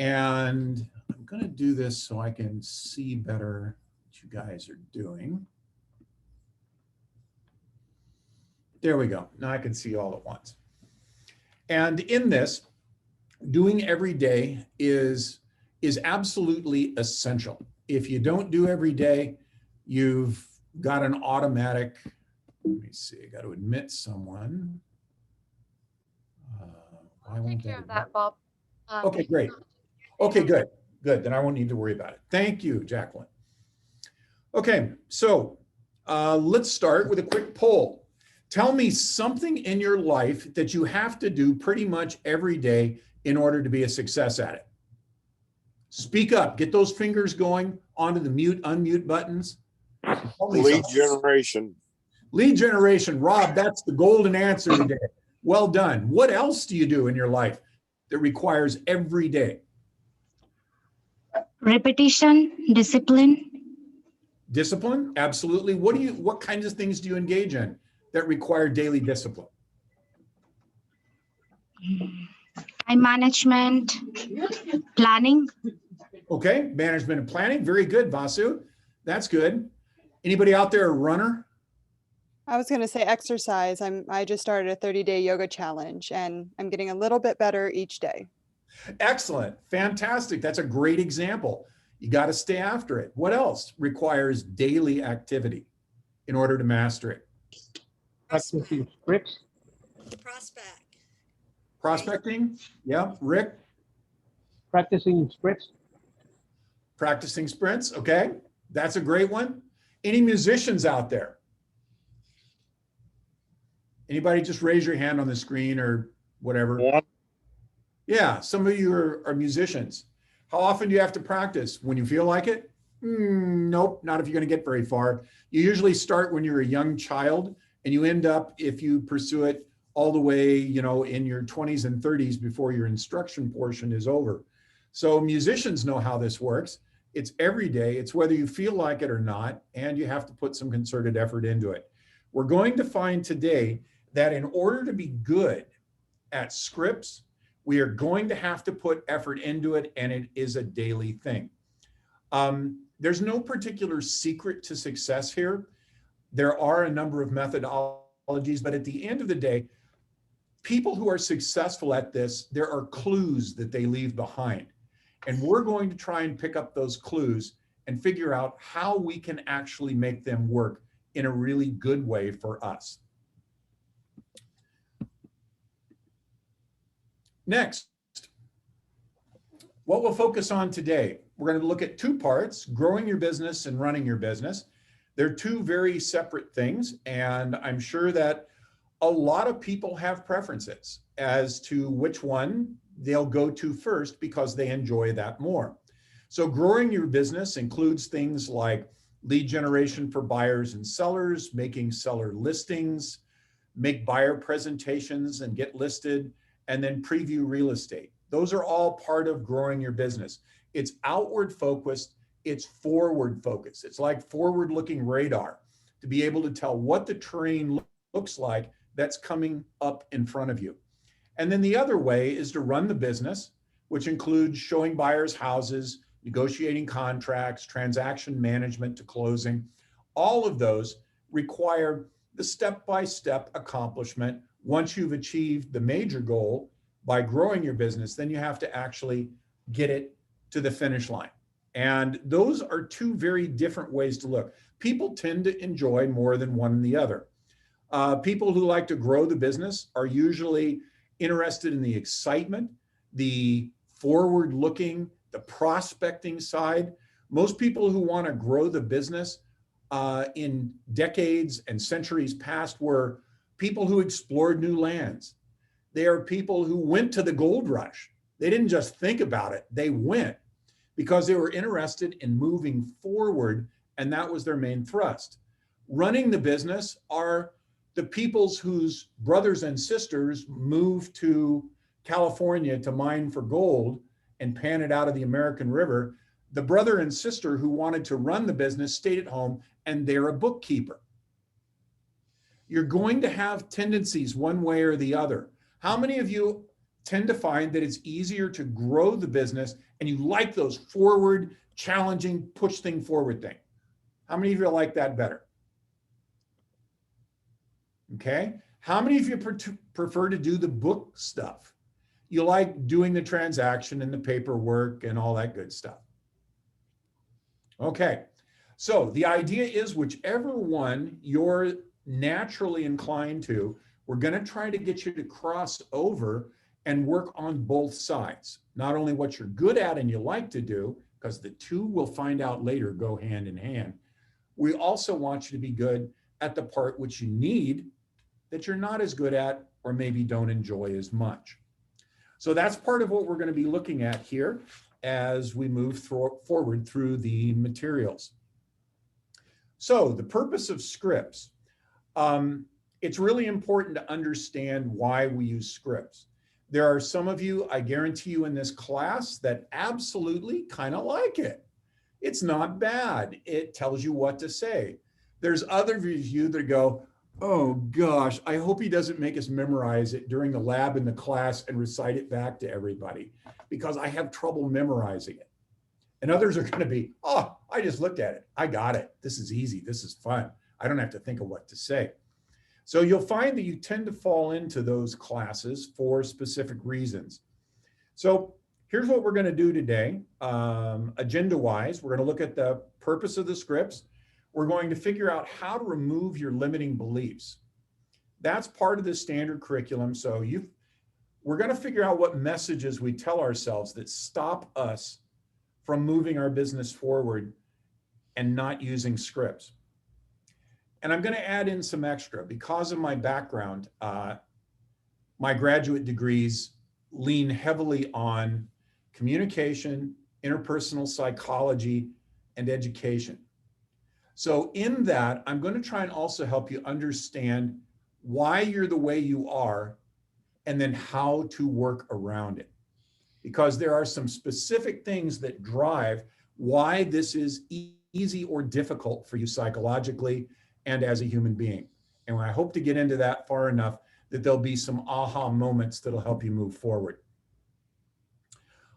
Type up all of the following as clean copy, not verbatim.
And I'm going to do this so I can see better what you guys are doing. There we go. Now I can see all at once. And in this, doing every day is absolutely essential. If you don't do every day, you've got an automatic, let me see, I got to admit someone. I'll take care of that, Bob. Okay, great. Okay, good. Good. Then I won't need to worry about it. Thank you, Jacqueline. Okay, so let's start with a quick poll. Tell me something in your life that you have to do pretty much every day in order to be a success at it. Speak up. Get those fingers going onto the mute, unmute buttons. Lead generation. Lead generation. Rob, that's the golden answer today. Well done. What else do you do in your life that requires every day? Repetition, discipline. Discipline? Absolutely. What kinds of things do you engage in that require daily discipline? Time management, planning. Okay, management and planning. Very good, Vasu. That's good. Anybody out there a runner? I was going to say exercise. I just started a 30-day yoga challenge and I'm getting a little bit better each day. Excellent. Fantastic. That's a great example. You got to stay after it. What else requires daily activity in order to master it? Practicing scripts. Prospecting? Yeah. Rick? Practicing sprints. Practicing sprints. Okay. That's a great one. Any musicians out there? Anybody just raise your hand on the screen or whatever? Yeah. Yeah, some of you are musicians. How often do you have to practice? When you feel like it? Nope, not if you're going to get very far. You usually start when you're a young child and you end up, if you pursue it, all the way, in your 20s and 30s before your instruction portion is over. So musicians know how this works. It's every day. It's whether you feel like it or not, and you have to put some concerted effort into it. We're going to find today that in order to be good at scripts, we are going to have to put effort into it, and it is a daily thing. There's no particular secret to success here. There are a number of methodologies, but at the end of the day, people who are successful at this, there are clues that they leave behind. And we're going to try and pick up those clues and figure out how we can actually make them work in a really good way for us. Next, what we'll focus on today, we're going to look at two parts, growing your business and running your business. They're two very separate things, and I'm sure that a lot of people have preferences as to which one they'll go to first because they enjoy that more. So growing your business includes things like lead generation for buyers and sellers, making seller listings, make buyer presentations and get listed, and then preview real estate. Those are all part of growing your business. It's outward focused, it's forward focused. It's like forward looking radar to be able to tell what the terrain looks like that's coming up in front of you. And then the other way is to run the business, which includes showing buyers houses, negotiating contracts, transaction management to closing. All of those require the step-by-step accomplishment. Once you've achieved the major goal by growing your business, then you have to actually get it to the finish line. And those are two very different ways to look. People tend to enjoy more than one than the other. People who like to grow the business are usually interested in the excitement, the forward-looking, the prospecting side. Most people who want to grow the business in decades and centuries past were people who explored new lands. They are people who went to the gold rush. They didn't just think about it, they went because they were interested in moving forward, and that was their main thrust. Running the business are the peoples whose brothers and sisters moved to California to mine for gold and pan it out of the American River. The brother and sister who wanted to run the business stayed at home, and they're a bookkeeper. You're going to have tendencies one way or the other. How many of you tend to find that it's easier to grow the business and you like those forward, challenging, push thing forward thing. How many of you like that better? Okay. How many of you prefer to do the book stuff? You like doing the transaction and the paperwork and all that good stuff. Okay. So the idea is whichever one you're naturally inclined to, we're going to try to get you to cross over and work on both sides. Not only what you're good at and you like to do, because the two we'll find out later go hand in hand. We also want you to be good at the part which you need that you're not as good at or maybe don't enjoy as much. So that's part of what we're going to be looking at here as we move forward through the materials. So the purpose of scripts. It's really important to understand why we use scripts. There are some of you, I guarantee you in this class, that absolutely kind of like it. It's not bad. It tells you what to say. There's other of you that go, oh gosh, I hope he doesn't make us memorize it during the lab in the class and recite it back to everybody because I have trouble memorizing it. And others are going to be, oh, I just looked at it. I got it. This is easy. This is fun. I don't have to think of what to say. So you'll find that you tend to fall into those classes for specific reasons. So here's what we're going to do today. Agenda-wise, we're going to look at the purpose of the scripts. We're going to figure out how to remove your limiting beliefs. That's part of the standard curriculum. So we're going to figure out what messages we tell ourselves that stop us from moving our business forward and not using scripts. And I'm going to add in some extra because of my background. My graduate degrees lean heavily on communication, interpersonal psychology, and education. So in that, I'm going to try and also help you understand why you're the way you are and then how to work around it. Because there are some specific things that drive why this is easy or difficult for you psychologically and as a human being. And I hope to get into that far enough that there'll be some aha moments that'll help you move forward.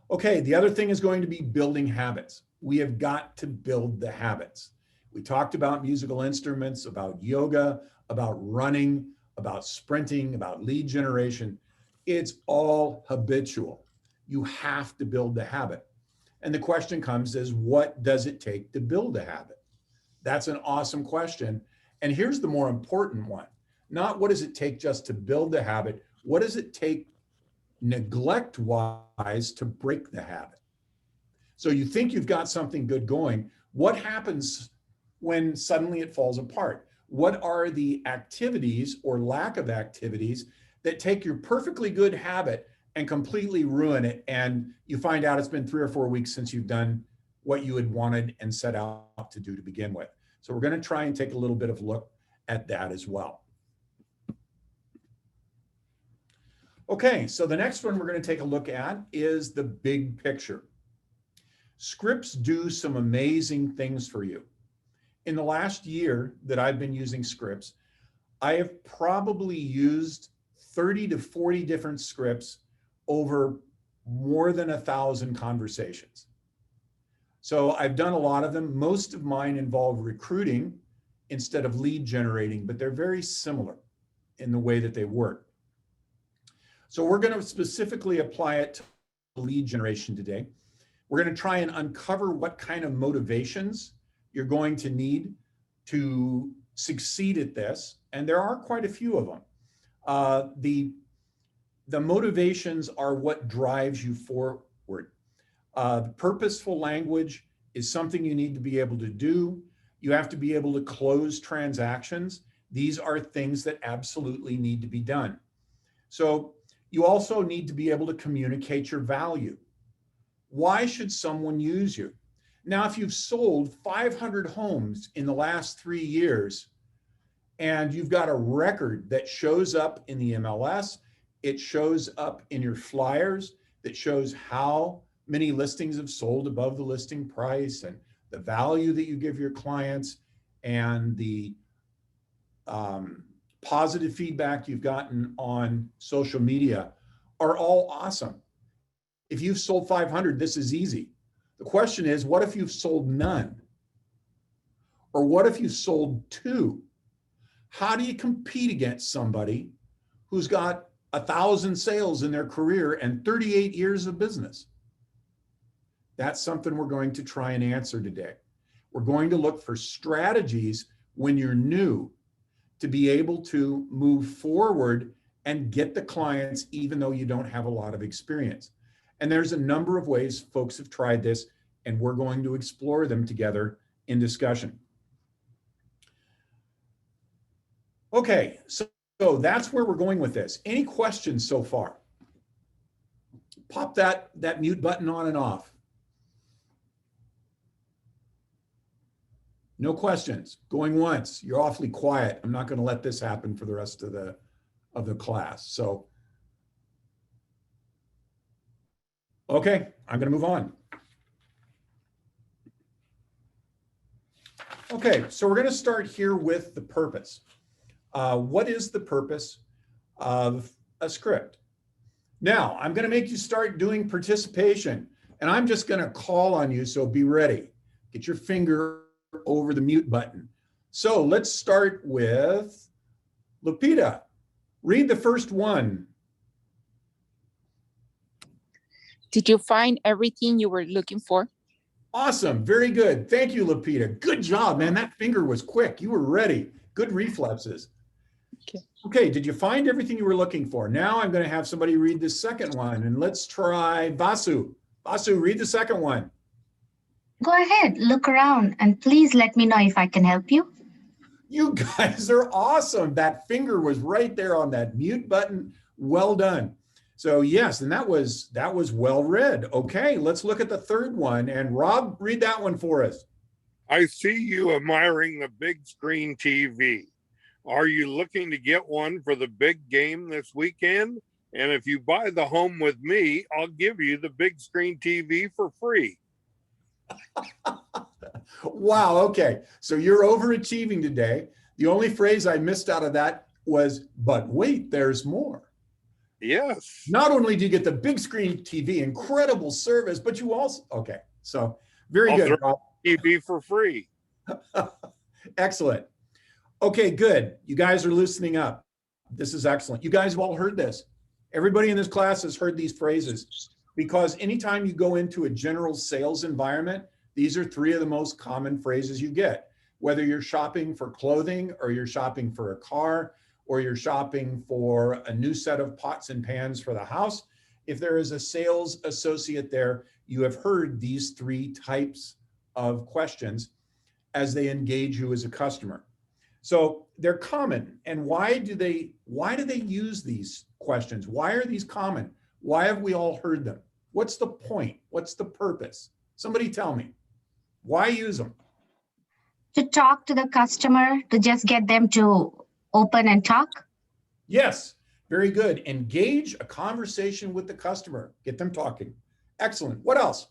Okay, the other thing is going to be building habits. We have got to build the habits. We talked about musical instruments, about yoga, about running, about sprinting, about lead generation. It's all habitual. You have to build the habit. And the question comes is, what does it take to build a habit? That's an awesome question. And here's the more important one. Not what does it take just to build the habit, what does it take neglect-wise to break the habit? So you think you've got something good going. What happens when suddenly it falls apart? What are the activities or lack of activities that take your perfectly good habit and completely ruin it? And you find out it's been 3 or 4 weeks since you've done what you had wanted and set out to do to begin with. So we're going to try and take a little bit of a look at that as well. Okay, so the next one we're going to take a look at is the big picture. Scripts do some amazing things for you. In the last year that I've been using scripts, I have probably used 30 to 40 different scripts over more than 1,000 conversations. So I've done a lot of them. Most of mine involve recruiting instead of lead generating, but they're very similar in the way that they work. So we're going to specifically apply it to lead generation today. We're going to try and uncover what kind of motivations you're going to need to succeed at this. And there are quite a few of them. The motivations are what drives you forward. Purposeful language is something you need to be able to do. You have to be able to close transactions. These are things that absolutely need to be done. So you also need to be able to communicate your value. Why should someone use you? Now, if you've sold 500 homes in the last 3 years and you've got a record that shows up in the MLS, it shows up in your flyers, that shows how many listings have sold above the listing price and the value that you give your clients and the positive feedback you've gotten on social media. are all awesome. If you've sold 500, this is easy. The question is, what if you've sold none? Or what if you sold 2? How do you compete against somebody who's got 1,000 sales in their career and 38 years of business? That's something we're going to try and answer today. We're going to look for strategies when you're new to be able to move forward and get the clients even though you don't have a lot of experience. And there's a number of ways folks have tried this, and we're going to explore them together in discussion. Okay, so that's where we're going with this. Any questions so far? Pop that mute button on and off. No questions. Going once. You're awfully quiet. I'm not going to let this happen for the rest of the class. So, okay, I'm going to move on. Okay, so we're going to start here with the purpose. What is the purpose of a script? Now, I'm going to make you start doing participation, and I'm just going to call on you, so be ready. Get your finger over the mute button. So let's start with Lupita. Read the first one. Did you find everything you were looking for? Awesome. Very good. Thank you, Lupita. Good job, man. That finger was quick. You were ready. Good reflexes. Okay. Did you find everything you were looking for? Now I'm going to have somebody read the second one, and let's try Vasu. Vasu, read the second one. Go ahead, look around, and please let me know if I can help you. You guys are awesome. That finger was right there on that mute button. Well done. So yes, and that was well read. Okay, let's look at the third one. And Rob, read that one for us. I see you admiring the big screen TV. Are you looking to get one for the big game this weekend? And if you buy the home with me, I'll give you the big screen TV for free. Wow, okay. So you're overachieving today. The only phrase I missed out of that was, but wait, there's more. Yes. Not only do you get the big screen TV, incredible service, but you also, okay. So very good, Rob. TV for free. Excellent. Okay, good. You guys are loosening up. This is excellent. You guys have all heard this. Everybody in this class has heard these phrases, because anytime you go into a general sales environment, these are 3 of the most common phrases you get. Whether you're shopping for clothing, or you're shopping for a car, or you're shopping for a new set of pots and pans for the house, if there is a sales associate there, you have heard these 3 types of questions as they engage you as a customer. So they're common. And why do they use these questions? Why are these common? Why have we all heard them? What's the point? What's the purpose? Somebody tell me. Why use them? To talk to the customer, to just get them to open and talk. Yes, very good. Engage a conversation with the customer. Get them talking. Excellent. What else?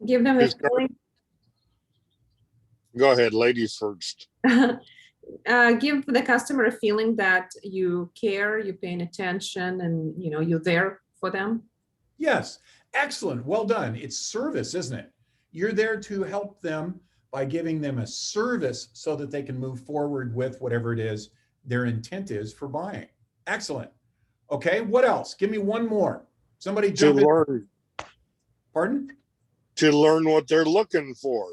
Give them a feeling. Go ahead, ladies first. Give the customer a feeling that you care, you're paying attention, and you're there for them. Yes, excellent. Well done. It's service, isn't it? You're there to help them by giving them a service so that they can move forward with whatever it is their intent is for buying. Excellent. Okay, what else? Give me one more. Somebody jump in. Pardon? To learn what they're looking for.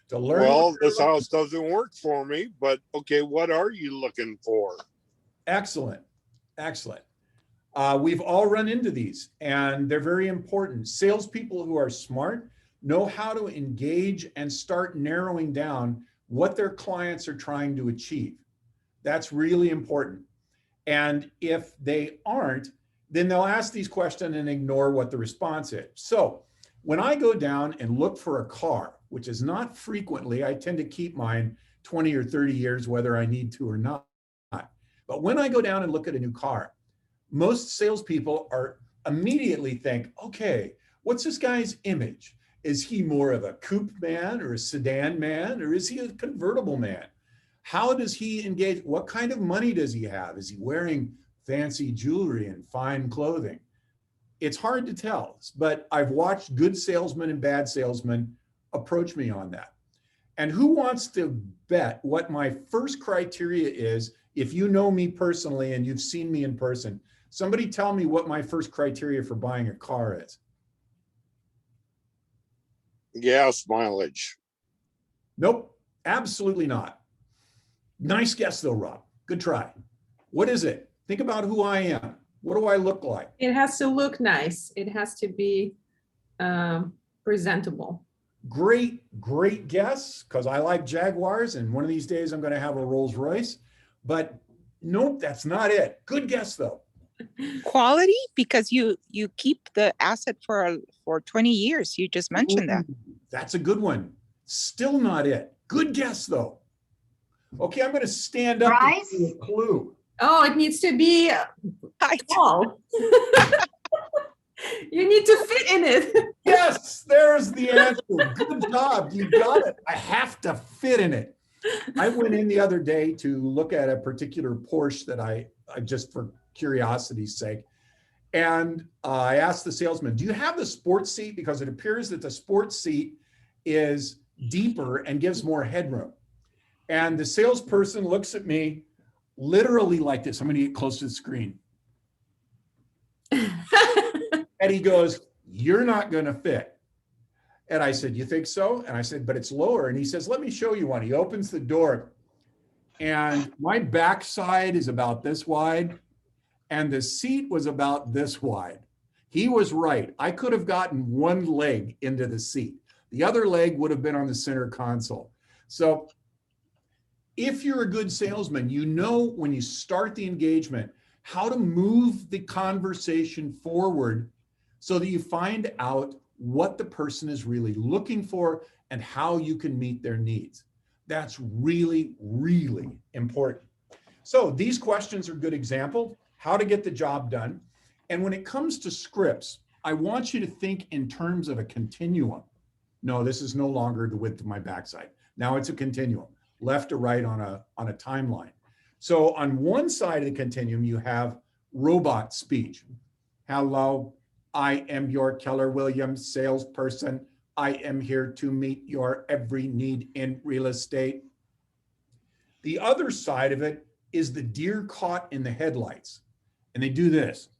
To learn. Well, this house doesn't work for me, but okay, what are you looking for? Excellent. Excellent. We've all run into these, and they're very important. Salespeople who are smart know how to engage and start narrowing down what their clients are trying to achieve. That's really important. And if they aren't, then they'll ask these questions and ignore what the response is. So when I go down and look for a car, which is not frequently, I tend to keep mine 20 or 30 years, whether I need to or not. But when I go down and look at a new car, most salespeople are immediately think, okay, what's this guy's image? Is he more of a coupe man or a sedan man, or is he a convertible man? How does he engage? What kind of money does he have? Is he wearing fancy jewelry and fine clothing. It's hard to tell, but I've watched good salesmen and bad salesmen approach me on that. And who wants to bet what my first criteria is? If you know me personally and you've seen me in person, somebody tell me what my first criteria for buying a car is. Gas mileage. Nope, absolutely not. Nice guess though, Rob. Good try. What is it? Think about who I am. What do I look like? It has to look nice. It has to be presentable. Great, great guess, because I like Jaguars, and one of these days I'm going to have a Rolls Royce. But nope, that's not it. Good guess though. Quality, because you keep the asset for 20 years. You just mentioned that. Ooh, that's a good one. Still not it. Good guess though. Okay, I'm going to stand up to Price? give you a clue. Oh, it needs to be I- tall. You need to fit in it. Yes, there's the answer. Good job. You got it. I have to fit in it. I went in the other day to look at a particular Porsche that I just for curiosity's sake. And I asked the salesman, do you have the sports seat? Because it appears that the sports seat is deeper and gives more headroom. And the salesperson looks at me literally like this. I'm going to get close to the screen. And he goes, you're not going to fit. And I said, you think so? And I said, but it's lower. And he says, let me show you one. He opens the door and my backside is about this wide and the seat was about this wide. He was right. I could have gotten one leg into the seat. The other leg would have been on the center console. So if you're a good salesman, you know when you start the engagement, how to move the conversation forward so that you find out what the person is really looking for and how you can meet their needs. That's really, really important. So these questions are good examples, how to get the job done. And when it comes to scripts, I want you to think in terms of a continuum. No, this is no longer the width of my backside. Now it's a continuum, left to right on a timeline. So on one side of the continuum, you have robot speech. Hello, I am your Keller Williams salesperson. I am here to meet your every need in real estate. The other side of it is the deer caught in the headlights. And they do this.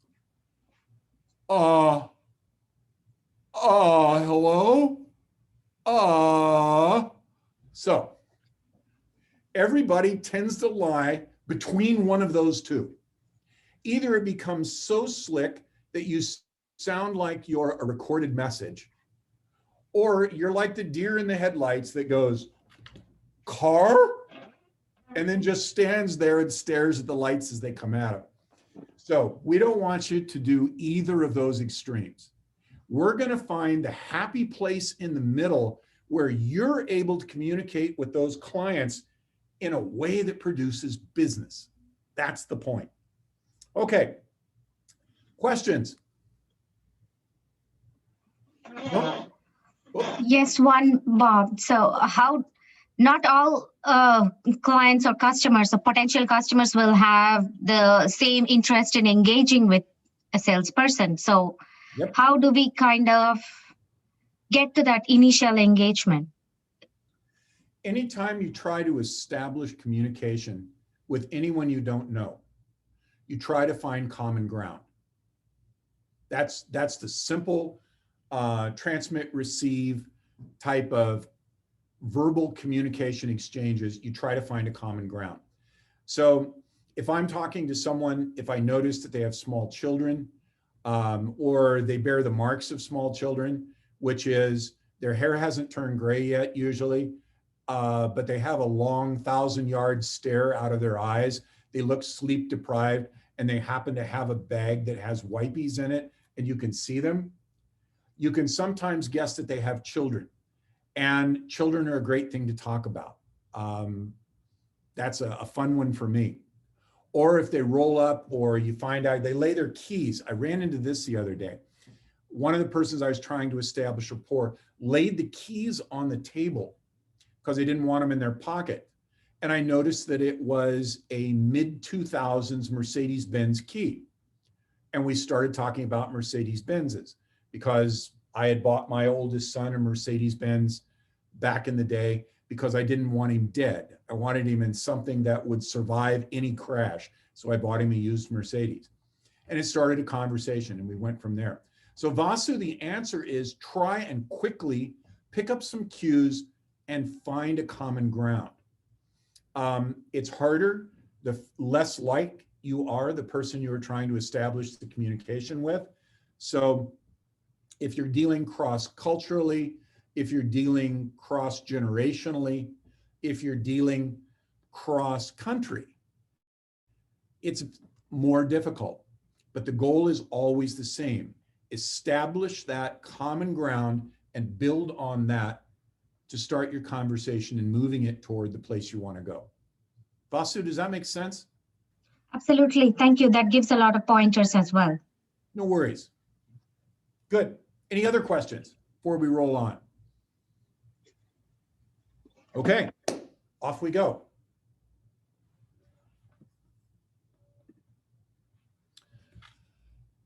Hello? So everybody tends to lie between one of those two. Either it becomes so slick that you sound like you're a recorded message, or you're like the deer in the headlights that goes, car? And then just stands there and stares at the lights as they come at him. So we don't want you to do either of those extremes. We're going to find the happy place in the middle where you're able to communicate with those clients in a way that produces business. That's the point. Okay. Questions? No? Yes, one, Bob. So how, not all clients or customers or potential customers will have the same interest in engaging with a salesperson. So Yep. how do we kind of get to that initial engagement? Anytime you try to establish communication with anyone you don't know, you try to find common ground. That's the simple transmit, receive type of verbal communication exchanges. You try to find a common ground. So if I'm talking to someone, if I notice that they have small children, or they bear the marks of small children, which is their hair hasn't turned gray yet usually, but they have a long 1,000-yard stare out of their eyes. They look sleep deprived and they happen to have a bag that has wipies in it and you can see them. You can sometimes guess that they have children, and children are a great thing to talk about. That's a fun one for me. Or if they roll up, or you find out they lay their keys. I ran into this the other day. One of the persons I was trying to establish rapport laid the keys on the table because they didn't want them in their pocket. and I noticed that it was a mid-2000s Mercedes-Benz key. And we started talking about Mercedes-Benzes because I had bought my oldest son a Mercedes-Benz back in the day because I didn't want him dead. I wanted him in something that would survive any crash. So I bought him a used Mercedes. And it started a conversation and we went from there. So Vasu, the answer is try and quickly pick up some cues and find a common ground. It's harder the less like you are the person you are trying to establish the communication with. So if you're dealing cross-culturally, if you're dealing cross-generationally, if you're dealing cross-country, it's more difficult. But the goal is always the same. Establish that common ground and build on that to start your conversation and moving it toward the place you want to go. Vasu, does that make sense? Absolutely. Thank you. That gives a lot of pointers as well. No worries. Good. Any other questions before we roll on? Okay, off we go.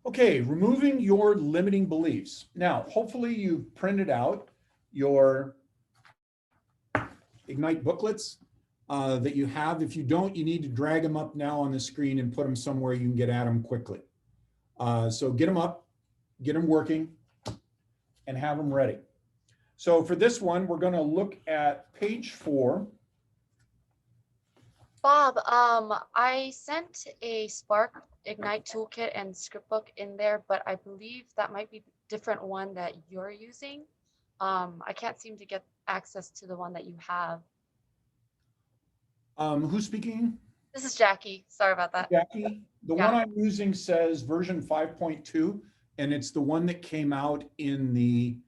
Okay, removing your limiting beliefs. Now, hopefully you've printed out your Ignite booklets that you have. If you don't, you need to drag them up now on the screen and put them somewhere you can get at them quickly. So get them up, get them working, and have them ready. So for this one, we're going to look at page 4. Bob, I sent a Spark Ignite toolkit and scriptbook in there, but I believe that might be a different one that you're using. I can't seem to get access to the one that you have. Who's speaking? This is Jackie. Sorry about that. Jackie. The Yeah. one I'm using says version 5.2, and it's the one that came out in the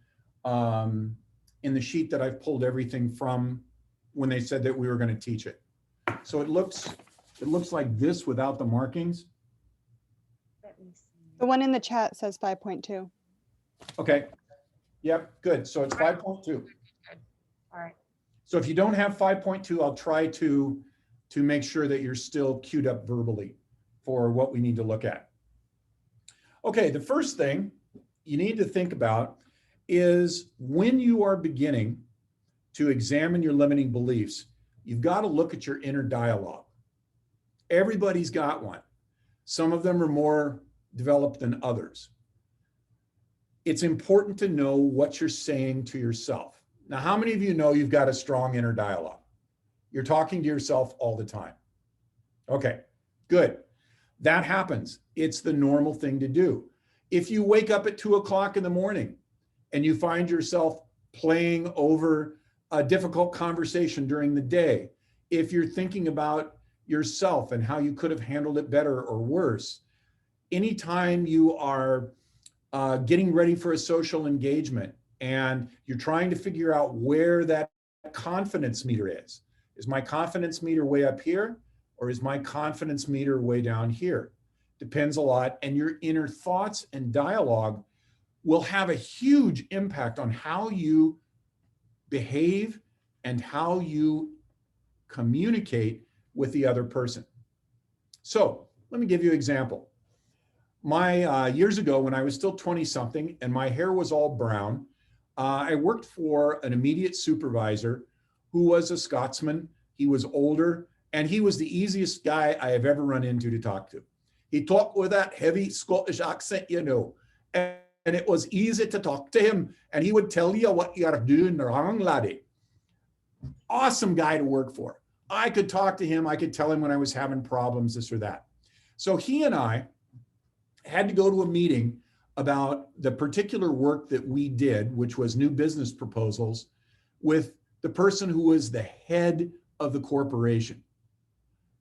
sheet that I've pulled everything from when they said that we were going to teach it. So it looks like this without the markings. Let me see. The one in the chat says 5.2. Okay. Yep, good. So it's 5.2. Good. All right. So if you don't have 5.2, I'll try to make sure that you're still queued up verbally for what we need to look at. Okay, the first thing you need to think about is when you are beginning to examine your limiting beliefs, you've got to look at your inner dialogue. Everybody's got one. Some of them are more developed than others. It's important to know what you're saying to yourself. Now, how many of you know you've got a strong inner dialogue? You're talking to yourself all the time. Okay, good. That happens. It's the normal thing to do. If you wake up at 2 o'clock in the morning and you find yourself playing over a difficult conversation during the day, if you're thinking about yourself and how you could have handled it better or worse, anytime you are getting ready for a social engagement and you're trying to figure out where that confidence meter is. Is my confidence meter way up here or is my confidence meter way down here? Depends a lot. And your inner thoughts and dialogue will have a huge impact on how you behave and how you communicate with the other person. So let me give you an example. Years ago, when I was still 20-something and my hair was all brown, I worked for an immediate supervisor who was a Scotsman. He was older, and he was the easiest guy I have ever run into to talk to. He talked with that heavy Scottish accent, you know, and it was easy to talk to him, and he would tell you what you're doing wrong, laddie. Awesome guy to work for. I could talk to him. I could tell him when I was having problems, this or that. So he and I had to go to a meeting about the particular work that we did, which was new business proposals, with the person who was the head of the corporation.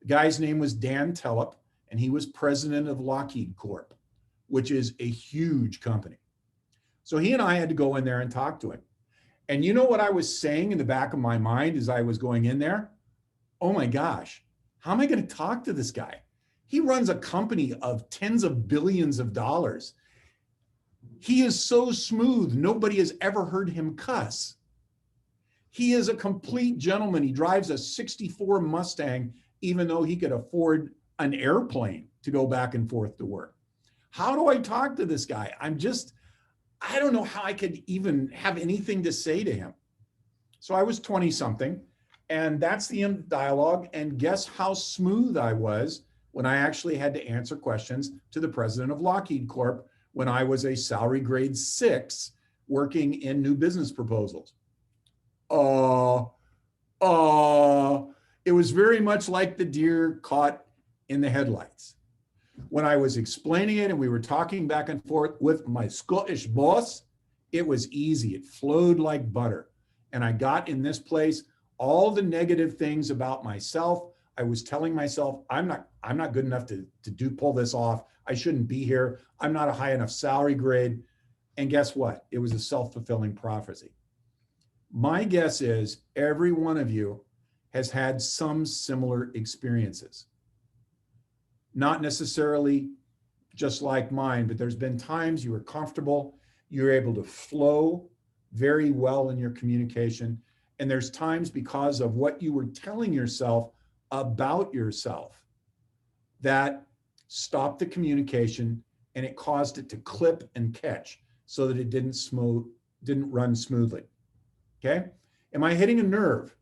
The guy's name was Dan Tellep, and he was president of Lockheed Corp, which is a huge company. So he and I had to go in there and talk to him. And you know what I was saying in the back of my mind as I was going in there? Oh my gosh, how am I going to talk to this guy? He runs a company of tens of billions of dollars. He is so smooth, nobody has ever heard him cuss. He is a complete gentleman. He drives a 64 Mustang, even though he could afford an airplane to go back and forth to work. How do I talk to this guy? I don't know how I could even have anything to say to him. So I was 20 something, and that's the end of the dialogue. And guess how smooth I was when I actually had to answer questions to the president of Lockheed Corp when I was a salary grade 6 working in new business proposals. It was very much like the deer caught in the headlights. When I was explaining it and we were talking back and forth with my Scottish boss, it was easy. It flowed like butter. And I got in this place all the negative things about myself. I was telling myself, I'm not good enough to pull this off. I shouldn't be here. I'm not a high enough salary grade. And guess what? It was a self-fulfilling prophecy. My guess is every one of you has had some similar experiences. Not necessarily just like mine, but there's been times you were comfortable, you're able to flow very well in your communication. And there's times because of what you were telling yourself about yourself that stopped the communication and it caused it to clip and catch so that it didn't run smoothly. Okay? Am I hitting a nerve?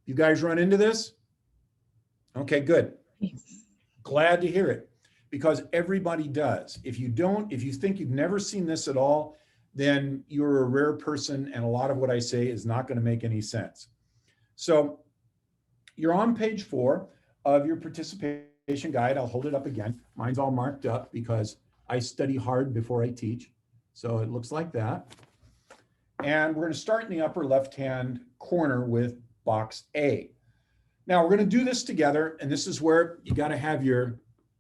You guys run into this? Okay, good. Glad to hear it, because everybody does. If you don't, if you think you've never seen this at all, then you're a rare person, and a lot of what I say is not going to make any sense. So you're on page 4 of your participation guide. I'll hold it up again. Mine's all marked up because I study hard before I teach. So it looks like that. And we're going to start in the upper left-hand corner with box A. Now we're going to do this together, and this is where you got to have your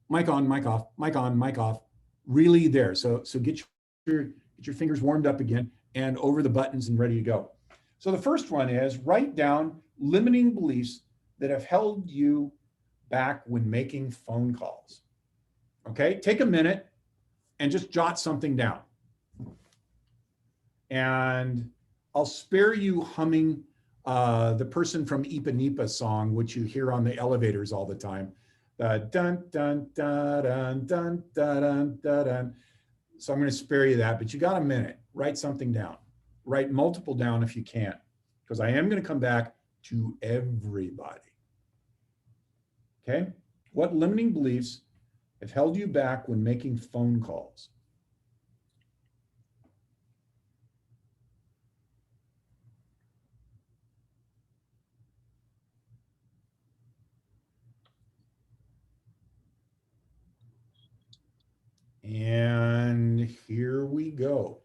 mic on, mic off, mic on, mic off, really there. So get your fingers warmed up again and over the buttons and ready to go. So the first one is write down limiting beliefs that have held you back when making phone calls. Okay, take a minute and just jot something down. And I'll spare you humming the person from Ipanema song, which you hear on the elevators all the time. Dun, dun, dun, dun, dun, dun, dun, dun. So I'm going to spare you that, but you got a minute. Write something down. Write multiple down if you can, because I am going to come back to everybody. Okay? What limiting beliefs have held you back when making phone calls? And here we go.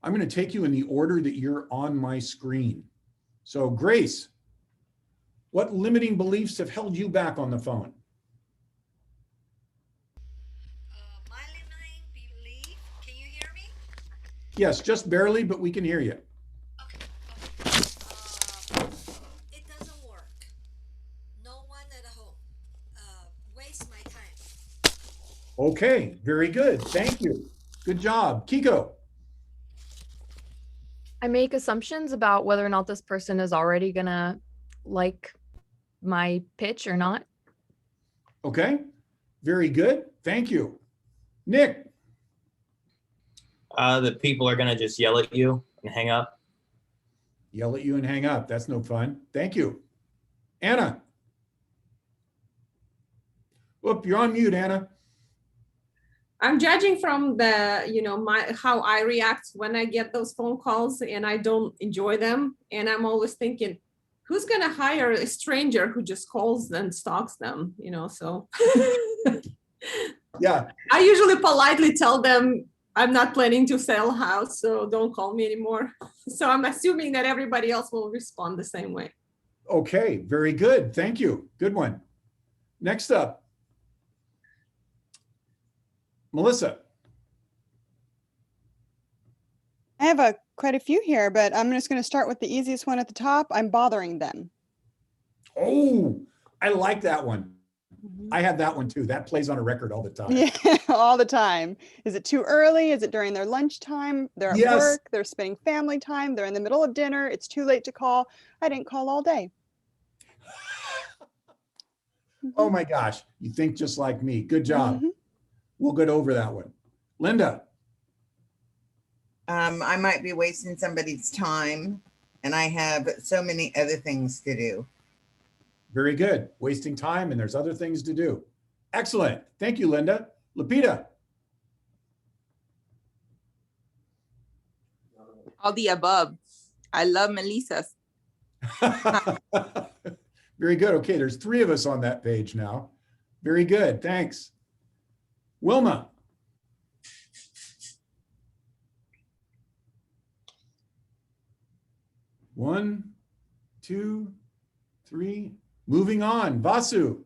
I'm going to take you in the order that you're on my screen. So Grace, what limiting beliefs have held you back on the phone? My limiting belief, can you hear me? Yes, just barely, but we can hear you. Okay. It doesn't work. No one at home. Waste my time. Okay, very good. Thank you. Good job. Kiko. I make assumptions about whether or not this person is already gonna like my pitch or not. Okay, very good. Thank you. Nick. That people are gonna just yell at you and hang up. Yell at you and hang up. That's no fun. Thank you. Anna. Whoop, you're on mute, Anna. I'm judging from the, how I react when I get those phone calls and I don't enjoy them. And I'm always thinking, who's going to hire a stranger who just calls and stalks them, so. Yeah. I usually politely tell them, I'm not planning to sell a house, so don't call me anymore. So I'm assuming that everybody else will respond the same way. Okay, very good. Thank you. Good one. Next up. Melissa. I have quite a few here, but I'm just going to start with the easiest one at the top. I'm bothering them. Oh, I like that one. I have that one too. That plays on a record all the time. Yeah, all the time. Is it too early? Is it during their lunchtime? They're at Yes. work, they're spending family time, they're in the middle of dinner, it's too late to call. I didn't call all day. Oh my gosh, you think just like me. Good job. Mhm. We'll get over that one. Linda. I might be wasting somebody's time, and I have so many other things to do. Very good. Wasting time, and there's other things to do. Excellent. Thank you, Linda. Lupita. All the above. I love Melissa's. Very good. Okay, there's 3 of us on that page now. Very good. Thanks. Wilma. One, 2, 3. Moving on. Vasu.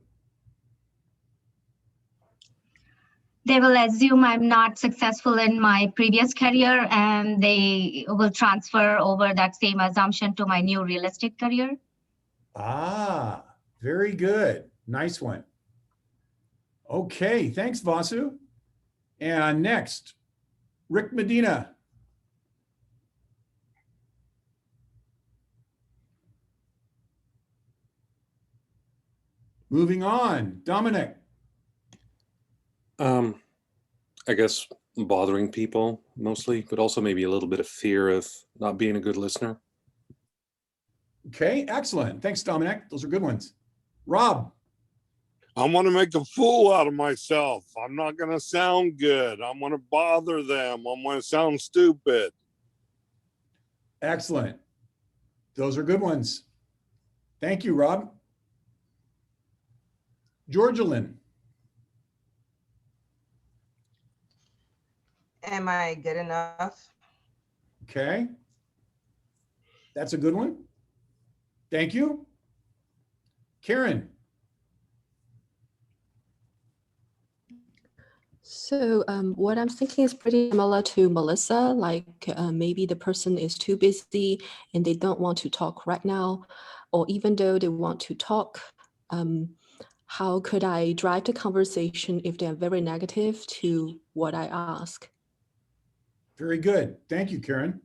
They will assume I'm not successful in my previous career and they will transfer over that same assumption to my new real estate career. Ah, very good. Nice one. Okay, thanks, Vasu. And next, Rick Medina. Moving on, Dominic. I guess bothering people mostly, but also maybe a little bit of fear of not being a good listener. Okay, excellent. Thanks, Dominic. Those are good ones. Rob. I want to make a fool out of myself. I'm not going to sound good. I'm going to bother them. I'm going to sound stupid. Excellent. Those are good ones. Thank you, Rob. Georgia Lynn. Am I good enough? Okay. That's a good one. Thank you. Karen. So what I'm thinking is pretty similar to Melissa, like maybe the person is too busy and they don't want to talk right now, or even though they want to talk, how could I drive the conversation if they're very negative to what I ask? Very good. Thank you, Karen.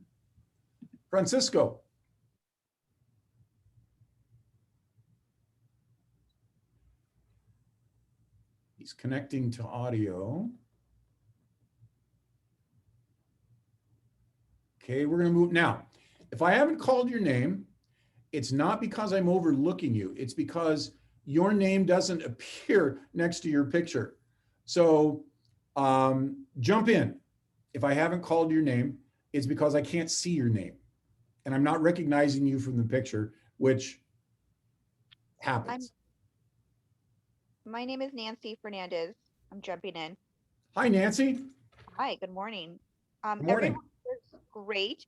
Francisco. He's connecting to audio. Okay, we're going to move now. If I haven't called your name, it's not because I'm overlooking you. It's because your name doesn't appear next to your picture. So jump in. If I haven't called your name, it's because I can't see your name. And I'm not recognizing you from the picture, which happens. My name is Nancy Fernandez. I'm jumping in. Hi, Nancy. Hi, good morning. Good morning. Everyone is great.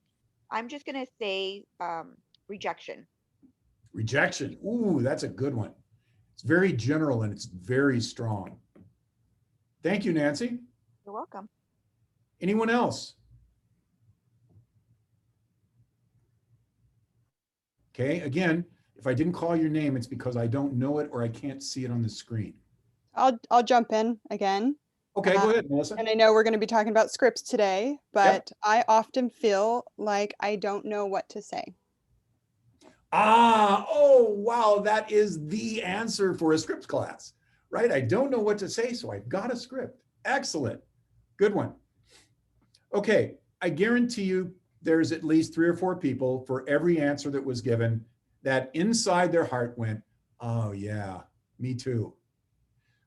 I'm just going to say rejection. Rejection. Ooh, that's a good one. It's very general and it's very strong. Thank you, Nancy. You're welcome. Anyone else? Okay, again, if I didn't call your name, it's because I don't know it or I can't see it on the screen. I'll jump in again. Okay, go ahead, Melissa. And I know we're going to be talking about scripts today, but I often feel like I don't know what to say. Ah, oh, wow, that is the answer for a script class, right? I don't know what to say, so I've got a script. Excellent. Good one. Okay, I guarantee you there's at least 3 or 4 people for every answer that was given that inside their heart went, oh yeah, me too.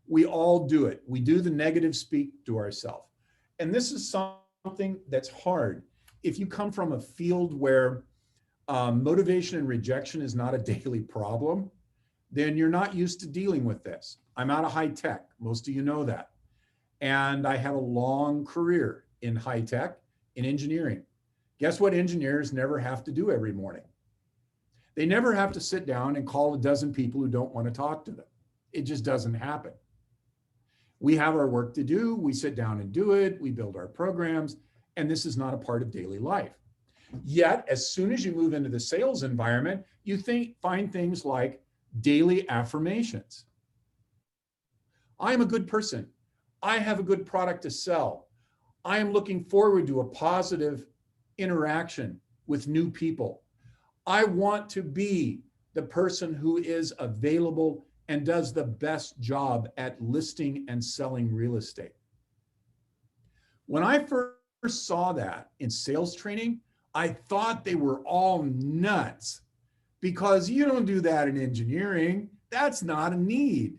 We all do it. We do the negative speak to ourselves. And this is something that's hard. If you come from a field where motivation and rejection is not a daily problem, then you're not used to dealing with this. I'm out of high tech. Most of you know that. And I had a long career in high tech, in engineering. Guess what engineers never have to do every morning? They never have to sit down and call a dozen people who don't want to talk to them. It just doesn't happen. We have our work to do. We sit down and do it. We build our programs, and this is not a part of daily life. Yet, as soon as you move into the sales environment, you find things like daily affirmations. I'm a good person. I have a good product to sell. I am looking forward to a positive interaction with new people. I want to be the person who is available and does the best job at listing and selling real estate. When I first saw that in sales training, I thought they were all nuts because you don't do that in engineering. That's not a need.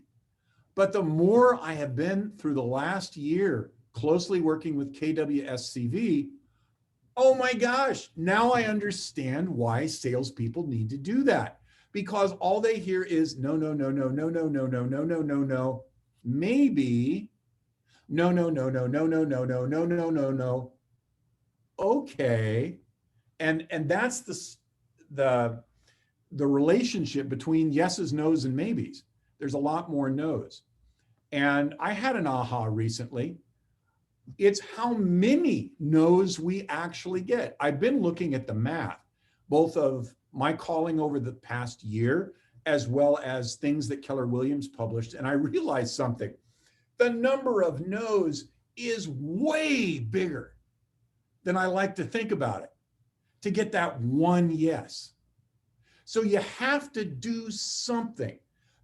But the more I have been through the last year closely working with KWSCV, oh my gosh, now I understand why salespeople need to do that. Because all they hear is no, no, no, no, no, no, no, no, no, no, no, no, maybe, no, no, no, no, no, no, no, no, no, no, no, no. Okay. And that's the relationship between yeses, nos, and maybes. There's a lot more nos. And I had an aha recently. It's how many no's we actually get. I've been looking at the math, both of my calling over the past year, as well as things that Keller Williams published. And I realized something. The number of no's is way bigger than I like to think about it to get that one yes. So you have to do something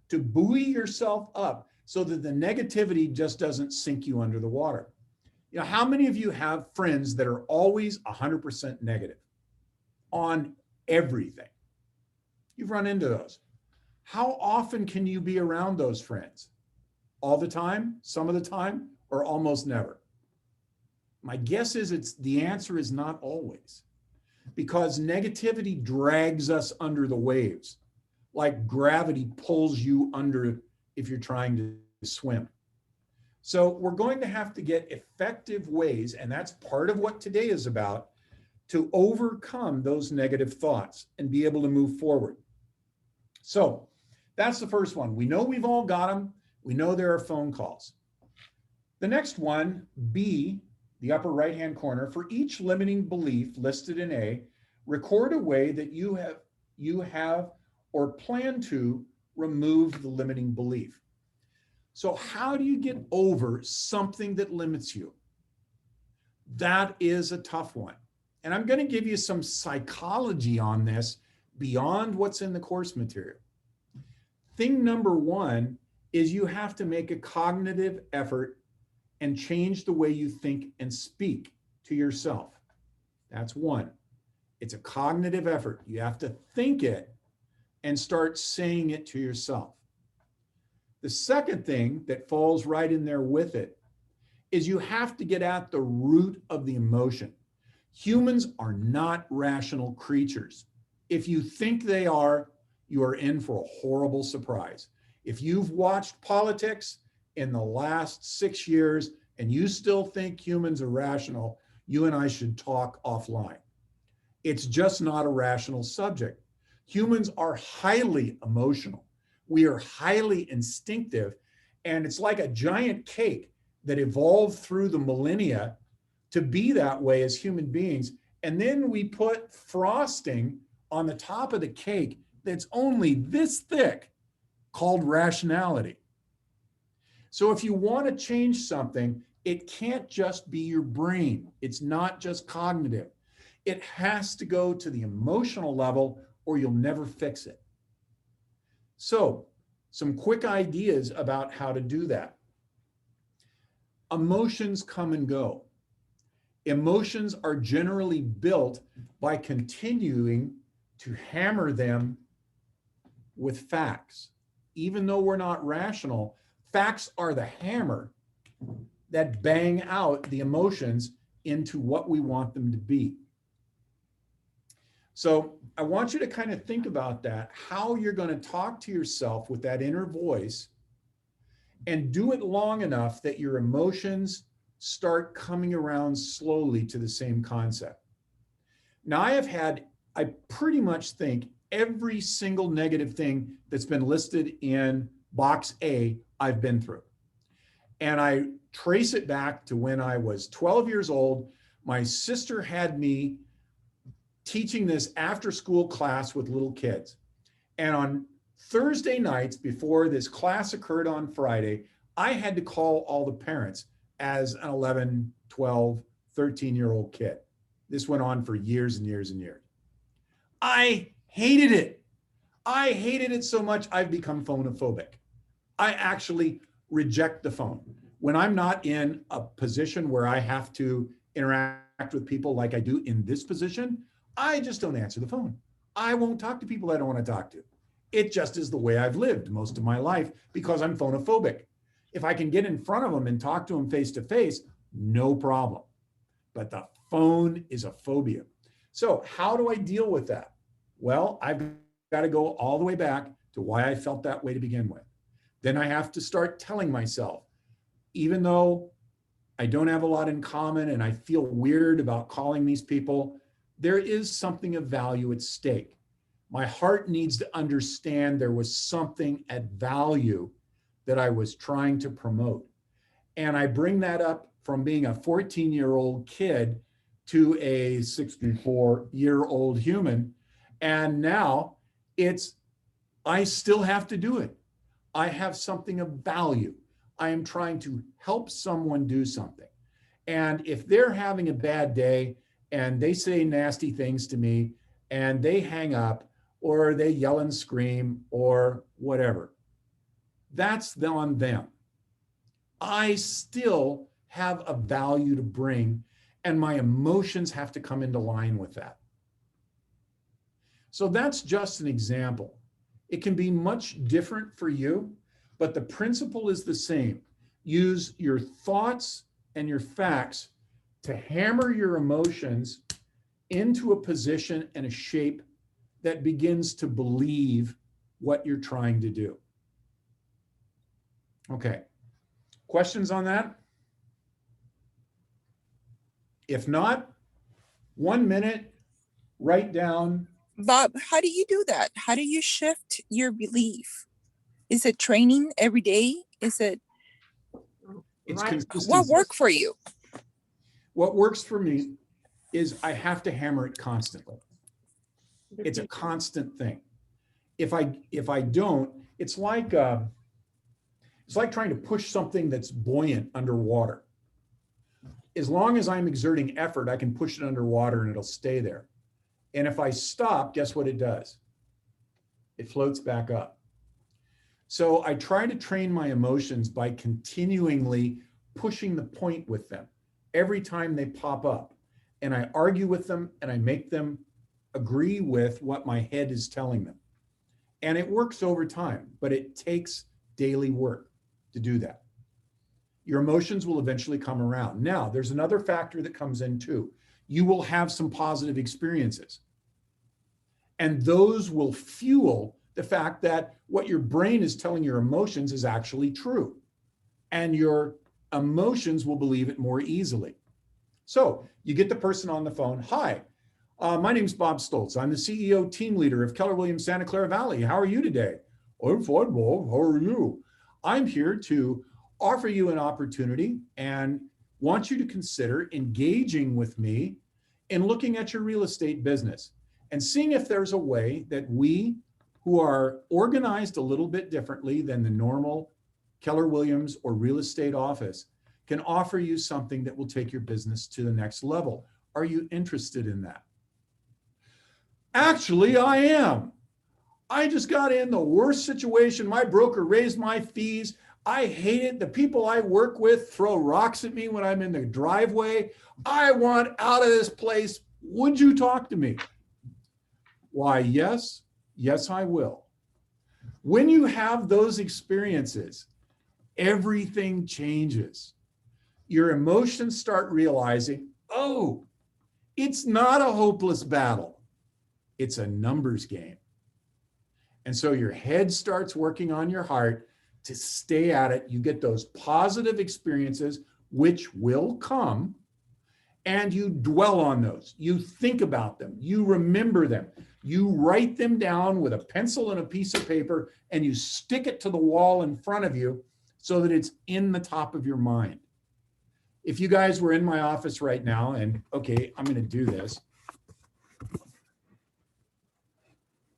to buoy yourself up so that the negativity just doesn't sink you under the water. You know, how many of you have friends that are always 100% negative on everything? You've run into those. How often can you be around those friends? All the time, some of the time, or almost never? My guess is the answer is not always, because negativity drags us under the waves, like gravity pulls you under if you're trying to swim. So we're going to have to get effective ways, and that's part of what today is about, to overcome those negative thoughts and be able to move forward. So that's the first one. We know we've all got them. We know there are phone calls. The next one, B, the upper right-hand corner, for each limiting belief listed in A, record a way that you have or plan to remove the limiting belief. So how do you get over something that limits you? That is a tough one. And I'm going to give you some psychology on this beyond what's in the course material. Thing number one is you have to make a cognitive effort and change the way you think and speak to yourself. That's one. It's a cognitive effort. You have to think it and start saying it to yourself. The second thing that falls right in there with it is you have to get at the root of the emotion. Humans are not rational creatures. If you think they are, you are in for a horrible surprise. If you've watched politics in the last 6 years and you still think humans are rational, you and I should talk offline. It's just not a rational subject. Humans are highly emotional. We are highly instinctive, and it's like a giant cake that evolved through the millennia to be that way as human beings. And then we put frosting on the top of the cake that's only this thick, called rationality. So if you want to change something, it can't just be your brain. It's not just cognitive. It has to go to the emotional level or you'll never fix it. So, some quick ideas about how to do that. Emotions come and go. Emotions are generally built by continuing to hammer them with facts. Even though we're not rational, facts are the hammer that bang out the emotions into what we want them to be. So I want you to kind of think about that, how you're going to talk to yourself with that inner voice and do it long enough that your emotions start coming around slowly to the same concept. Now I pretty much think every single negative thing that's been listed in box A, I've been through. And I trace it back to when I was 12 years old. My sister had me teaching this after school class with little kids. And on Thursday nights before this class occurred on Friday, I had to call all the parents as an 11, 12, 13-year-old kid. This went on for years and years and years. I hated it. I hated it so much, I've become phonophobic. I actually reject the phone. When I'm not in a position where I have to interact with people like I do in this position, I just don't answer the phone. I won't talk to people I don't want to talk to. It just is the way I've lived most of my life because I'm phonophobic. If I can get in front of them and talk to them face to face, no problem. But the phone is a phobia. So how do I deal with that? Well, I've got to go all the way back to why I felt that way to begin with. Then I have to start telling myself, even though I don't have a lot in common and I feel weird about calling these people, there is something of value at stake. My heart needs to understand there was something at value that I was trying to promote. And I bring that up from being a 14-year-old kid to a 64-year-old human. And now I still have to do it. I have something of value. I am trying to help someone do something. And if they're having a bad day and they say nasty things to me and they hang up or they yell and scream or whatever, that's on them. I still have a value to bring and my emotions have to come into line with that. So that's just an example. It can be much different for you, but the principle is the same. Use your thoughts and your facts to hammer your emotions into a position and a shape that begins to believe what you're trying to do. Okay, questions on that? If not, 1 minute, write down. Bob, how do you do that? How do you shift your belief? Is it training every day? Is it? It's Right. consistency. What worked for you? What works for me is I have to hammer it constantly. It's a constant thing. If I don't, it's like trying to push something that's buoyant underwater. As long as I'm exerting effort, I can push it underwater and it'll stay there. And if I stop, guess what it does? It floats back up. So I try to train my emotions by continually pushing the point with them every time they pop up. And I argue with them and I make them agree with what my head is telling them. And it works over time, but it takes daily work to do that. Your emotions will eventually come around. Now, there's another factor that comes in too. You will have some positive experiences. And those will fuel the fact that what your brain is telling your emotions is actually true. And your emotions will believe it more easily. So you get the person on the phone. Hi, my name's Bob Stolz. I'm the CEO team leader of Keller Williams Santa Clara Valley. How are you today? I'm fine, Bob. How are you? I'm here to offer you an opportunity and want you to consider engaging with me in looking at your real estate business and seeing if there's a way that we, who are organized a little bit differently than the normal Keller Williams or real estate office, can offer you something that will take your business to the next level. Are you interested in that? Actually, I am. I just got in the worst situation. My broker raised my fees. I hate it. The people I work with throw rocks at me when I'm in the driveway. I want out of this place. Would you talk to me? Why, yes, I will. When you have those experiences, everything changes. Your emotions start realizing, oh, it's not a hopeless battle. It's a numbers game. And so your head starts working on your heart to stay at it. You get those positive experiences, which will come, and you dwell on those. You think about them. You remember them. You write them down with a pencil and a piece of paper, and you stick it to the wall in front of you so that it's in the top of your mind. If you guys were in my office right now, and okay, I'm going to do this.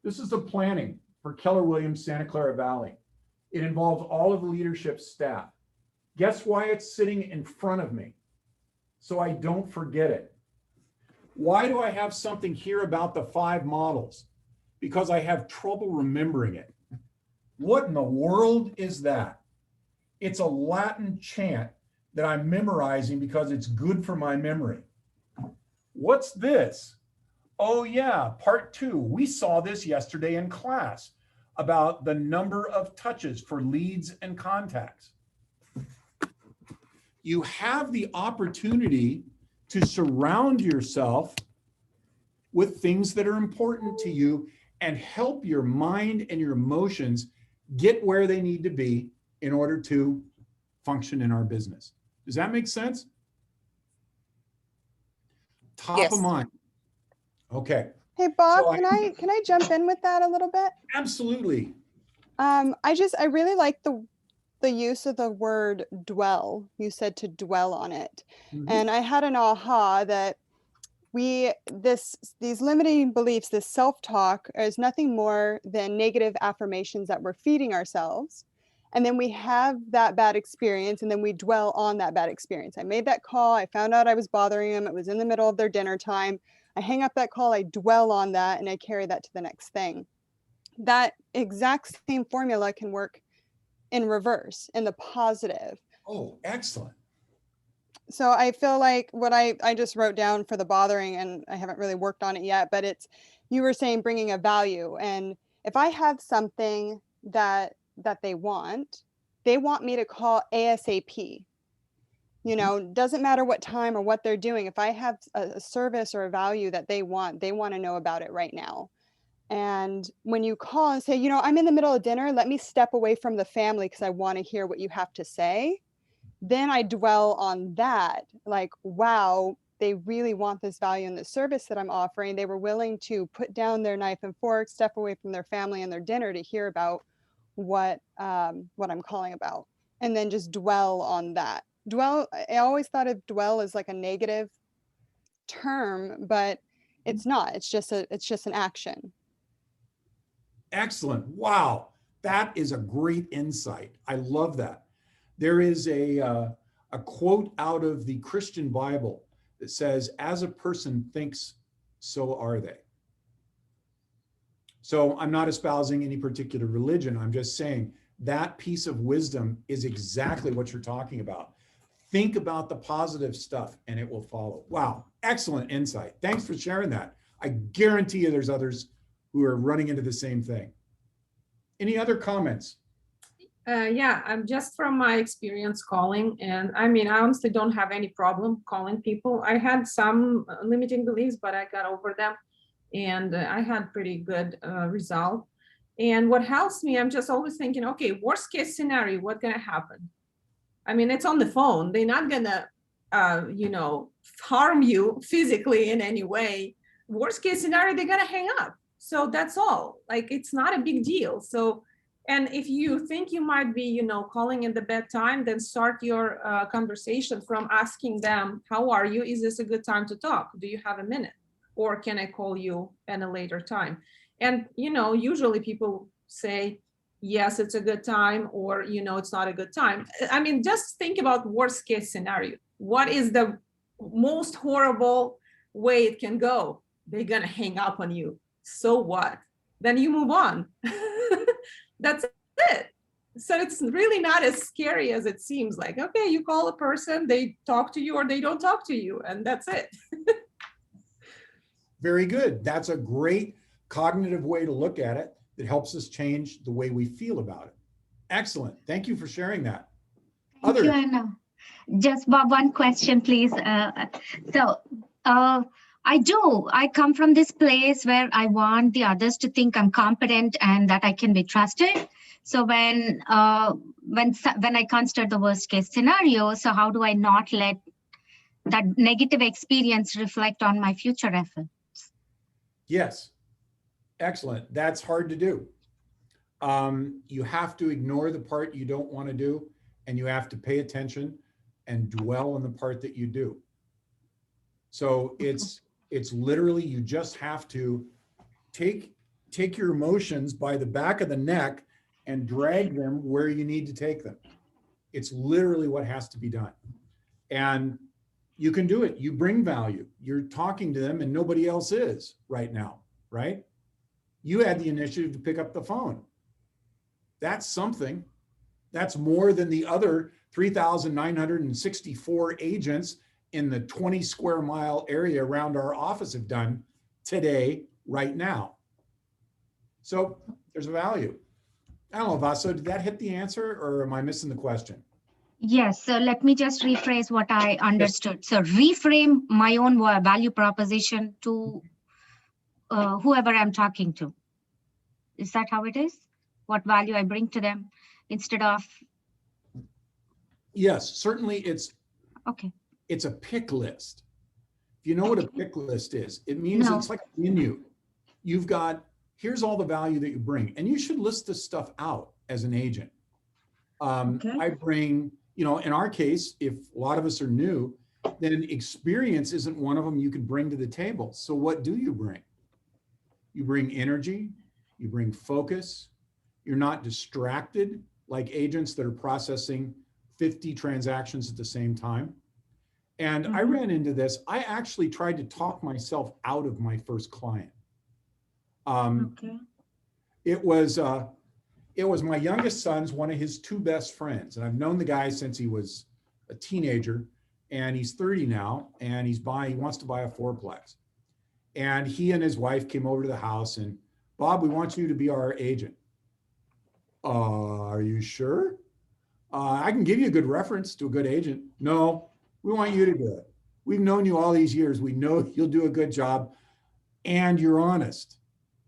This is the planning for Keller Williams Santa Clara Valley. It involves all of the leadership staff. Guess why it's sitting in front of me? So I don't forget it. Why do I have something here about the 5 models? Because I have trouble remembering it. What in the world is that? It's a Latin chant that I'm memorizing because it's good for my memory. What's this? Oh yeah, part 2. We saw this yesterday in class about the number of touches for leads and contacts. You have the opportunity to surround yourself with things that are important to you and help your mind and your emotions get where they need to be in order to function in our business. Does that make sense? Top Yes. of mind. Okay. Hey, Bob, So can I jump in with that a little bit? Absolutely. I really like the use of the word dwell. You said to dwell on it. And I had an aha that these limiting beliefs, this self-talk is nothing more than negative affirmations that we're feeding ourselves. And then we have that bad experience and then we dwell on that bad experience. I made that call. I found out I was bothering them. It was in the middle of their dinner time. I hang up that call. I dwell on that and I carry that to the next thing. That exact same formula can work in reverse, in the positive. Oh, excellent. So I feel like what I just wrote down for the bothering, and I haven't really worked on it yet, but you were saying bringing a value. And if I have something that they want me to call ASAP. Doesn't matter what time or what they're doing. If I have a service or a value that they want to know about it right now. And when you call and say, I'm in the middle of dinner, let me step away from the family because I want to hear what you have to say. Then I dwell on that. Like, wow, they really want this value and the service that I'm offering. They were willing to put down their knife and fork, step away from their family and their dinner to hear about what I'm calling about. And then just dwell on that. I always thought of dwell as like a negative term, but it's not. It's just an action. Excellent. Wow. That is a great insight. I love that. There is a quote out of the Christian Bible that says, as a person thinks, so are they. So I'm not espousing any particular religion. I'm just saying that piece of wisdom is exactly what you're talking about. Think about the positive stuff and it will follow. Wow. Excellent insight. Thanks for sharing that. I guarantee you there's others who are running into the same thing. Any other comments? Yeah, I'm just from my experience calling, and I honestly don't have any problem calling people. I had some limiting beliefs, but I got over them, and I had pretty good result. And what helps me, I'm just always thinking, okay, worst case scenario, what's gonna happen? It's on the phone. They're not gonna, harm you physically in any way. Worst case scenario, they're gonna hang up. So that's all. Like, it's not a big deal. So. And if you think you might be, calling in the bad time, then start your conversation from asking them, how are you? Is this a good time to talk? Do you have a minute? Or can I call you at a later time? And, usually people say, yes, it's a good time, or, it's not a good time. Just think about worst case scenario. What is the most horrible way it can go? They're going to hang up on you. So what? Then you move on. That's it. So it's really not as scary as it seems. Like, okay, you call a person, they talk to you or they don't talk to you, and that's it. Very good. That's a great cognitive way to look at it that helps us change the way we feel about it. Excellent. Thank you for sharing that. Thank you, Anna. Just Bob, one question, please. I come from this place where I want the others to think I'm competent and that I can be trusted. So when I consider the worst case scenario, so how do I not let that negative experience reflect on my future efforts? Yes. Excellent. That's hard to do. You have to ignore the part you don't want to do, and you have to pay attention and dwell on the part that you do. So it's literally, you just have to take your emotions by the back of the neck and drag them where you need to take them. It's literally what has to be done. And you can do it. You bring value. You're talking to them and nobody else is right now, right? You had the initiative to pick up the phone. That's something. That's more than the other 3,964 agents in the 20 square mile area around our office have done today, right now. So there's a value. I don't know, Vaso, did that hit the answer or am I missing the question? Yes, so let me just rephrase what I understood. So reframe my own value proposition to whoever I'm talking to. Is that how it is? What value I bring to them instead of? Yes, certainly it's okay. It's a pick list. If you know what a pick list is, it means it's like a menu. You've got, here's all the value that you bring. And you should list this stuff out as an agent. I bring, you know, in our case, if a lot of us are new, then experience isn't one of them you can bring to the table. So what do you bring? You bring energy, you bring focus, you're not distracted like agents that are processing 50 transactions at the same time. And I ran into this. I actually tried to talk myself out of my first client. It was my youngest son's, one of his two best friends. And I've known the guy since he was a teenager, and he's 30 now, and he wants to buy a fourplex. And he and his wife came over to the house and, Bob, we want you to be our agent. Are you sure? I can give you a good reference to a good agent. No, we want you to do it. We've known you all these years. We know you'll do a good job and you're honest.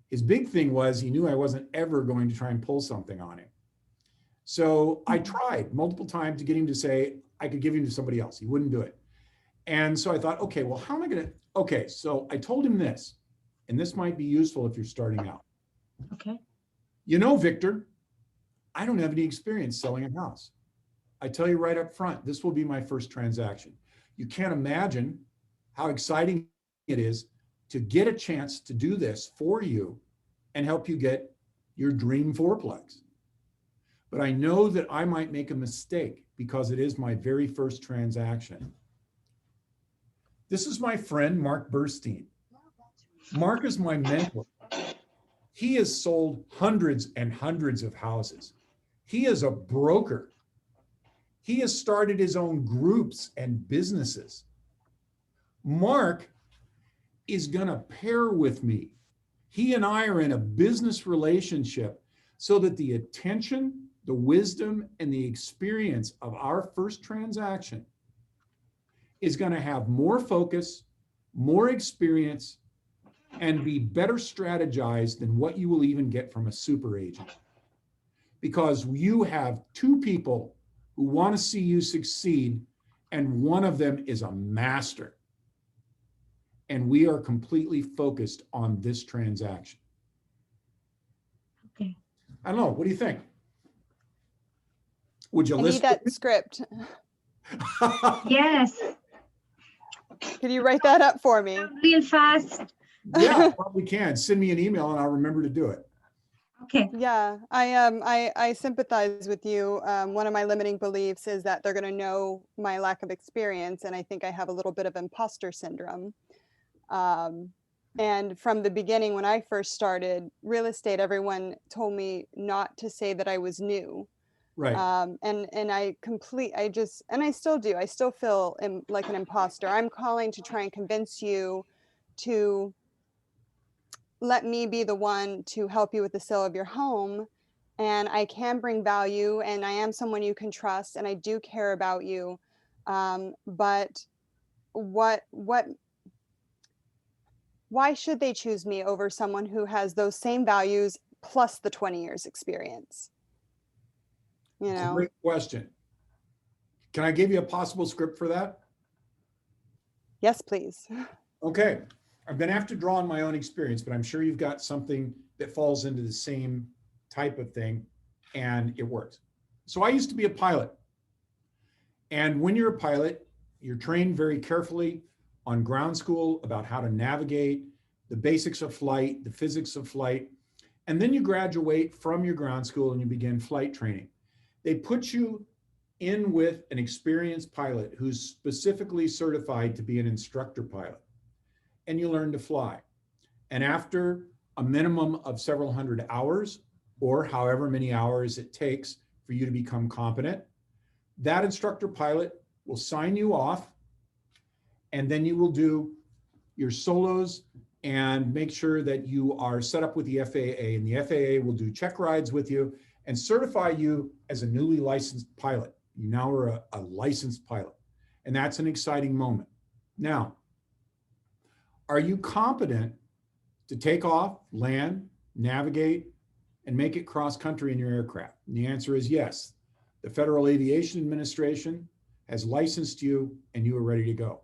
His big thing was he knew I wasn't ever going to try and pull something on him. So I tried multiple times to get him to say I could give him to somebody else. He wouldn't do it. And so I thought, okay, well, how am I going to? Okay, so I told him this, and this might be useful if you're starting out. Okay. You know, Victor, I don't have any experience selling a house. I tell you right up front, this will be my first transaction. You can't imagine how exciting it is to get a chance to do this for you and help you get your dream fourplex. But I know that I might make a mistake because it is my very first transaction. This is my friend, Mark Burstein. Mark is my mentor. He has sold hundreds and hundreds of houses. He is a broker. He has started his own groups and businesses. Mark is gonna pair with me. He and I are in a business relationship so that the attention, the wisdom, and the experience of our first transaction is gonna have more focus, more experience, and be better strategized than what you will even get from a super agent. Because you have two people who want to see you succeed, and one of them is a master. And we are completely focused on this transaction. Okay. I don't know, what do you think? Would you I list need that script. Yes. Could you write that up for me? Real fast. Yeah, probably can. Send me an email and I'll remember to do it. Okay. Yeah, I sympathize with you. One of my limiting beliefs is that they're going to know my lack of experience, and I think I have a little bit of imposter syndrome. And from the beginning, when I first started real estate, everyone told me not to say that I was new. Right. And I still do. I still feel like an imposter. I'm calling to try and convince you to let me be the one to help you with the sale of your home. And I can bring value, and I am someone you can trust, and I do care about you. But why should they choose me over someone who has those same values plus the 20 years experience? You know? Great question. Can I give you a possible script for that? Yes, please. Okay. I'm going to have to draw on my own experience, but I'm sure you've got something that falls into the same type of thing and it works. So I used to be a pilot. And when you're a pilot, you're trained very carefully on ground school about how to navigate, the basics of flight, the physics of flight. And then you graduate from your ground school and you begin flight training. They put you in with an experienced pilot who's specifically certified to be an instructor pilot, and you learn to fly. And after a minimum of several hundred hours, or however many hours it takes for you to become competent, that instructor pilot will sign you off, and then you will do your solos and make sure that you are set up with the FAA, and the FAA will do check rides with you and certify you as a newly licensed pilot. You now are a licensed pilot, and that's an exciting moment. Now, are you competent to take off, land, navigate, and make it cross country in your aircraft? And the answer is yes. The Federal Aviation Administration has licensed you and you are ready to go.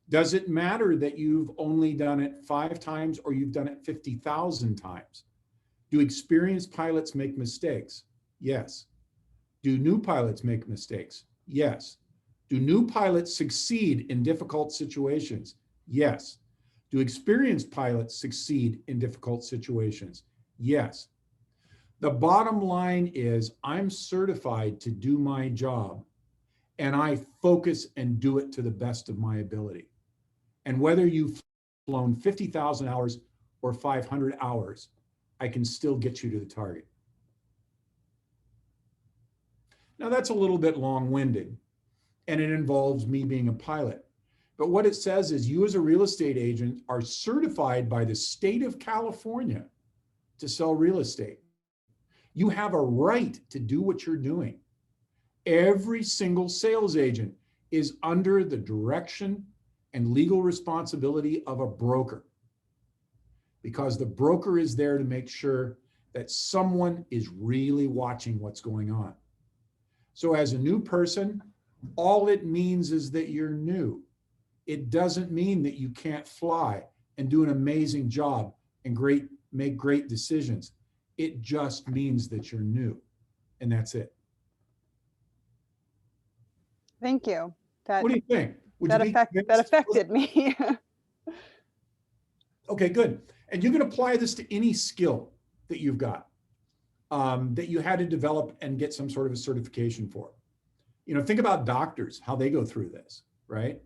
Does it matter that you've only done it 5 times or you've done it 50,000 times? Do experienced pilots make mistakes? Yes. Do new pilots make mistakes? Yes. Do new pilots succeed in difficult situations? Yes. Do experienced pilots succeed in difficult situations? Yes. The bottom line is I'm certified to do my job, and I focus and do it to the best of my ability. And whether you've flown 50,000 hours or 500 hours, I can still get you to the target. Now that's a little bit long-winded, and it involves me being a pilot. But what it says is you as a real estate agent are certified by the state of California to sell real estate. You have a right to do what you're doing. Every single sales agent is under the direction and legal responsibility of a broker, because the broker is there to make sure that someone is really watching what's going on. So as a new person, all it means is that you're new. It doesn't mean that you can't fly and do an amazing job and make great decisions. It just means that you're new, and that's it. Thank you. That, what do you think? That affected me. Okay, good. And you can apply this to any skill that you've got, that you had to develop and get some sort of a certification for. You know, think about doctors, how they go through this, right?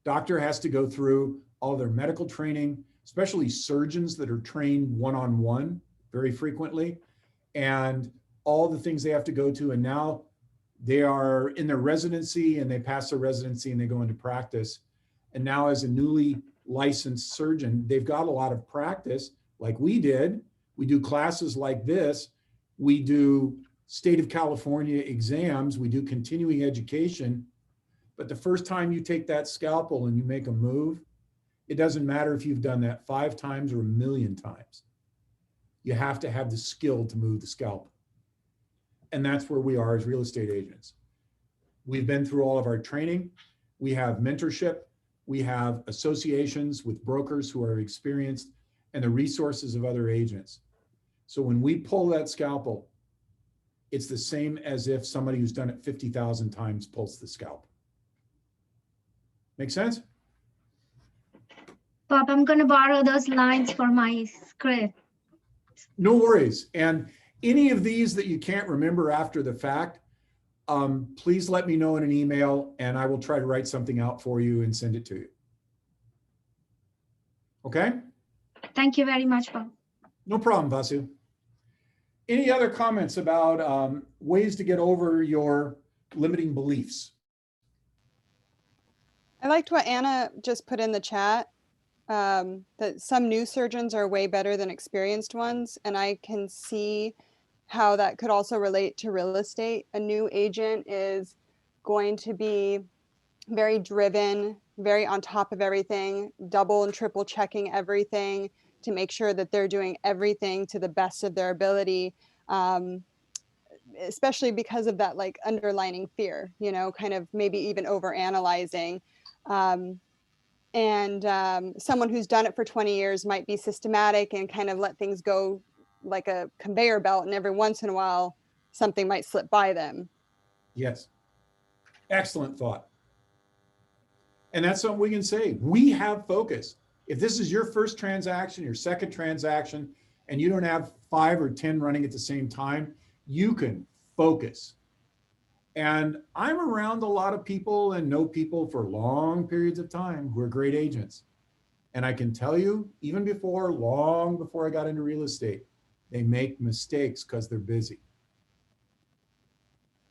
Doctor has to go through all their medical training, especially surgeons that are trained one-on-one very frequently, and all the things they have to go to. And now they are in their residency, and they pass their residency and they go into practice. And now as a newly licensed surgeon, they've got a lot of practice like we did. We do classes like this. We do state of California exams. We do continuing education. But the first time you take that scalpel and you make a move, it doesn't matter if you've done that 5 times or 1,000,000 times. You have to have the skill to move the scalpel. And that's where we are as real estate agents. We've been through all of our training. We have mentorship. We have associations with brokers who are experienced and the resources of other agents. So when we pull that scalpel, it's the same as if somebody who's done it 50,000 times pulls the scalpel. Make sense? Bob, I'm going to borrow those lines for my script. No worries. And any of these that you can't remember after the fact, please let me know in an email, and I will try to write something out for you and send it to you. Okay? Thank you very much, Bob. No problem, Vasu. Any other comments about ways to get over your limiting beliefs? I liked what Anna just put in the chat, that some new surgeons are way better than experienced ones. And I can see how that could also relate to real estate. A new agent is going to be very driven, very on top of everything, double and triple checking everything to make sure that they're doing everything to the best of their ability, especially because of that like underlining fear, you know, kind of maybe even over analyzing. Someone who's done it for 20 years might be systematic and kind of let things go like a conveyor belt, and every once in a while something might slip by them. Yes. Excellent thought. And that's something we can say. We have focus. If this is your first transaction, your second transaction, and you don't have 5 or 10 running at the same time, you can focus. And I'm around a lot of people and know people for long periods of time who are great agents. And I can tell you, even before, long before I got into real estate, they make mistakes because they're busy.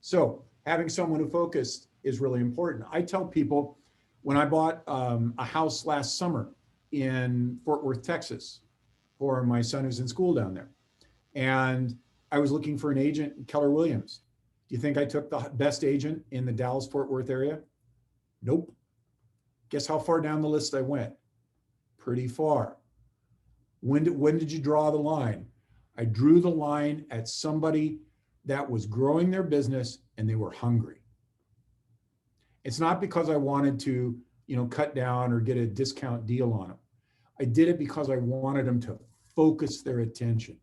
So having someone who focused is really important. I tell people when I bought a house last summer in Fort Worth, Texas, for my son who's in school down there. And I was looking for an agent in Keller Williams. Do you think I took the best agent in the Dallas Fort Worth area? Nope. Guess how far down the list I went? Pretty far. When did you draw the line? I drew the line at somebody that was growing their business and they were hungry. It's not because I wanted to, cut down or get a discount deal on them. I did it because I wanted them to focus their attention.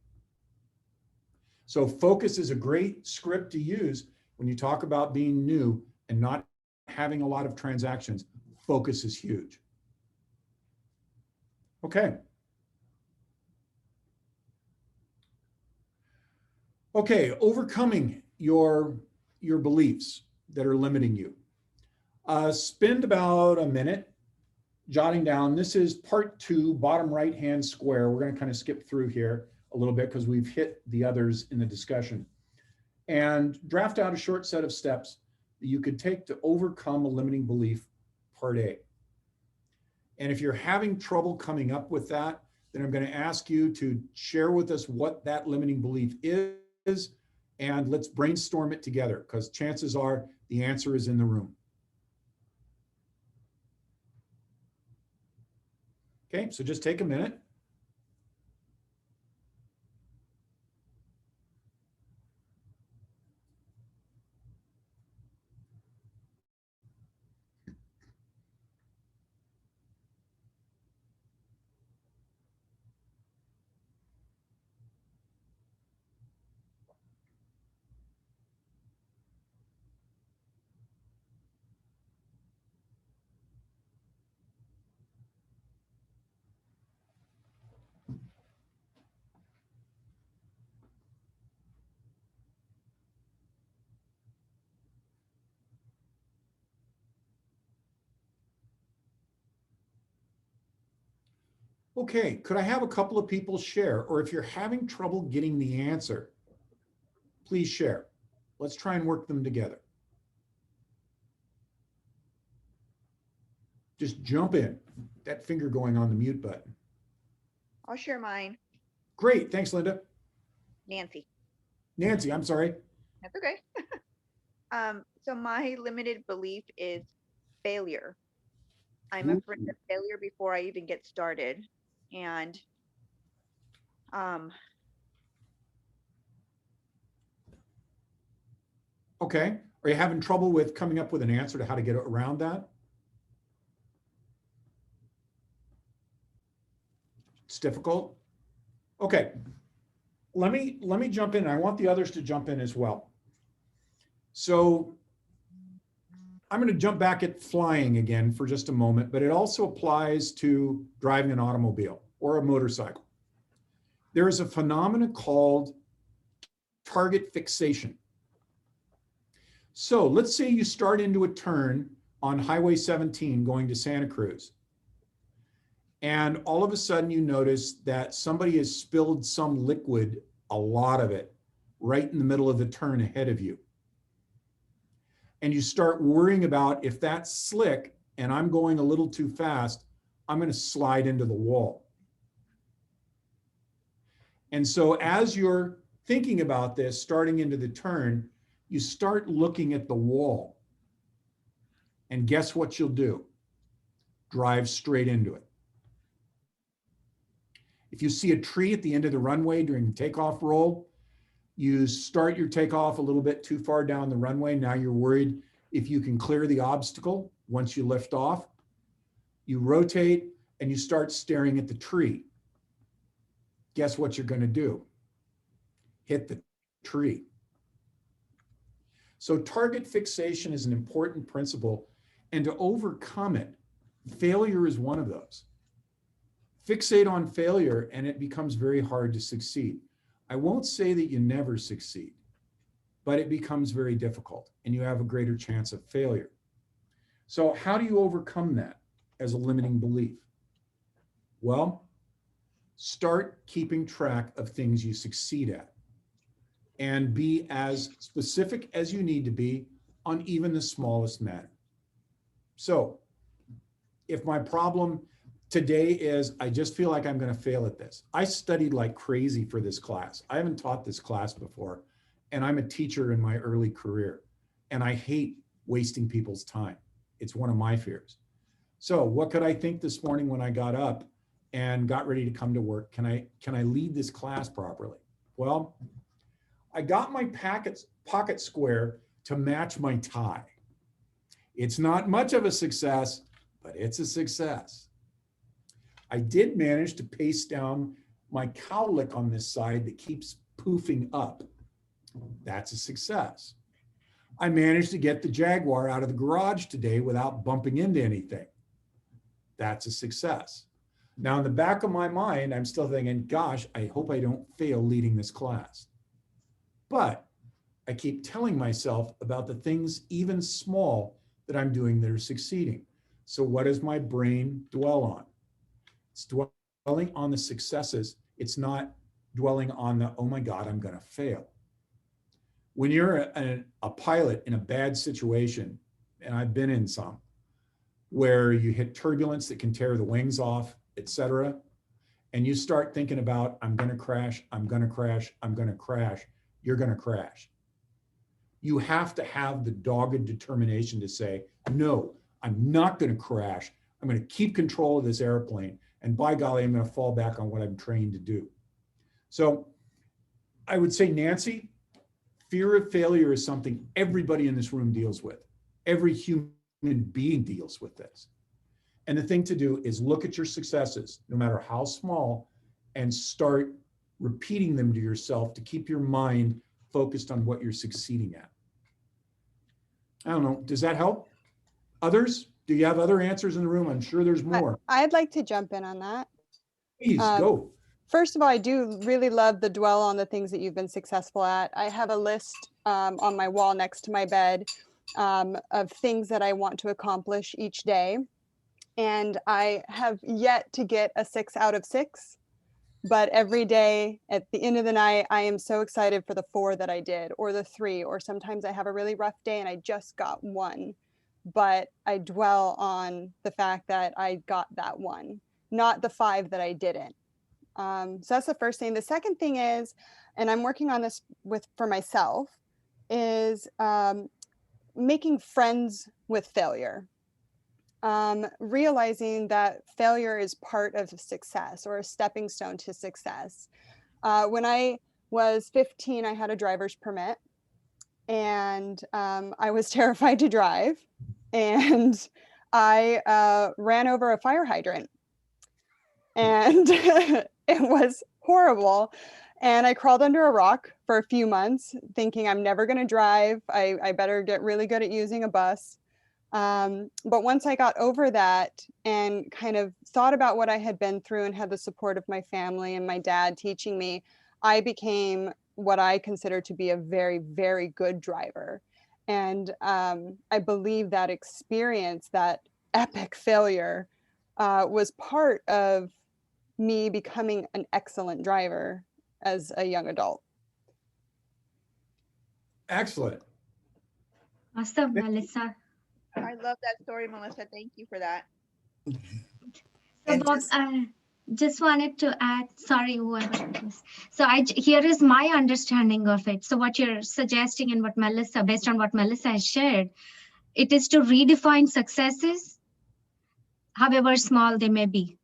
So focus is a great script to use when you talk about being new and not having a lot of transactions. Focus is huge. Okay. Okay, overcoming your beliefs that are limiting you. Spend about a minute jotting down. This is part 2, bottom right-hand square. We're going to kind of skip through here a little bit because we've hit the others in the discussion. And draft out a short set of steps that you could take to overcome a limiting belief, part A. And if you're having trouble coming up with that, then I'm going to ask you to share with us what that limiting belief is, and let's brainstorm it together, because chances are the answer is in the room. Okay, so just take a minute. Okay, could I have a couple of people share? Or if you're having trouble getting the answer, please share. Let's try and work them together. Just jump in. That finger going on the mute button. I'll share mine. Great, thanks, Linda. Nancy. Nancy, I'm sorry. That's okay. So my limited belief is failure. I'm afraid of failure before I even get started. And okay, are you having trouble with coming up with an answer to how to get around that? It's difficult. Okay, let me jump in. I want the others to jump in as well. So I'm going to jump back at flying again for just a moment, but it also applies to driving an automobile or a motorcycle. There is a phenomenon called target fixation. So let's say you start into a turn on Highway 17 going to Santa Cruz. And all of a sudden you notice that somebody has spilled some liquid, a lot of it, right in the middle of the turn ahead of you. And you start worrying about, if that's slick and I'm going a little too fast, I'm going to slide into the wall. And so as you're thinking about this, starting into the turn, you start looking at the wall. And guess what you'll do? Drive straight into it. If you see a tree at the end of the runway during the takeoff roll, you start your takeoff a little bit too far down the runway. Now you're worried if you can clear the obstacle once you lift off. You rotate and you start staring at the tree. Guess what you're going to do? Hit the tree. So target fixation is an important principle, and to overcome it, failure is one of those. Fixate on failure and it becomes very hard to succeed. I won't say that you never succeed, but it becomes very difficult and you have a greater chance of failure. So how do you overcome that as a limiting belief? Well, start keeping track of things you succeed at and be as specific as you need to be on even the smallest matter. So if my problem today is, I just feel like I'm going to fail at this. I studied like crazy for this class. I haven't taught this class before, and I'm a teacher in my early career, and I hate wasting people's time. It's one of my fears. So what could I think this morning when I got up and got ready to come to work? Can I lead this class properly? Well, I got my pocket square to match my tie. It's not much of a success, but it's a success. I did manage to paste down my cowlick on this side that keeps poofing up. That's a success. I managed to get the Jaguar out of the garage today without bumping into anything. That's a success. Now, in the back of my mind, I'm still thinking, gosh, I hope I don't fail leading this class. But I keep telling myself about the things, even small, that I'm doing that are succeeding. So what does my brain dwell on? It's dwelling on the successes. It's not dwelling on the, oh my God, I'm going to fail. When you're a pilot in a bad situation, and I've been in some, where you hit turbulence that can tear the wings off, etc., and you start thinking about, I'm going to crash, I'm going to crash, I'm going to crash, you're going to crash. You have to have the dogged determination to say, no, I'm not going to crash. I'm going to keep control of this airplane. And by golly, I'm going to fall back on what I'm trained to do. So I would say, Nancy, fear of failure is something everybody in this room deals with. Every human being deals with this. And the thing to do is look at your successes, no matter how small, and start repeating them to yourself to keep your mind focused on what you're succeeding at. I don't know, does that help? Others? Do you have other answers in the room? I'm sure there's more. I'd like to jump in on that. Please go. First of all, I do really love the dwell on the things that you've been successful at. I have a list on my wall next to my bed of things that I want to accomplish each day. And I have yet to get a 6 out of 6. But every day at the end of the night, I am so excited for the 4 that I did, or the 3, or sometimes I have a really rough day and I just got 1. But I dwell on the fact that I got that 1, not the 5 that I didn't. So that's the first thing. The second thing is, and I'm working on this for myself, is making friends with failure. Realizing that failure is part of success or a stepping stone to success. When I was 15, I had a driver's permit, and I was terrified to drive, and I ran over a fire hydrant, and it was horrible. And I crawled under a rock for a few months thinking I'm never going to drive. I better get really good at using a bus. But once I got over that and kind of thought about what I had been through and had the support of my family and my dad teaching me, I became what I consider to be a very, very good driver. And I believe that experience, that epic failure, was part of me becoming an excellent driver as a young adult. Excellent. Awesome, Melissa. I love that story, Melissa. Thank you for that. So Bob, I just wanted to add, sorry, whoever it was. So here is my understanding of it. So what you're suggesting and what Melissa, based on what Melissa has shared, it is to redefine successes, however small they may be.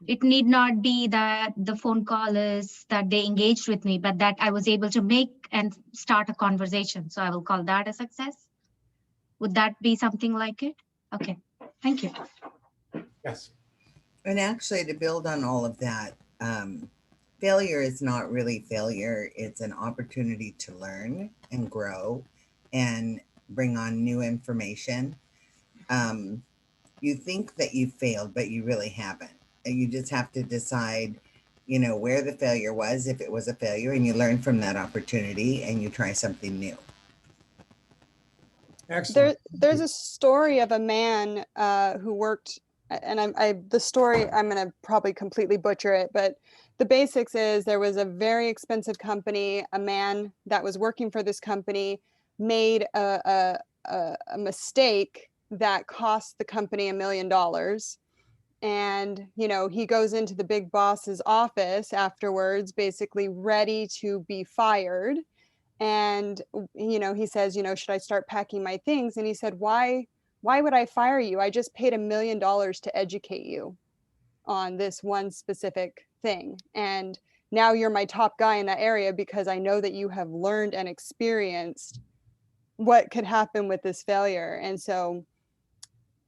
It need not be that the phone call is that they engaged with me, but that I was able to make and start a conversation. So I will call that a success. Would that be something like it? Okay, thank you. Yes. And actually, to build on all of that, failure is not really failure. It's an opportunity to learn and grow and bring on new information. You think that you failed, but you really haven't. And you just have to decide, where the failure was, if it was a failure, and you learn from that opportunity and you try something new. Excellent. There's a story of a man who worked, and the story, I'm going to probably completely butcher it, but the basics is there was a very expensive company. A man that was working for this company made a mistake that cost the company $1 million. And, you know, he goes into the big boss's office afterwards, basically ready to be fired. And, you know, he says, you know, should I start packing my things? And he said, why would I fire you? I just paid $1 million to educate you on this one specific thing. And now you're my top guy in that area because I know that you have learned and experienced what could happen with this failure. And so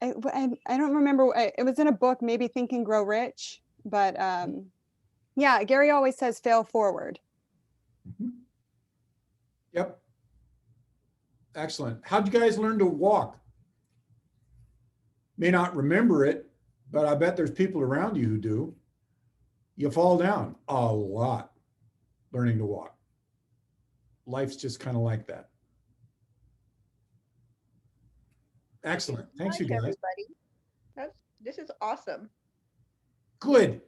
I don't remember, it was in a book, maybe Think and Grow Rich, but yeah, Gary always says fail forward. Yep. Excellent. How'd you guys learn to walk? May not remember it, but I bet there's people around you who do. You fall down a lot learning to walk. Life's just kind of like that. Excellent. Thanks, you guys. Everybody. This is awesome. Good.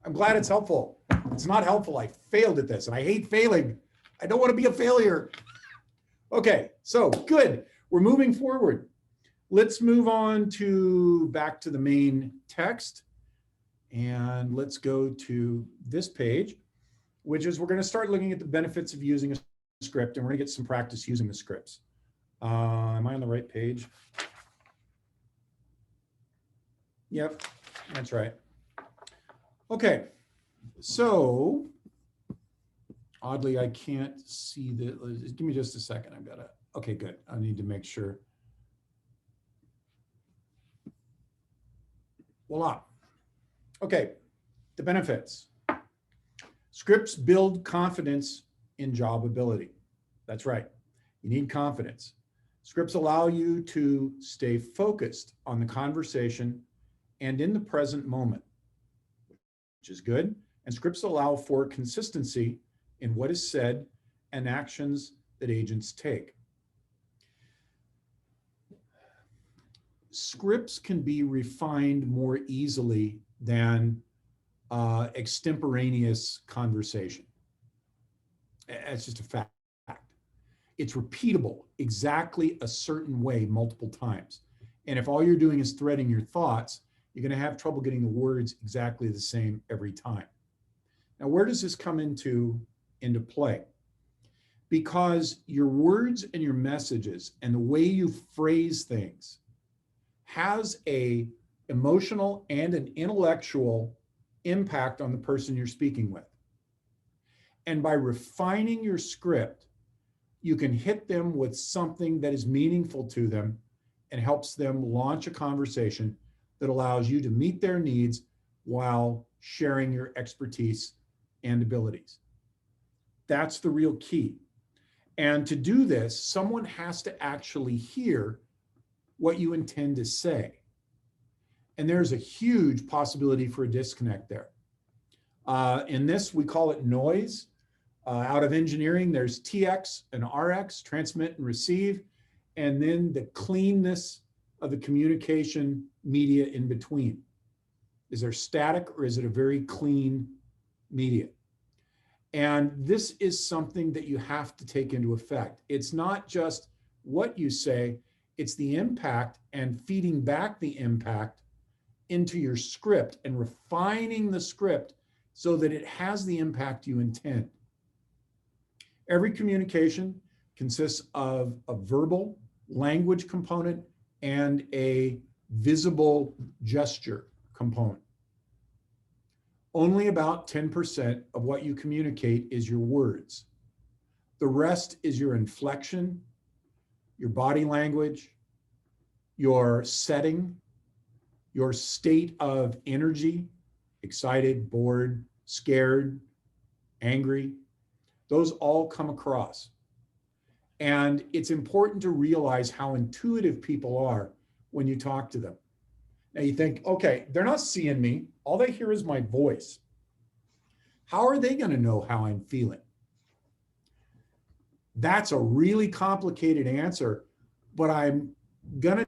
I'm glad it's helpful. It's not helpful. I failed at this and I hate failing. I don't want to be a failure. Okay, so good. We're moving forward. Let's move on to back to the main text. And let's go to this page, which is we're going to start looking at the benefits of using a script, and we're going to get some practice using the scripts. Am I on the right page? Yep, that's right. Okay, so oddly, I can't see the, give me just a second. I've got to, okay, good. I need to make sure. Voila. Okay, the benefits. Scripts build confidence in job ability. That's right. You need confidence. Scripts allow you to stay focused on the conversation and in the present moment, which is good. And scripts allow for consistency in what is said and actions that agents take. Scripts can be refined more easily than extemporaneous conversation. It's just a fact. It's repeatable exactly a certain way multiple times. And if all you're doing is threading your thoughts, you're going to have trouble getting the words exactly the same every time. Now, where does this come into play? Because your words and your messages and the way you phrase things has a emotional and an intellectual impact on the person you're speaking with. And by refining your script, you can hit them with something that is meaningful to them and helps them launch a conversation that allows you to meet their needs while sharing your expertise and abilities. That's the real key. And to do this, someone has to actually hear what you intend to say. And there's a huge possibility for a disconnect there. In this, we call it noise. Out of engineering, there's TX and RX, transmit and receive, and then the cleanness of the communication media in between. Is there static or is it a very clean media? And this is something that you have to take into effect. It's not just what you say, it's the impact and feeding back the impact into your script and refining the script so that it has the impact you intend. Every communication consists of a verbal language component and a visible gesture component. Only about 10% of what you communicate is your words. The rest is your inflection, your body language, your setting, your state of energy, excited, bored, scared, angry. Those all come across. And it's important to realize how intuitive people are when you talk to them. Now you think, okay, they're not seeing me. All they hear is my voice. How are they going to know how I'm feeling? That's a really complicated answer, but I'm gonna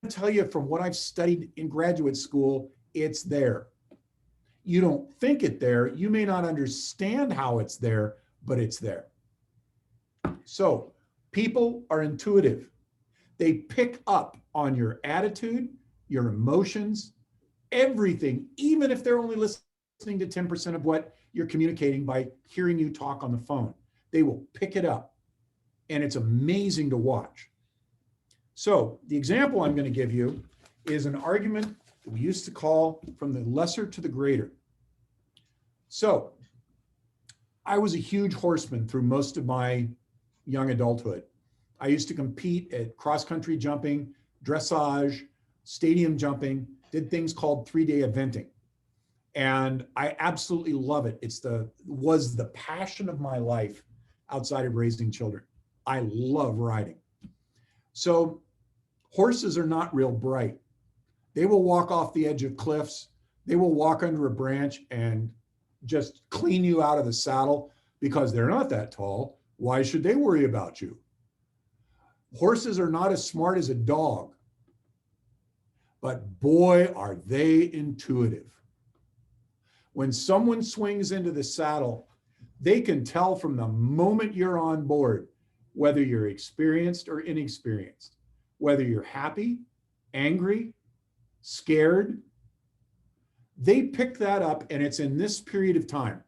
tell you from what I've studied in graduate school, it's there. You don't think it there. You may not understand how it's there, but it's there. So people are intuitive. They pick up on your attitude, your emotions, everything, even if they're only listening to 10% of what you're communicating by hearing you talk on the phone. They will pick it up, and it's amazing to watch. So the example I'm going to give you is an argument that we used to call from the lesser to the greater. So I was a huge horseman through most of my young adulthood. I used to compete at cross-country jumping, dressage, stadium jumping, did things called 3-day eventing. And I absolutely love it. Was the passion of my life outside of raising children. I love riding. So horses are not real bright. They will walk off the edge of cliffs. They will walk under a branch and just clean you out of the saddle because they're not that tall. Why should they worry about you? Horses are not as smart as a dog, but boy, are they intuitive. When someone swings into the saddle, they can tell from the moment you're on board whether you're experienced or inexperienced, whether you're happy, angry, scared. They pick that up, and it's in this period of time.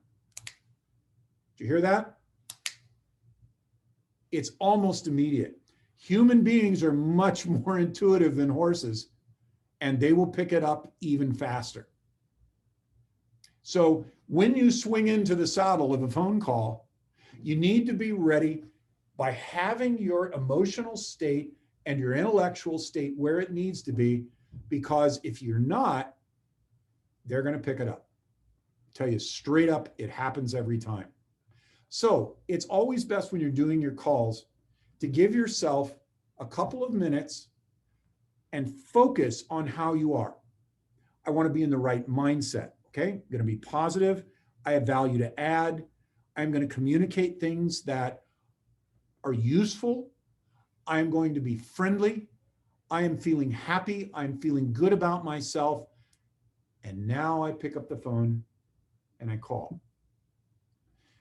Did you hear that? It's almost immediate. Human beings are much more intuitive than horses, and they will pick it up even faster. So when you swing into the saddle of a phone call, you need to be ready by having your emotional state and your intellectual state where it needs to be, because if you're not, they're going to pick it up. I'll tell you straight up, it happens every time. So it's always best when you're doing your calls to give yourself a couple of minutes and focus on how you are. I want to be in the right mindset. Okay, I'm going to be positive. I have value to add. I'm going to communicate things that are useful. I'm going to be friendly. I am feeling happy. I'm feeling good about myself. And now I pick up the phone and I call.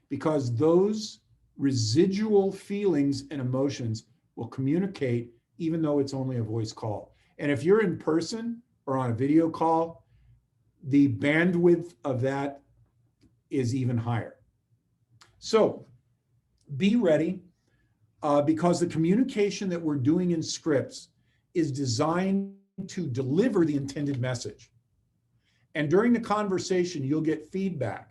Because those residual feelings and emotions will communicate even though it's only a voice call. And if you're in person or on a video call, the bandwidth of that is even higher. So be ready because the communication that we're doing in scripts is designed to deliver the intended message. And during the conversation, you'll get feedback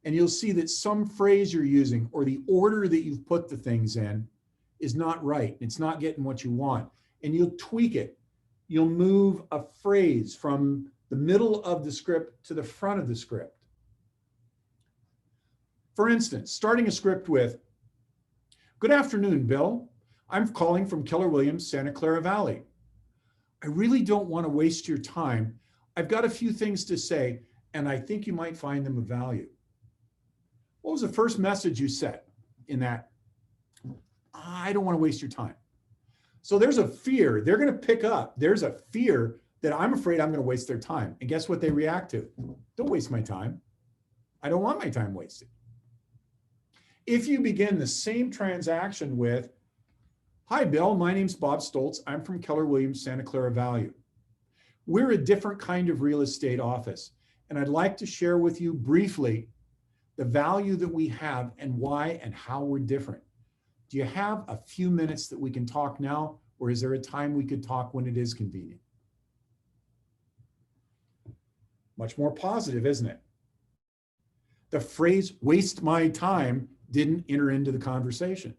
and you'll see that some phrase you're using or the order that you've put the things in is not right. It's not getting what you want. And you'll tweak it. You'll move a phrase from the middle of the script to the front of the script. For instance, starting a script with, "Good afternoon, Bill. I'm calling from Keller Williams, Santa Clara Valley. I really don't want to waste your time. I've got a few things to say, and I think you might find them of value." What was the first message you said in that? I don't want to waste your time. So there's a fear. They're going to pick up. There's a fear that I'm afraid I'm going to waste their time. And guess what they react to? Don't waste my time. I don't want my time wasted. If you begin the same transaction with, "Hi, Bill, my name's Bob Stolz. I'm from Keller Williams, Santa Clara Valley. We're a different kind of real estate office, and I'd like to share with you briefly the value that we have and why and how we're different. Do you have a few minutes that we can talk now, or is there a time we could talk when it is convenient?" Much more positive, isn't it? The phrase "waste my time" didn't enter into the conversation.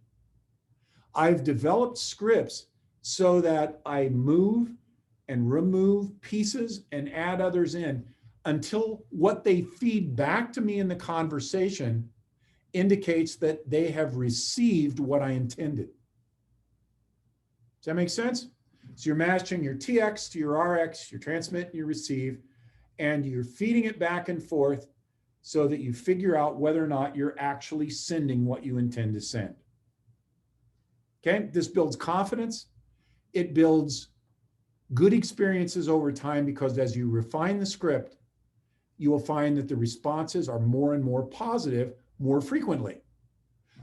I've developed scripts so that I move and remove pieces and add others in until what they feed back to me in the conversation indicates that they have received what I intended. Does that make sense? So you're matching your TX to your RX, your transmit and your receive, and you're feeding it back and forth so that you figure out whether or not you're actually sending what you intend to send. Okay, this builds confidence it builds good experiences over time, because as you refine the script, you will find that the responses are more and more positive more frequently,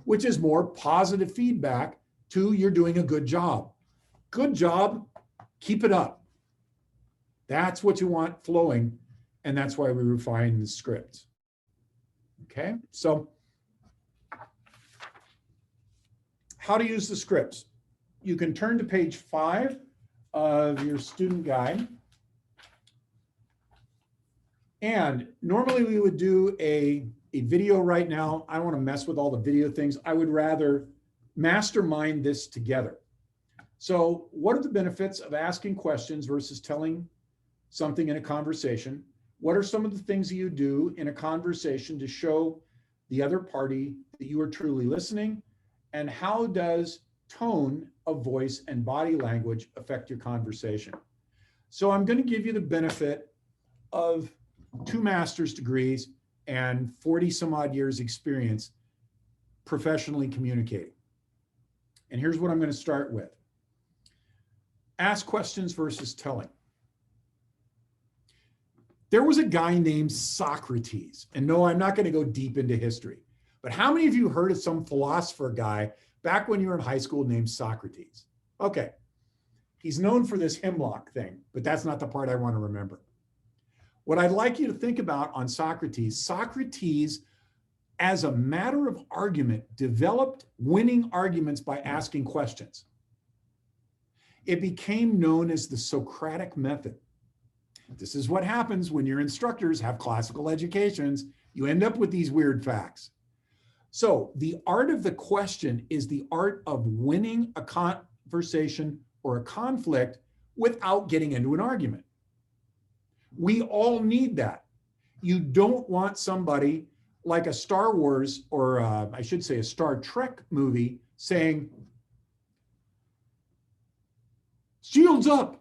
which is more positive feedback to you're doing a good job. Good job, keep it up. That's what you want flowing, and that's why we refine the script. Okay, so how to use the scripts. You can turn to page 5 of your student guide. And normally we would do a video right now. I don't want to mess with all the video things. I would rather mastermind this together. So what are the benefits of asking questions versus telling something in a conversation? What are some of the things that you do in a conversation to show the other party that you are truly listening? And how does tone of voice and body language affect your conversation? So I'm going to give you the benefit of 2 master's degrees and 40 some odd years experience professionally communicating. And here's what I'm going to start with. Ask questions versus telling. There was a guy named Socrates, and no, I'm not going to go deep into history, but how many of you heard of some philosopher guy back when you were in high school named Socrates? Okay, he's known for this hemlock thing, but that's not the part I want to remember. What I'd like you to think about on Socrates, Socrates, as a matter of argument, developed winning arguments by asking questions. It became known as the Socratic method. This is what happens when your instructors have classical educations. You end up with these weird facts. So the art of the question is the art of winning a conversation or a conflict without getting into an argument. We all need that. You don't want somebody like a Star Wars, or I should say a Star Trek movie, saying, shields up,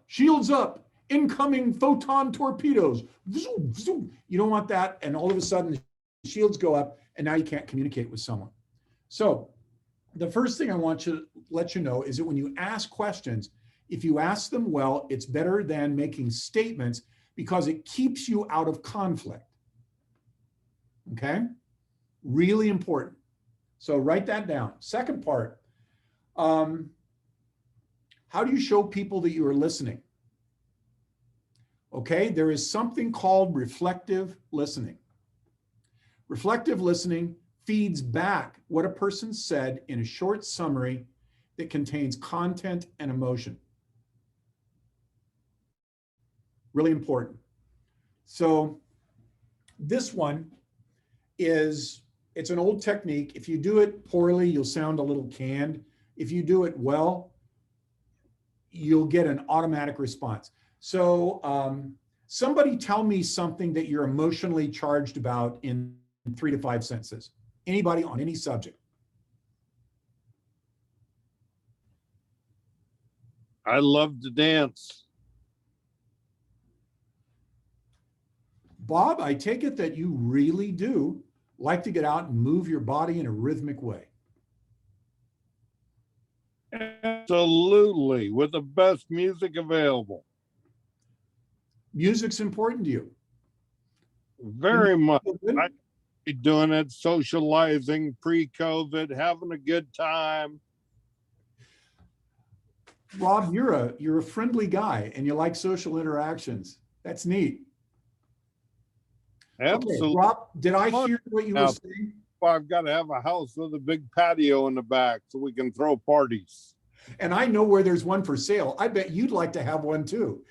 incoming photon torpedoes. You don't want that, and all of a sudden the shields go up and now you can't communicate with someone. So the first thing I want to let you know is that when you ask questions, if you ask them well, it's better than making statements, because it keeps you out of conflict. Okay? Really important. So write that down. Second part, how do you show people that you are listening? Okay, there is something called reflective listening. Reflective listening feeds back what a person said in a short summary that contains content and emotion. Really important. So this one is, it's an old technique. If you do it poorly, you'll sound a little canned. If you do it well, you'll get an automatic response. So somebody tell me something that you're emotionally charged about in 3 to 5 sentences. Anybody on any subject. I love to dance. Bob, I take it that you really do like to get out and move your body in a rhythmic way. Absolutely, with the best music available. Music's important to you. Very much. I be doing it, socializing pre-COVID, having a good time. Rob, you're a friendly guy and you like social interactions. That's neat. Absolutely. Okay, Rob, did I hear what you were saying? I've got to have a house with a big patio in the back so we can throw parties. And I know where there's one for sale. I bet you'd like to have one too.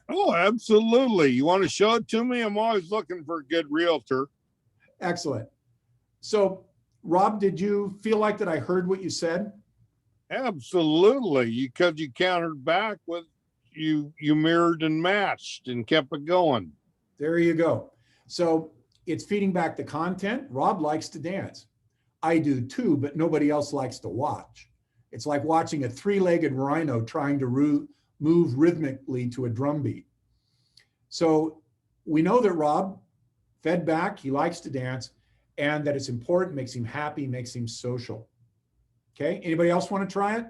Oh, absolutely. You want to show it to me? I'm always looking for a good realtor. Excellent. So, Rob, did you feel like that I heard what you said? Absolutely. Because you countered back with you mirrored and matched and kept it going. There you go. So it's feeding back the content. Rob likes to dance. I do too, but nobody else likes to watch. It's like watching a 3-legged rhino trying to move rhythmically to a drum beat. So we know that Rob fed back, he likes to dance, and that it's important, makes him happy, makes him social. Okay, anybody else want to try it?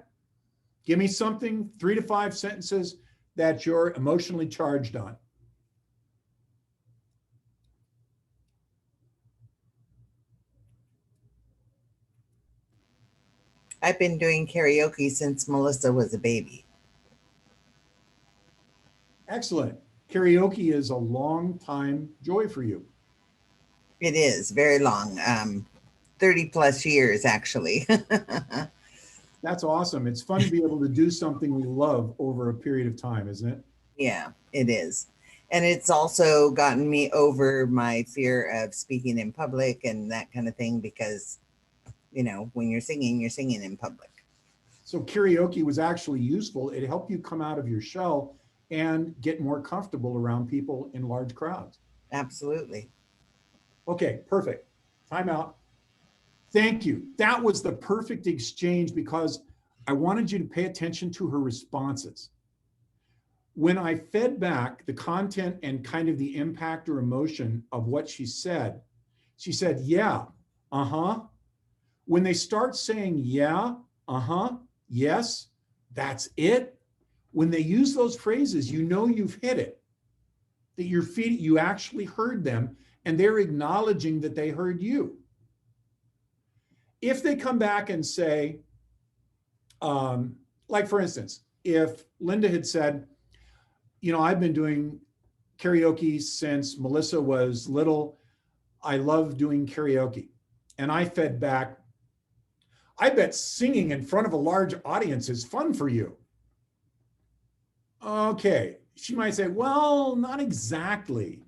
Give me something, 3 to 5 sentences that you're emotionally charged on. I've been doing karaoke since Melissa was a baby. Excellent. Karaoke is a long time joy for you. It is very long, 30 plus years actually. That's awesome. It's fun to be able to do something we love over a period of time, isn't it? Yeah, it is. And it's also gotten me over my fear of speaking in public and that kind of thing because, you know, when you're singing in public. So karaoke was actually useful. It helped you come out of your shell and get more comfortable around people in large crowds. Absolutely. Okay, perfect. Time out. Thank you. That was the perfect exchange because I wanted you to pay attention to her responses. When I fed back the content and kind of the impact or emotion of what she said, yeah, uh-huh. When they start saying, yeah, uh-huh, yes, that's it. When they use those phrases, you know you've hit it, that you actually heard them and they're acknowledging that they heard you. If they come back and say, like for instance, if Linda had said, you know, I've been doing karaoke since Melissa was little. I love doing karaoke. And I fed back, I bet singing in front of a large audience is fun for you. Okay, she might say, well, not exactly.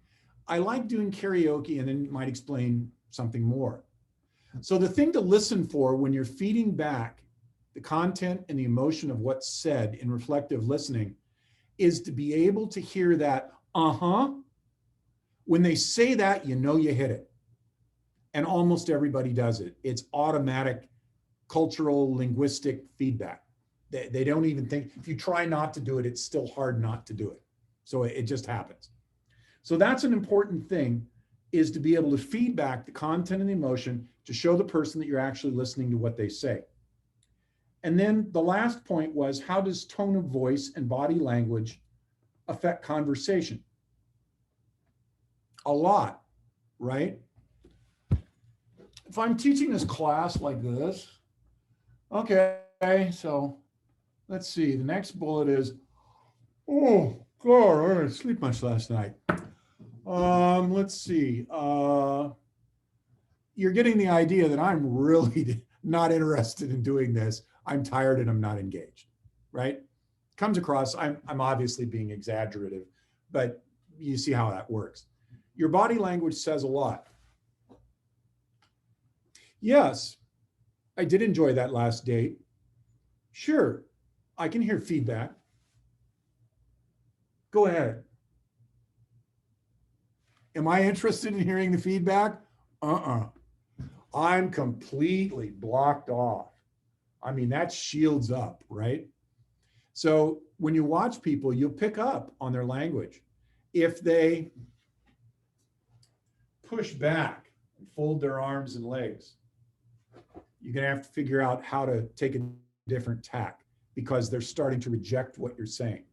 I like doing karaoke, and then might explain something more. So the thing to listen for when you're feeding back the content and the emotion of what's said in reflective listening is to be able to hear that, uh-huh. When they say that, you know you hit it. And almost everybody does it. It's automatic cultural linguistic feedback. They don't even think, if you try not to do it, it's still hard not to do it. So it just happens. So that's an important thing, is to be able to feed back the content and the emotion to show the person that you're actually listening to what they say. And then the last point was, how does tone of voice and body language affect conversation? A lot, right? If I'm teaching this class like this, okay, so let's see, the next bullet is, oh God, I didn't sleep much last night. Let's see, you're getting the idea that I'm really not interested in doing this. I'm tired and I'm not engaged, right? Comes across, I'm obviously being exaggerative, but you see how that works. Your body language says a lot. Yes, I did enjoy that last date. Sure, I can hear feedback. Go ahead. Am I interested in hearing the feedback? I'm completely blocked off. I mean, that shields up, right? So when you watch people, you'll pick up on their language. If they push back and fold their arms and legs, you're going to have to figure out how to take a different tack because they're starting to reject what you're saying.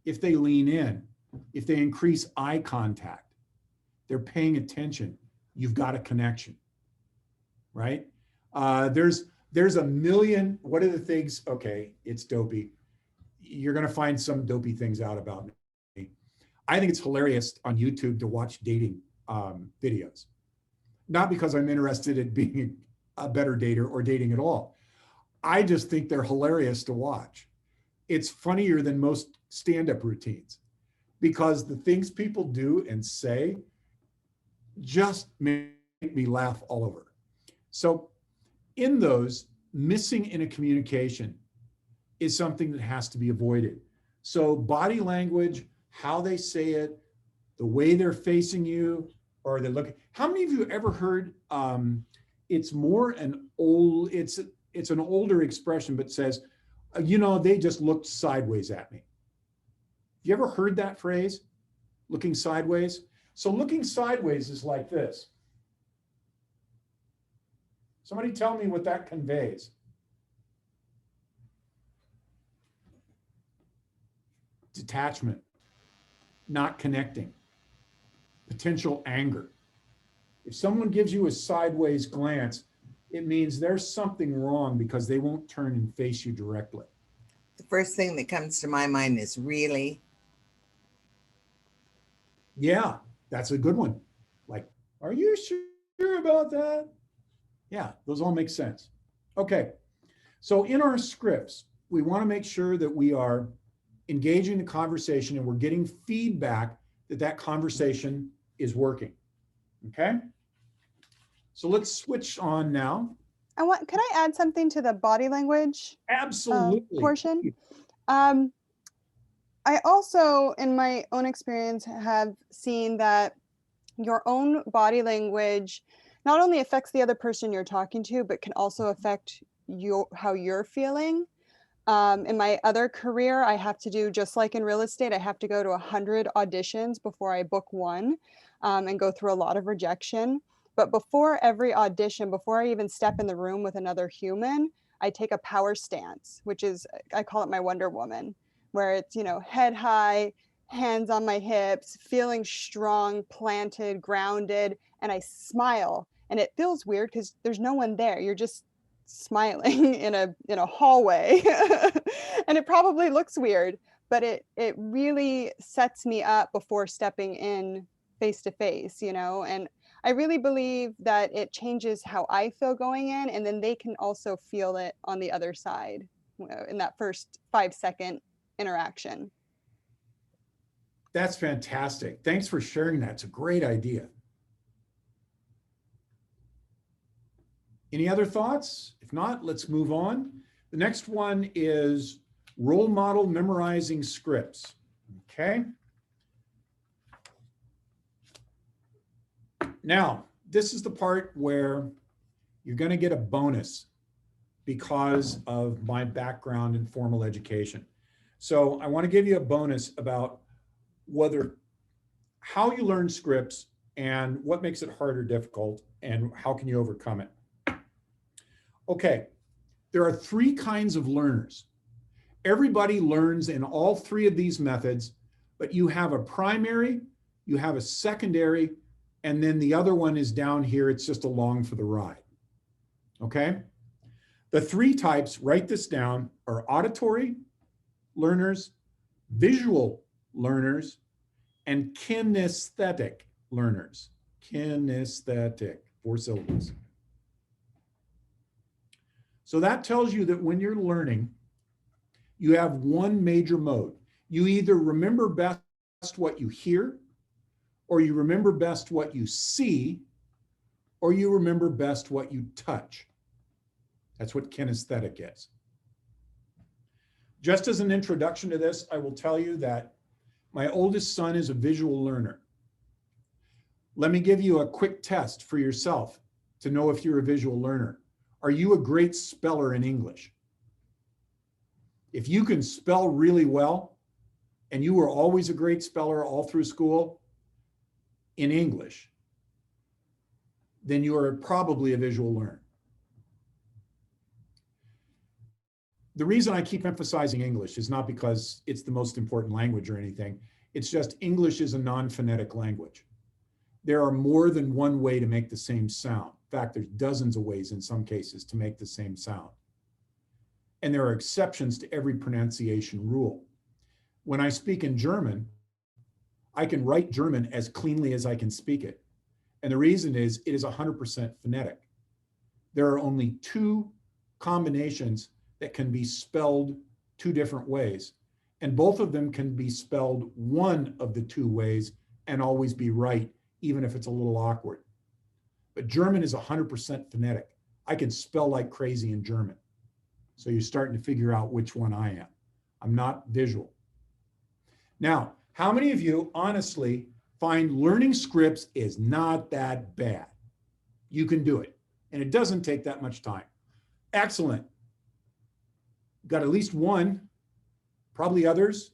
If they lean in, if they increase eye contact, they're paying attention, you've got a connection, right? There's a million, what are the things? Okay, it's dopey. You're going to find some dopey things out about me. I think it's hilarious on YouTube to watch dating videos. Not because I'm interested in being a better dater or dating at all. I just think they're hilarious to watch. It's funnier than most stand-up routines because the things people do and say just make me laugh all over. So in those, missing in a communication is something that has to be avoided. So body language, how they say it, the way they're facing you, or they're looking. How many of you ever heard, it's an older expression, but says, you know, they just looked sideways at me. You ever heard that phrase, looking sideways? So looking sideways is like this. Somebody tell me what that conveys. detachment, not connecting, potential anger. If someone gives you a sideways glance, it means there's something wrong because they won't turn and face you directly. The first thing that comes to my mind is really. Yeah, that's a good one. Like, are you sure about that? Yeah, those all make sense. Okay, so in our scripts, we want to make sure that we are engaging the conversation and we're getting feedback that that conversation is working. Okay, so let's switch on now. Could I add something to the body language Absolutely. portion? I also, in my own experience, have seen that your own body language not only affects the other person you're talking to, but can also affect how you're feeling. In my other career, I have to do, just like in real estate, I have to go to 100 auditions before I book one, and go through a lot of rejection. But before every audition, before I even step in the room with another human, I take a power stance, which is, I call it my Wonder Woman, where it's, head high, hands on my hips, feeling strong, planted, grounded, and I smile. And it feels weird because there's no one there. You're just smiling in a hallway. And it probably looks weird, but it really sets me up before stepping in face to face, and I really believe that it changes how I feel going in, and then they can also feel it on the other side in that first 5-second interaction. That's fantastic. Thanks for sharing that. It's a great idea. Any other thoughts? If not, let's move on. The next one is role model memorizing scripts. Okay. Now, this is the part where you're going to get a bonus because of my background in formal education. So I want to give you a bonus about how you learn scripts and what makes it hard or difficult and how can you overcome it. Okay, there are 3 kinds of learners. Everybody learns in all 3 of these methods, but you have a primary, you have a secondary, and then the other one is down here. It's just along for the ride. Okay? The 3 types, write this down, are auditory learners, visual learners, and kinesthetic learners. Kinesthetic, 4 syllables. So that tells you that when you're learning, you have one major mode. You either remember best what you hear, or you remember best what you see, or you remember best what you touch. That's what kinesthetic is. Just as an introduction to this, I will tell you that my oldest son is a visual learner. Let me give you a quick test for yourself to know if you're a visual learner. Are you a great speller in English? If you can spell really well, and you were always a great speller all through school in English, then you are probably a visual learner. The reason I keep emphasizing English is not because it's the most important language or anything. It's just English is a non-phonetic language. There are more than one way to make the same sound. In fact, there's dozens of ways in some cases to make the same sound. And there are exceptions to every pronunciation rule. When I speak in German, I can write German as cleanly as I can speak it. And the reason is it is 100% phonetic. There are only 2 combinations that can be spelled 2 different ways. And both of them can be spelled one of the 2 ways and always be right, even if it's a little awkward. But German is 100% phonetic. I can spell like crazy in German. So you're starting to figure out which one I am. I'm not visual. Now, how many of you honestly find learning scripts is not that bad? You can do it, and it doesn't take that much time. Excellent. Got at least one, probably others.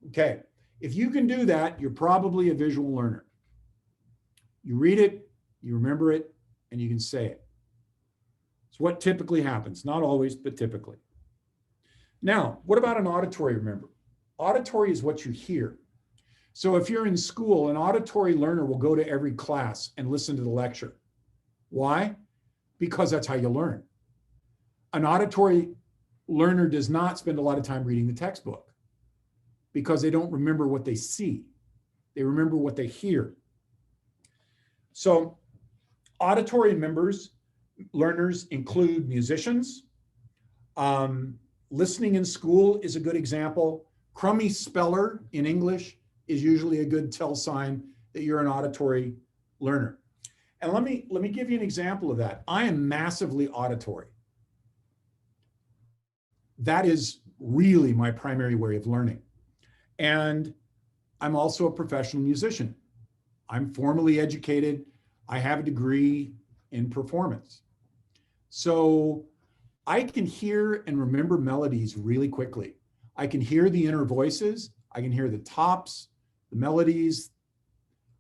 Okay, if you can do that, you're probably a visual learner. You read it, you remember it, and you can say it. It's what typically happens, not always, but typically. Now, what about an auditory Auditory is what you hear. So if you're in school, an auditory learner will go to every class and listen to the lecture. Why? Because that's how you learn. An auditory learner does not spend a lot of time reading the textbook because they don't remember what they see. They remember what they hear. So auditory learners include musicians. Listening in school is a good example. Crummy speller in English is usually a good tell sign that you're an auditory learner. And let me give you an example of that. I am massively auditory. That is really my primary way of learning. And I'm also a professional musician. I'm formally educated. I have a degree in performance. So I can hear and remember melodies really quickly. I can hear the inner voices. I can hear the tops, the melodies.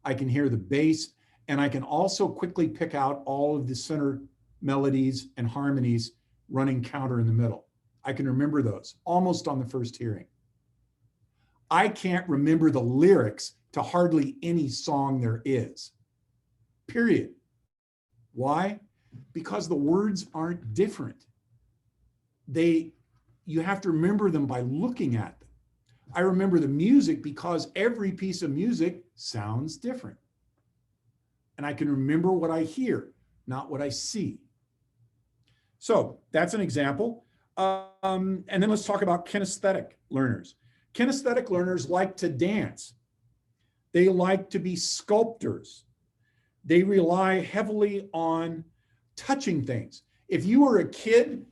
I can hear the bass. And I can also quickly pick out all of the center melodies and harmonies running counter in the middle. I can remember those almost on the first hearing. I can't remember the lyrics to hardly any song there is, period. Why? Because the words aren't different. You have to remember them by looking at them. I remember the music because every piece of music sounds different. And I can remember what I hear, not what I see. So that's an example. And then let's talk about kinesthetic learners. Kinesthetic learners like to dance. They like to be sculptors. They rely heavily on touching things. If you were a kid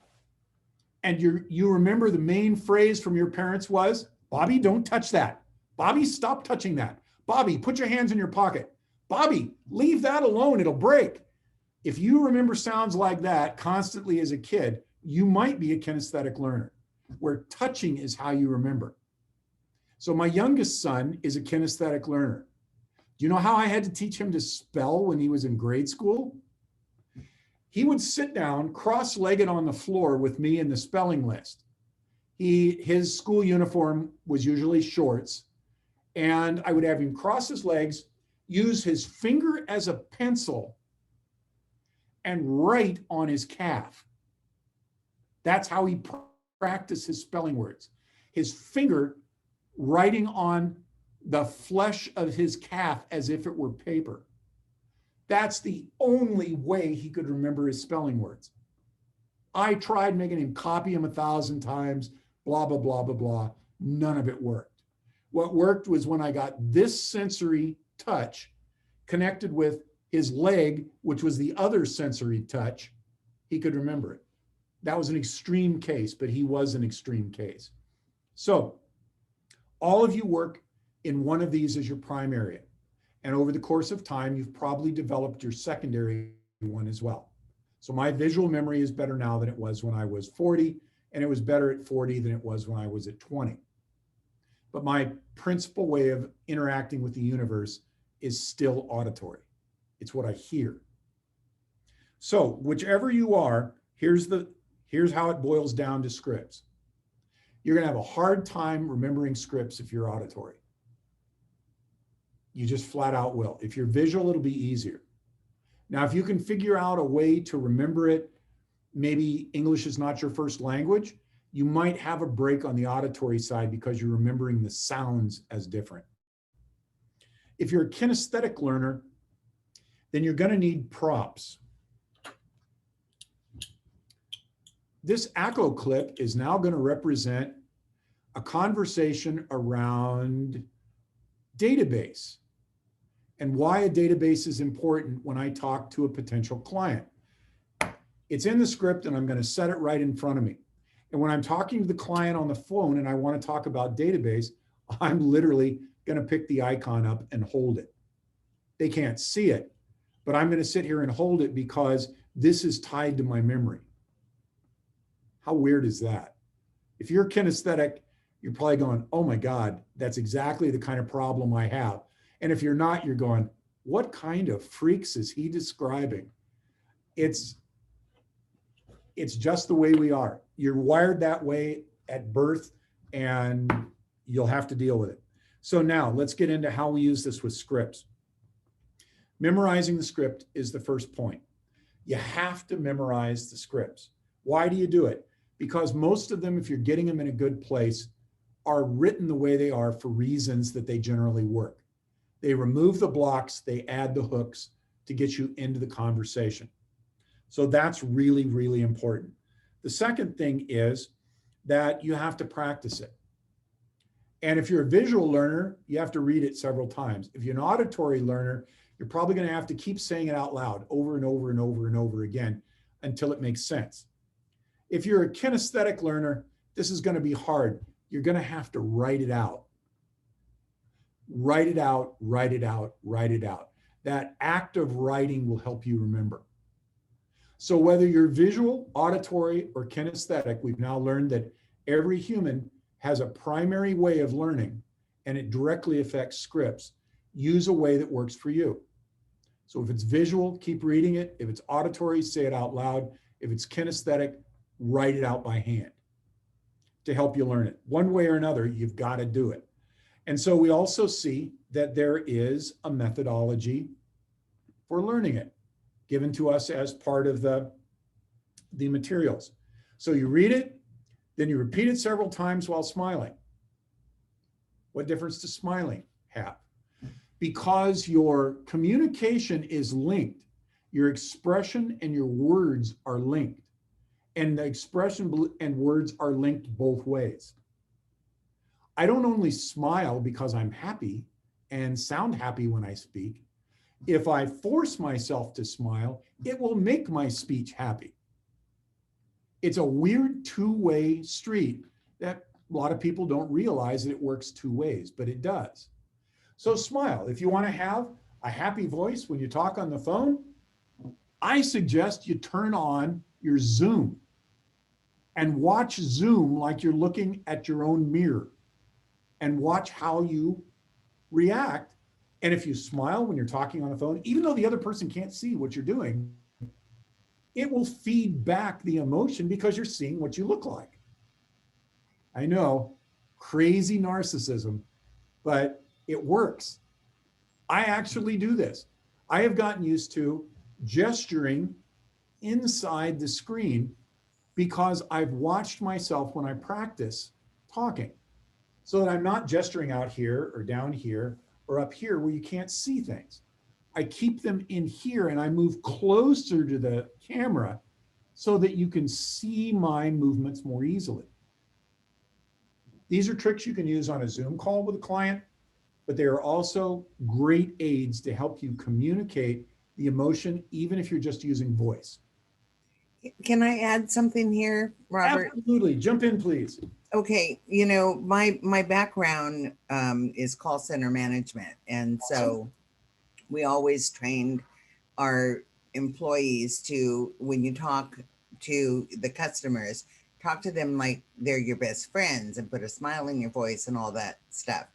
and you remember the main phrase from your parents was, Bobby, don't touch that. Bobby, stop touching that. Bobby, put your hands in your pocket. Bobby, leave that alone, it'll break. If you remember sounds like that constantly as a kid, you might be a kinesthetic learner, where touching is how you remember. So my youngest son is a kinesthetic learner. Do you know how I had to teach him to spell when he was in grade school? He would sit down cross-legged on the floor with me in the spelling list. His school uniform was usually shorts, and I would have him cross his legs, use his finger as a pencil, and write on his calf. That's how he practiced his spelling words. His finger writing on the flesh of his calf as if it were paper. That's the only way he could remember his spelling words. I tried making him copy them 1,000 times, blah, blah, blah, blah, blah. None of it worked. What worked was when I got this sensory touch connected with his leg, which was the other sensory touch, he could remember it. That was an extreme case, but he was an extreme case. So all of you work in one of these as your prime area. And over the course of time, you've probably developed your secondary one as well. So my visual memory is better now than it was when I was 40, and it was better at 40 than it was when I was at 20. But my principal way of interacting with the universe is still auditory. It's what I hear. So whichever you are, here's how it boils down to scripts. You're going to have a hard time remembering scripts if you're auditory. You just flat out will. If you're visual, it'll be easier. Now, if you can figure out a way to remember it, maybe English is not your first language, you might have a break on the auditory side because you're remembering the sounds as different. If you're a kinesthetic learner, then you're going to need props. This echo clip is now going to represent a conversation around database and why a database is important when I talk to a potential client. It's in the script and I'm going to set it right in front of me. And when I'm talking to the client on the phone and I want to talk about database, I'm literally going to pick the icon up and hold it. They can't see it, but I'm going to sit here and hold it because this is tied to my memory. How weird is that? If you're kinesthetic, you're probably going, oh my God, that's exactly the kind of problem I have. And if you're not, you're going, what kind of freaks is he describing? It's just the way we are. You're wired that way at birth, and you'll have to deal with it. So now let's get into how we use this with scripts. Memorizing the script is the first point. You have to memorize the scripts. Why do you do it? Because most of them, if you're getting them in a good place, are written the way they are for reasons that they generally work. They remove the blocks, they add the hooks to get you into the conversation. So that's really, really important. The second thing is that you have to practice it. And if you're a visual learner, you have to read it several times. If you're an auditory learner, you're probably going to have to keep saying it out loud over and over and over and over again until it makes sense. If you're a kinesthetic learner, this is going to be hard. You're going to have to write it out. Write it out, write it out, write it out. That act of writing will help you remember. So whether you're visual, auditory, or kinesthetic, we've now learned that every human has a primary way of learning, and it directly affects scripts. Use a way that works for you. So if it's visual, keep reading it. If it's auditory, say it out loud. If it's kinesthetic, write it out by hand to help you learn it. One way or another, you've got to do it. And so we also see that there is a methodology for learning it given to us as part of the materials. So you read it, then you repeat it several times while smiling. What difference does smiling have? Because your communication is linked, your expression and your words are linked, and the expression and words are linked both ways. I don't only smile because I'm happy and sound happy when I speak. If I force myself to smile, it will make my speech happy. It's a weird two-way street that a lot of people don't realize that it works two ways, but it does. So smile. If you want to have a happy voice when you talk on the phone, I suggest you turn on your Zoom and watch Zoom like you're looking at your own mirror and watch how you react. And if you smile when you're talking on the phone, even though the other person can't see what you're doing, it will feed back the emotion because you're seeing what you look like. I know, crazy narcissism, but it works. I actually do this. I have gotten used to gesturing inside the screen because I've watched myself when I practice talking, so that I'm not gesturing out here or down here or up here where you can't see things. I keep them in here and I move closer to the camera so that you can see my movements more easily. These are tricks you can use on a Zoom call with a client, but they are also great aids to help you communicate the emotion, even if you're just using voice. Can I add something here, Robert? Absolutely. Jump in, please. Okay, you know, my background is call center management. And so we always trained our employees to, when you talk to the customers, talk to them like they're your best friends and put a smile in your voice and all that stuff,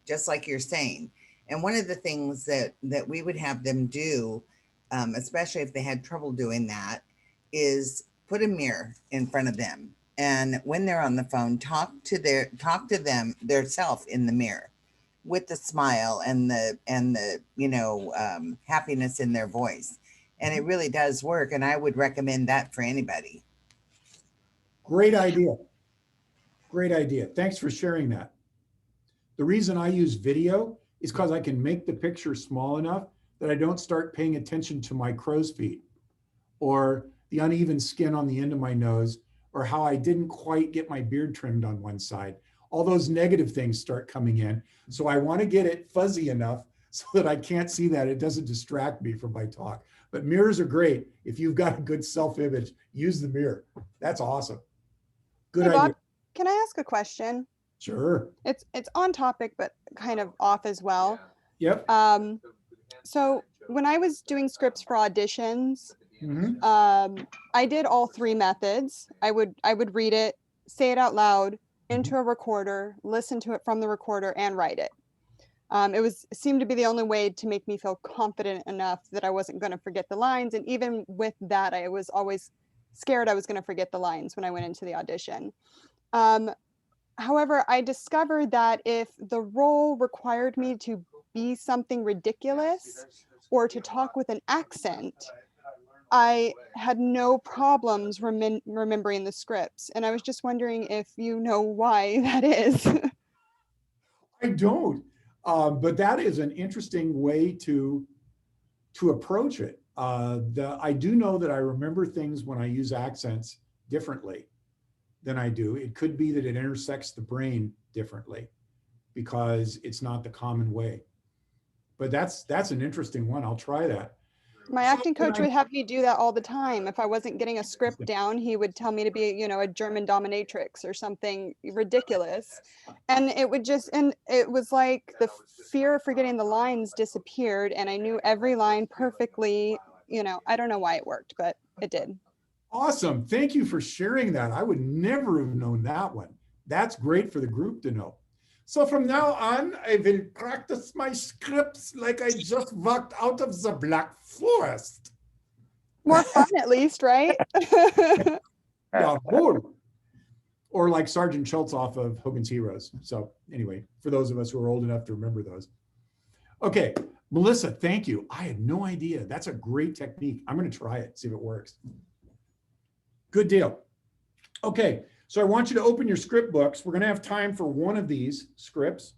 just like you're saying. And one of the things that we would have them do, especially if they had trouble doing that, is put a mirror in front of them. And when they're on the phone, talk to them theirself in the mirror with the smile and the happiness in their voice. And it really does work. And I would recommend that for anybody. Great idea. Great idea. Thanks for sharing that. The reason I use video is because I can make the picture small enough that I don't start paying attention to my crow's feet or the uneven skin on the end of my nose, or how I didn't quite get my beard trimmed on one side. All those negative things start coming in. So I want to get it fuzzy enough so that I can't see that. It doesn't distract me from my talk. But mirrors are great. If you've got a good self-image, use the mirror. That's awesome. Good Hey, idea. Bob, can I ask a question? Sure. It's on topic, but kind of off as well. Yep. So when I was doing scripts for auditions, I did all three methods. I would read it, say it out loud into a recorder, listen to it from the recorder, and write it. It seemed to be the only way to make me feel confident enough that I wasn't going to forget the lines. And even with that, I was always scared I was going to forget the lines when I went into the audition. However, I discovered that if the role required me to be something ridiculous or to talk with an accent, I had no problems remembering the scripts. And I was just wondering if you know why that is. I don't, but that is an interesting way to approach it. I do know that I remember things when I use accents differently than I do. It could be that it intersects the brain differently because it's not the common way. But that's an interesting one. I'll try that. My acting coach would have me do that all the time. If I wasn't getting a script down, he would tell me to be, you know, a German dominatrix or something ridiculous. And it would just, and it was like the fear of forgetting the lines disappeared and I knew every line perfectly. You know, I don't know why it worked, but it did. Awesome. Thank you for sharing that. I would never have known that one. That's great for the group to know. So from now on, I will practice my scripts like I just walked out of the Black Forest. More fun at least, right? Yeah, or like Sergeant Schultz off of Hogan's Heroes. So anyway, for those of us who are old enough to remember those. Okay, Melissa, thank you. I had no idea. That's a great technique. I'm going to try it, see if it works. Good deal. Okay, so I want you to open your script books. We're going to have time for one of these scripts.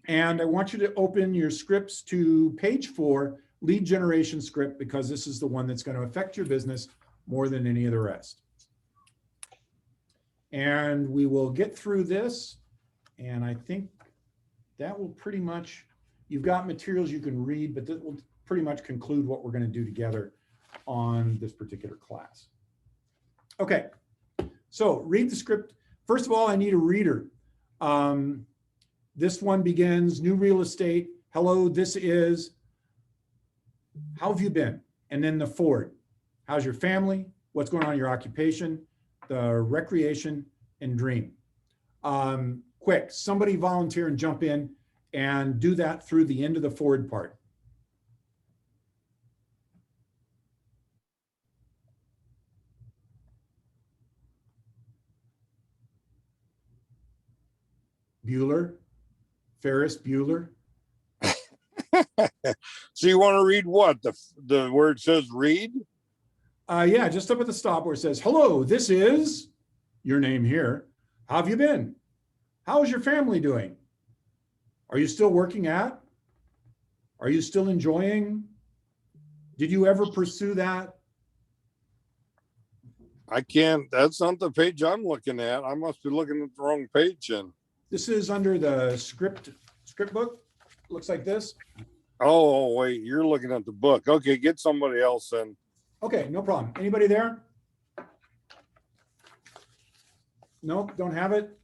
And I want you to open your scripts to page 4, lead generation script, because this is the one that's going to affect your business more than any of the rest. And we will get through this. And I think that will pretty much, you've got materials you can read, but that will pretty much conclude what we're going to do together on this particular class. Okay, so read the script. First of all, I need a reader. This one begins, new real estate. Hello, this is, how have you been? And then the forward. How's your family? What's going on in your occupation? The recreation and dream. Quick, somebody volunteer and jump in and do that through the end of the forward part. Bueller, Ferris Bueller. So you want to read what? The where it says read? Yeah, just up at the stop where it says, hello, this is your name here. How have you been? How is your family doing? Are you still working at? Are you still enjoying? Did you ever pursue that? I can't, that's not the page I'm looking at. I must be looking at the wrong page then. This is under the script book. Looks like this. Oh, wait, you're looking at the book. Okay, get somebody else in. Okay, no problem. Anybody there? Nope, don't have it.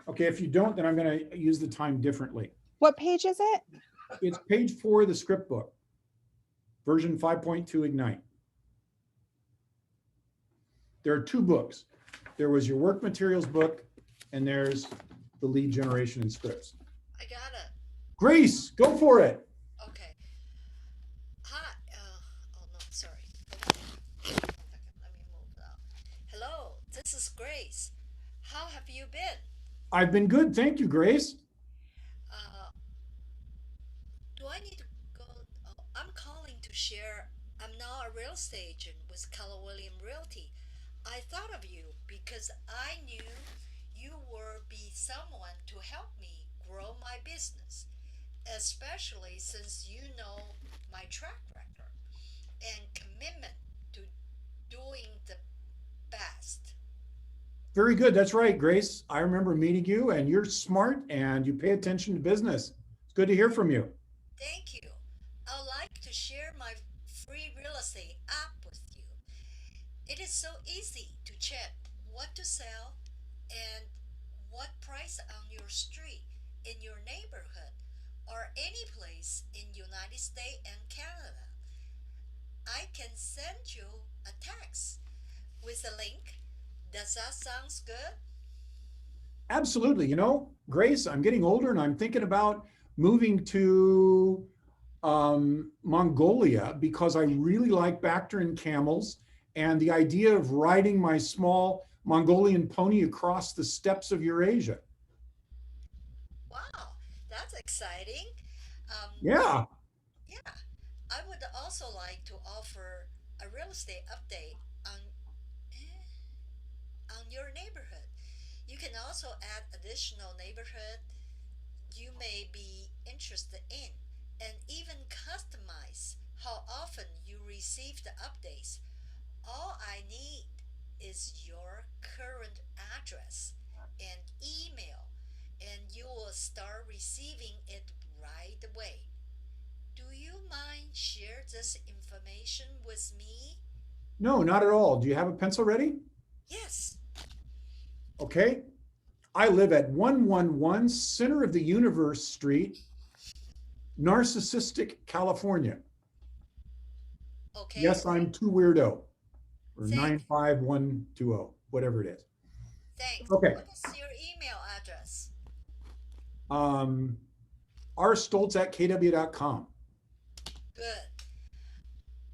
Okay, if you don't, then I'm going to use the time differently. What page is it? It's page 4 of the script book, version 5.2 Ignite. There are 2 books. There was your work materials book, and there's the lead generation and scripts. I got it. Grace, go for it. Okay. Hi. Oh no, sorry. Let me move that. Hello, this is Grace. How have you been? I've been good, thank you, Grace. Do I need to go? Oh, I'm calling to share. I'm now a real estate agent with Keller Williams Realty. I thought of you because I knew you would be someone to help me grow my business, especially since you know my track record and commitment to doing the best. Very good, that's right, Grace. I remember meeting you, and you're smart and you pay attention to business. It's good to hear from you. Thank you. I'd like to share my free real estate app with you. It is so easy to check what to sell and what price on your street, in your neighborhood, or any place in United States and Canada. I can send you a text with a link. Does that sound good? Absolutely. You know, Grace, I'm getting older and I'm thinking about moving to Mongolia because I really like Bactrian camels, and the idea of riding my small Mongolian pony across the steppes of Eurasia. Wow, that's exciting. Yeah. Yeah, I would also like to offer a real estate update on your neighborhood. You can also add additional neighborhood you may be interested in and even customize how often you receive the updates. All I need is your current address and email, and you will start receiving it right away. Do you mind share this information with me? No, not at all. Do you have a pencil ready? Yes. Okay. I live at 111 Center of the Universe Street, Narcissistic, California. Okay. Yes, I'm too weirdo. Or Thank- 95120, whatever it is. Thanks. Okay. What is your email address? rstolz@kw.com. Good.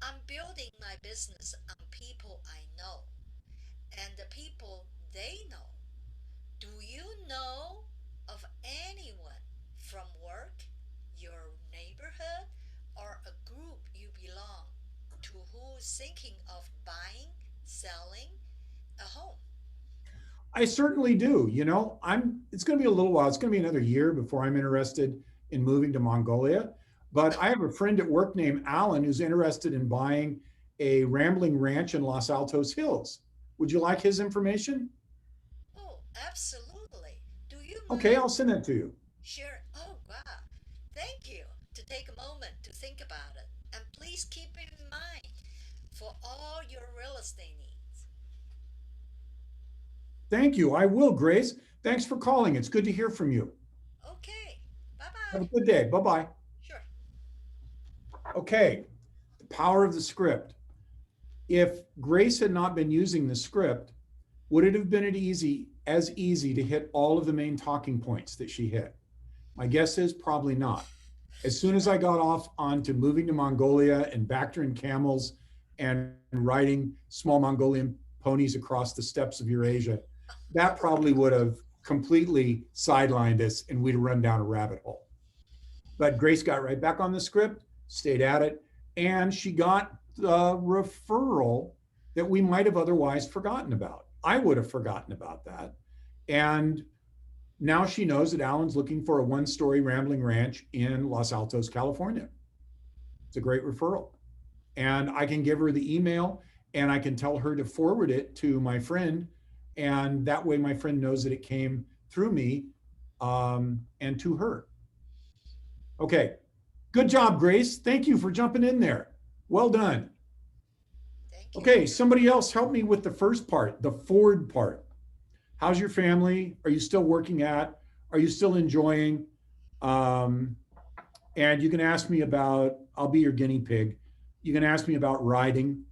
I'm building my business on people I know and the people they know. Do you know of anyone from work, your neighborhood, or a group you belong to who's thinking of buying, selling a home? I certainly do. You know, it's going to be a little while. It's going to be another year before I'm interested in moving to Mongolia. But I have a friend at work named Alan who's interested in buying a rambling ranch in Los Altos Hills. Would you like his information? Oh, absolutely. Do you Okay, mind I'll send that to you. share? Oh, wow. Thank you to take a moment to think about it. And please keep it in mind for all your real estate needs. Thank you. I will, Grace. Thanks for calling. It's good to hear from you. Okay. Have Bye-bye. a good day. Bye-bye. Sure. Okay, the power of the script. If Grace had not been using the script, would it have been as easy to hit all of the main talking points that she hit? My guess is probably not. As soon as I got off onto moving to Mongolia and Bactrian camels and riding small Mongolian ponies across the steppes of Eurasia, that probably would have completely sidelined us and we'd have run down a rabbit hole. But Grace got right back on the script, stayed at it, and she got the referral that we might have otherwise forgotten about. I would have forgotten about that. And now she knows that Alan's looking for a one-story rambling ranch in Los Altos, California. It's a great referral. And I can give her the email and I can tell her to forward it to my friend. And that way my friend knows that it came through me and to her. Okay, good job, Grace. Thank you for jumping in there. Well done. Thank you. Okay, somebody else help me with the first part, the forward part. How's your family? Are you still working at? Are you still enjoying? And you can ask me about, I'll be your guinea pig. You can ask me about riding.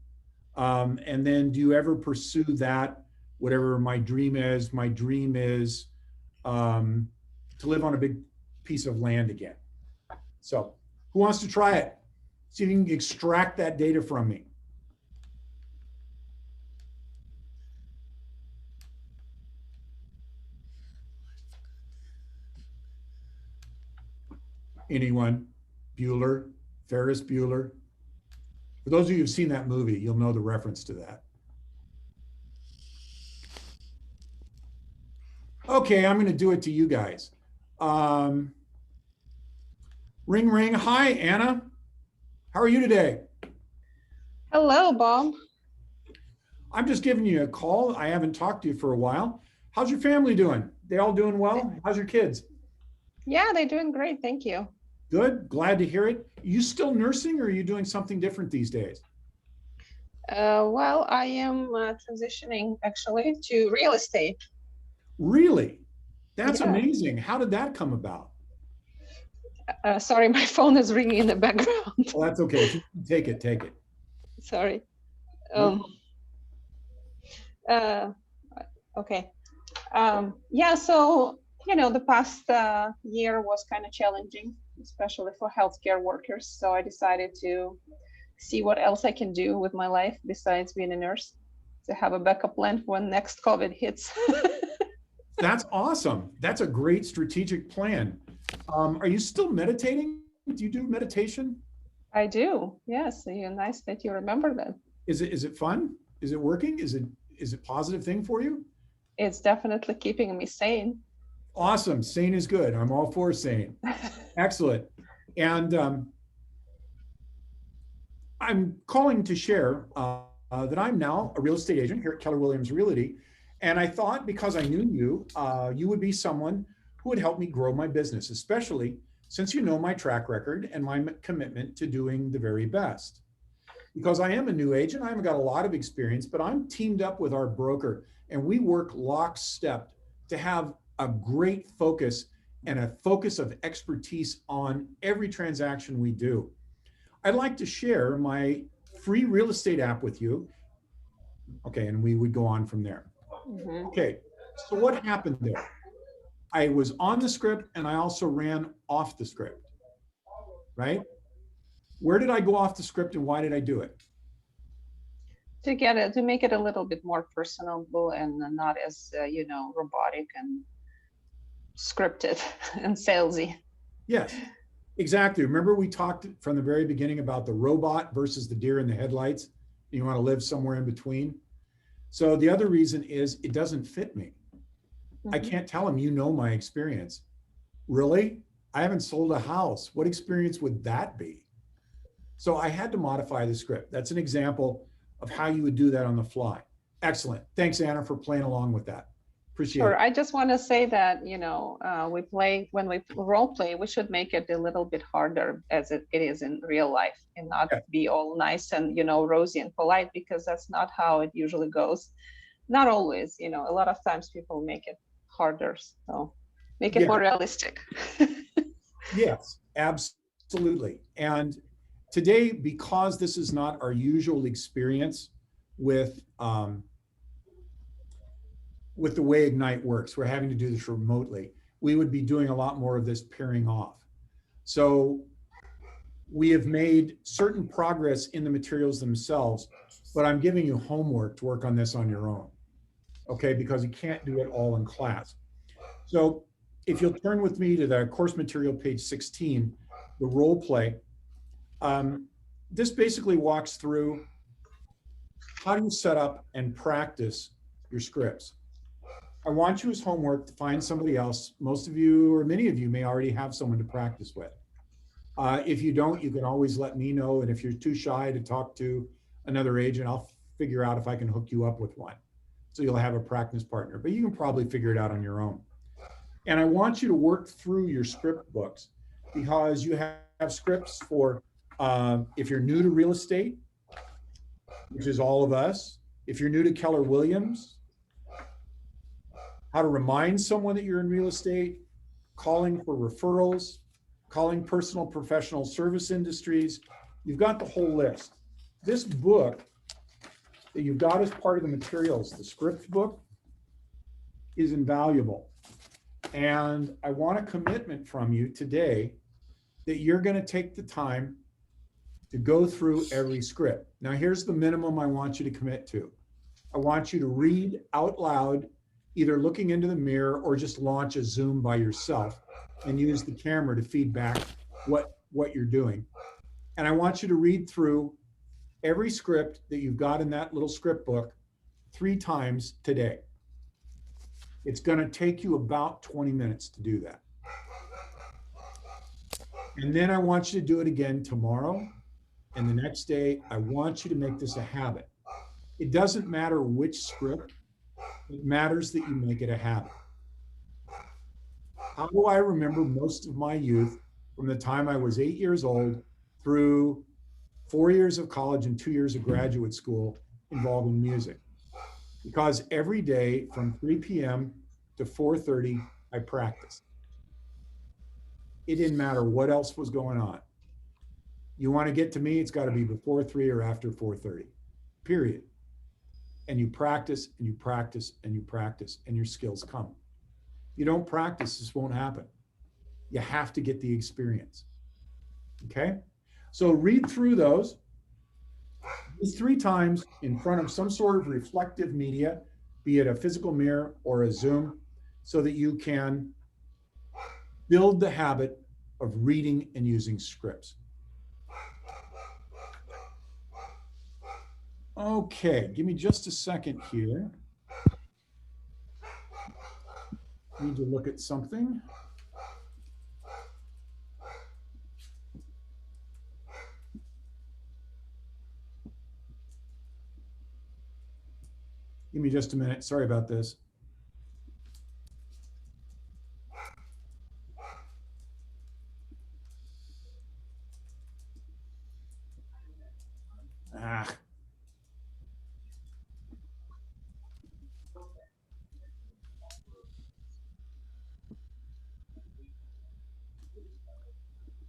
And then do you ever pursue that, whatever my dream is? My dream is to live on a big piece of land again. So who wants to try it? See if you can extract that data from me. Anyone? Bueller, Ferris Bueller. For those of you who've seen that movie, you'll know the reference to that. Okay, I'm going to do it to you guys. Ring, ring. Hi, Anna. How are you today? Hello, Bob. I'm just giving you a call. I haven't talked to you for a while. How's your family doing? They all doing well? How's your kids? Yeah, they're doing great. Thank you. Good. Glad to hear it. You still nursing or are you doing something different these days? Well, I am transitioning actually to real estate. Really? That's Yeah. amazing. How did that come about? Sorry, my phone is ringing in the background. Well, that's okay. If you can take it, take it. Sorry. Okay. Yeah, so, the past year was kind of challenging, especially for healthcare workers. So I decided to see what else I can do with my life besides being a nurse. to have a backup plan when next COVID hits. That's awesome. That's a great strategic plan. Are you still meditating? Do you do meditation? I do. Yes. Yeah, nice that you remember that. Is it fun? Is it working? Is it a positive thing for you? It's definitely keeping me sane. Awesome. Sane is good. I'm all for sane. Excellent. And I'm calling to share that I'm now a real estate agent here at Keller Williams Realty. And I thought because I knew you, you would be someone who would help me grow my business, especially since you know my track record and my commitment to doing the very best. Because I am a new agent, I haven't got a lot of experience, but I'm teamed up with our broker and we work lockstep to have a great focus and a focus of expertise on every transaction we do. I'd like to share my free real estate app with you. Okay, and we would go on from there. Okay, so what happened there? I was on the script and I also ran off the script, right? Where did I go off the script and why did I do it? To make it a little bit more personable and not as, robotic and scripted and salesy. Yes, exactly. Remember we talked from the very beginning about the robot versus the deer in the headlights. You want to live somewhere in between. So the other reason is it doesn't fit me. I can't tell them, you know my experience. Really? I haven't sold a house. What experience would that be? So I had to modify the script. That's an example of how you would do that on the fly. Excellent. Thanks, Anna, for playing along with that. Appreciate it. I just want to say that, when we role play, we should make it a little bit harder as it is in real life and not be all nice and, rosy and polite, because that's not how it usually goes. Not always, a lot of times people make it harder. So make it more realistic. Yes, absolutely. And today, because this is not our usual experience with the way Ignite works, we're having to do this remotely. We would be doing a lot more of this pairing off. So we have made certain progress in the materials themselves, but I'm giving you homework to work on this on your own, okay? Because you can't do it all in class. So if you'll turn with me to the course material, page 16, the role play, this basically walks through how do you set up and practice your scripts. I want you as homework to find somebody else. Most of you or many of you may already have someone to practice with. If you don't, you can always let me know. And if you're too shy to talk to another agent, I'll figure out if I can hook you up with one. So you'll have a practice partner, but you can probably figure it out on your own. And I want you to work through your script books because you have scripts for if you're new to real estate, which is all of us. If you're new to Keller Williams, how to remind someone that you're in real estate, calling for referrals, calling personal professional service industries. You've got the whole list. This book that you've got as part of the materials, the script book, is invaluable. And I want a commitment from you today that you're going to take the time to go through every script. Now, here's the minimum I want you to commit to. I want you to read out loud, either looking into the mirror or just launch a Zoom by yourself and use the camera to feedback what you're doing. And I want you to read through every script that you've got in that little script book 3 times today. It's going to take you about 20 minutes to do that. And then I want you to do it again tomorrow and the next day. I want you to make this a habit. It doesn't matter which script. It matters that you make it a habit. How do I remember most of my youth from the time I was 8 years old through 4 years of college and 2 years of graduate school involving music? Because every day from 3 p.m. to 4:30, I practiced. It didn't matter what else was going on. You want to get to me, it's got to be before 3 or after 4:30, period. And you practice and you practice and you practice and your skills come. You don't practice, this won't happen. You have to get the experience. Okay? So read through those. These 3 times in front of some sort of reflective media, be it a physical mirror or a Zoom, so that you can build the habit of reading and using scripts. Okay, give me just a second here. Need to look at something. Give me just a minute. Sorry about this. Ah.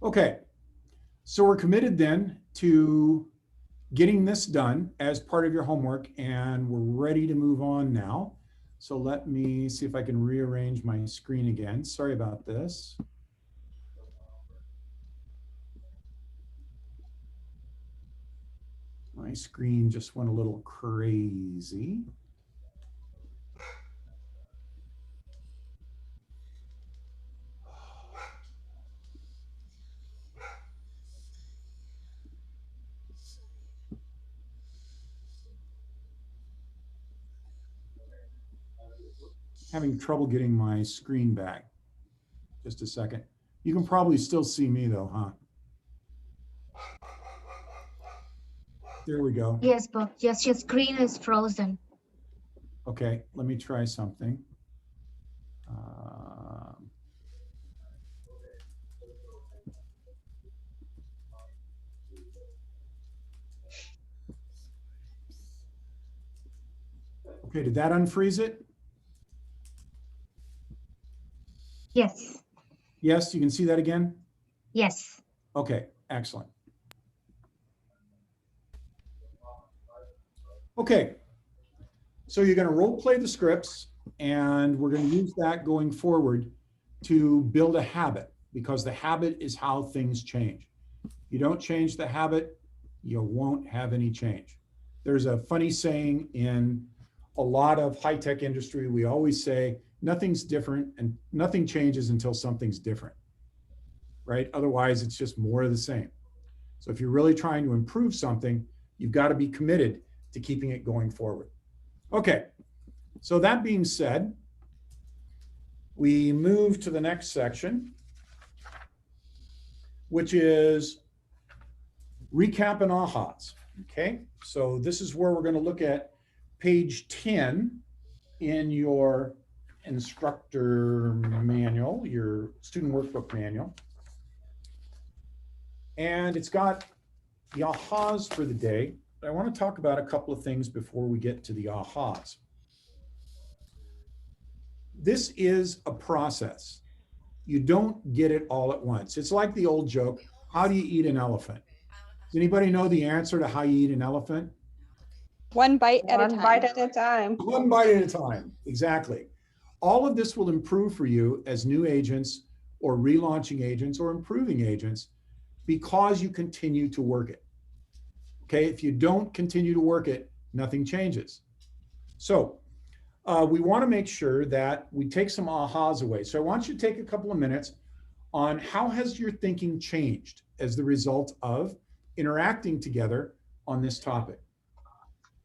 Okay, so we're committed then to getting this done as part of your homework, and we're ready to move on now. So let me see if I can rearrange my screen again. Sorry about this. My screen just went a little crazy. Having trouble getting my screen back. Just a second. You can probably still see me though, huh? There we go. Yes, Bob. Yes, your screen is frozen. Okay, let me try something. Okay, did that unfreeze it? Yes. Yes, you can see that again? Yes. Okay, excellent. Okay, so you're going to role play the scripts, and we're going to use that going forward to build a habit, because the habit is how things change. You don't change the habit, you won't have any change. There's a funny saying in a lot of high-tech industry. We always say nothing's different and nothing changes until something's different, right? Otherwise, it's just more of the same. So if you're really trying to improve something, you've got to be committed to keeping it going forward. Okay, so that being said, we move to the next section, which is recap and ahas. Okay, so this is where we're going to look at page 10 in your instructor manual, your student workbook manual. And it's got the ahas for the day. But I want to talk about a couple of things before we get to the ahas. This is a process. You don't get it all at once. It's like the old joke, how do you eat an elephant? Does anybody know the answer to how you eat an elephant? One bite at a time. One bite at a time. One bite at a time, exactly. All of this will improve for you as new agents or relaunching agents or improving agents because you continue to work it. Okay, if you don't continue to work it, nothing changes. So we want to make sure that we take some ahas away. So I want you to take a couple of minutes on how has your thinking changed as the result of interacting together on this topic.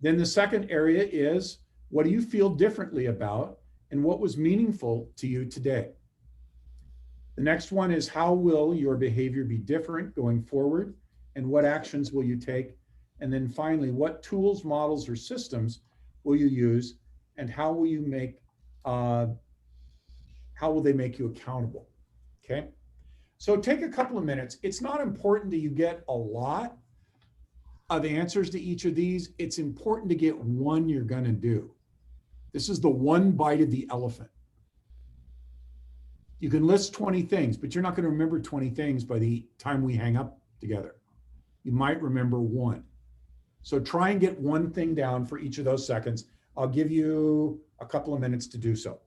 Then the second area is, what do you feel differently about and what was meaningful to you today? The next one is, how will your behavior be different going forward and what actions will you take? And then finally, what tools, models, or systems will you use and how will you make, how will they make you accountable? Okay, so take a couple of minutes. It's not important that you get a lot of answers to each of these. It's important to get one you're going to do. This is the one bite of the elephant. You can list 20 things, but you're not going to remember 20 things by the time we hang up together. You might remember one. So try and get one thing down for each of those seconds. I'll give you a couple of minutes to do so.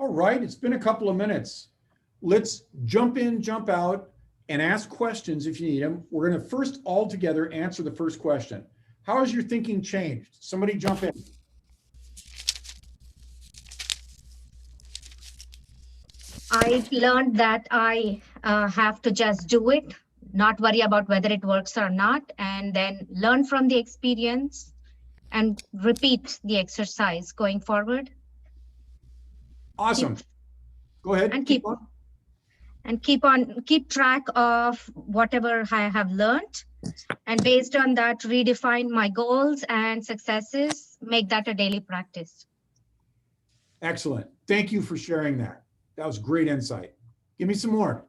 All right, it's been a couple of minutes. Let's jump in, jump out, and ask questions if you need them. We're going to first all together answer the first question. How has your thinking changed? Somebody jump in. I've learned that I have to just do it, not worry about whether it works or not, and then learn from the experience and repeat the exercise going forward. Awesome. Go ahead. And keep track of whatever I have learned, and based on that, redefine my goals and successes, make that a daily practice. Excellent. Thank you for sharing that. That was great insight. Give me some more.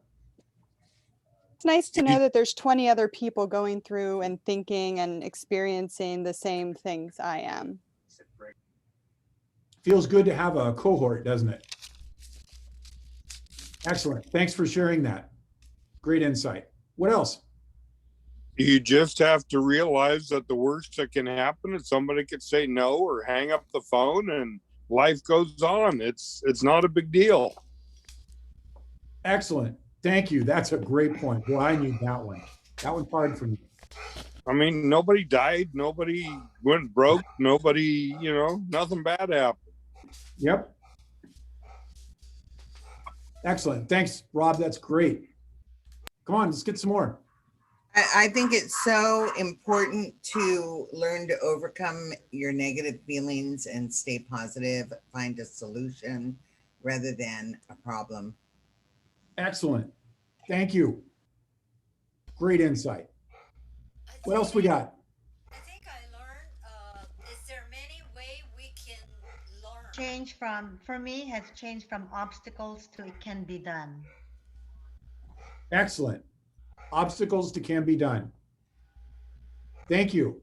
It's nice to know that there's 20 other people going through and thinking and experiencing the same things I am. Feels good to have a cohort, doesn't it? Excellent. Thanks for sharing that. Great insight. What else? You just have to realize that the worst that can happen is somebody could say no or hang up the phone and life goes on. It's not a big deal. Excellent. Thank you. That's a great point. Well, I need that one. That one's hard for me. I mean, nobody died. Nobody went broke. Nobody, nothing bad happened. Yep. Excellent. Thanks, Rob. That's great. Come on, let's get some more. I think it's so important to learn to overcome your negative feelings and stay positive, find a solution rather than a problem. Excellent. Thank you. Great insight. What else we got? I think I learned, is there many ways we can learn? Change from, for me, has changed from obstacles to it can be done. Excellent. Obstacles to can be done. Thank you.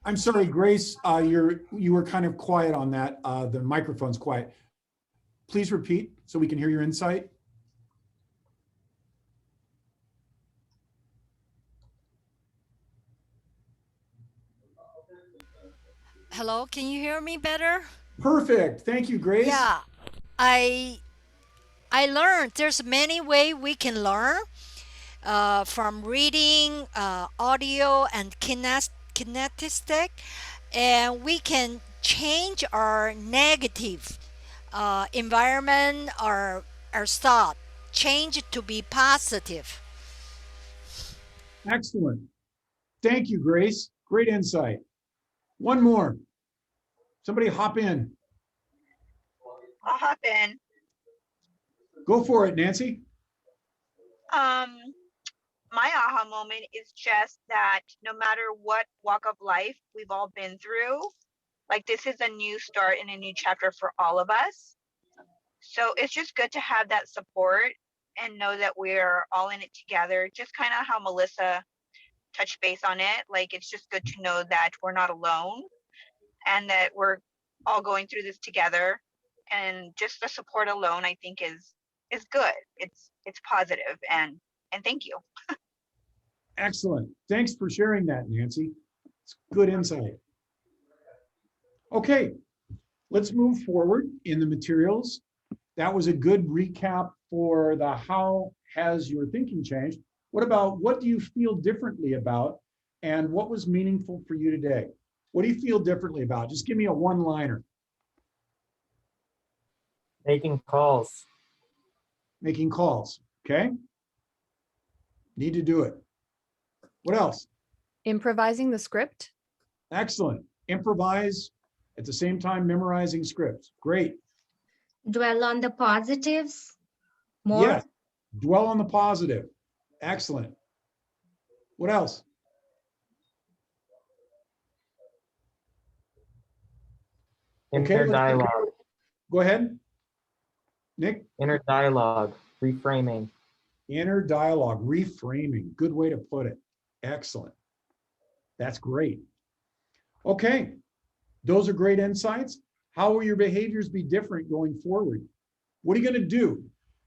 I'm sorry, Grace, you were kind of quiet on that. The microphone's quiet. Please repeat so we can hear your insight. Hello, can you hear me better? Perfect. Thank you, Grace. Yeah, I learned there's many ways we can learn, from reading, audio, and kinesthetic, and we can change our negative environment, our thought, change it to be positive. Excellent. Thank you, Grace. Great insight. One more. Somebody hop in. I'll hop in. Go for it, Nancy. My aha moment is just that no matter what walk of life we've all been through, like this is a new start and a new chapter for all of us. So it's just good to have that support and know that we're all in it together. Just kind of how Melissa touched base on it. Like, it's just good to know that we're not alone and that we're all going through this together. And just the support alone, I think is good. It's positive, and thank you. Excellent. Thanks for sharing that, Nancy. It's good insight. Okay, let's move forward in the materials. That was a good recap for the how has your thinking changed. What about what do you feel differently about, and what was meaningful for you today? What do you feel differently about? Just give me a one-liner. Making calls. Making calls, okay? Need to do it. What else? Improvising the script. Excellent. Improvise at the same time memorizing scripts. Great. Dwell on the positives more. Yes. Dwell on the positive. Excellent. What else? Inner dialogue. Go ahead. Nick? Inner dialogue. Reframing. Inner dialogue. Reframing. Good way to put it. Excellent. That's great. Okay. Those are great insights. How will your behaviors be different going forward? What are you going to do?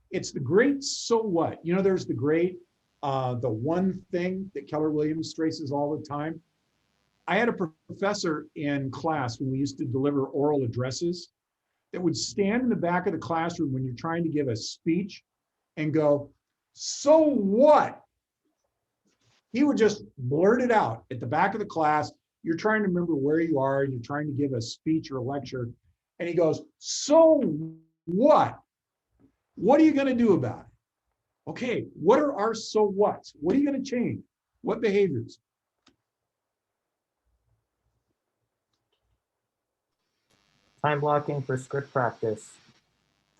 It's the great so what? You know, there's the great, the one thing that Keller Williams stresses all the time. I had a professor in class when we used to deliver oral addresses that would stand in the back of the classroom when you're trying to give a speech and go, "So what?" He would just blurt it out at the back of the class. You're trying to remember where you are, and you're trying to give a speech or a lecture. And he goes, "So what? What are you going to do about it? Okay, what are our so whats? What are you going to change? What behaviors?" Time blocking for script practice.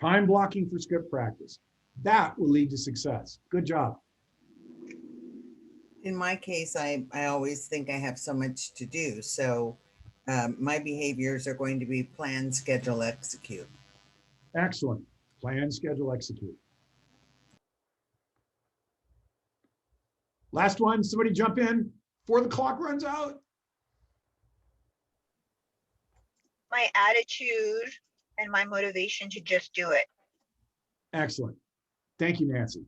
Time blocking for script practice. That will lead to success. Good job. In my case, I always think I have so much to do. So my behaviors are going to be plan, schedule, execute. Excellent. Plan, schedule, execute. Last one, somebody jump in before the clock runs out. My attitude and my motivation to just do it. Excellent. Thank you, Nancy.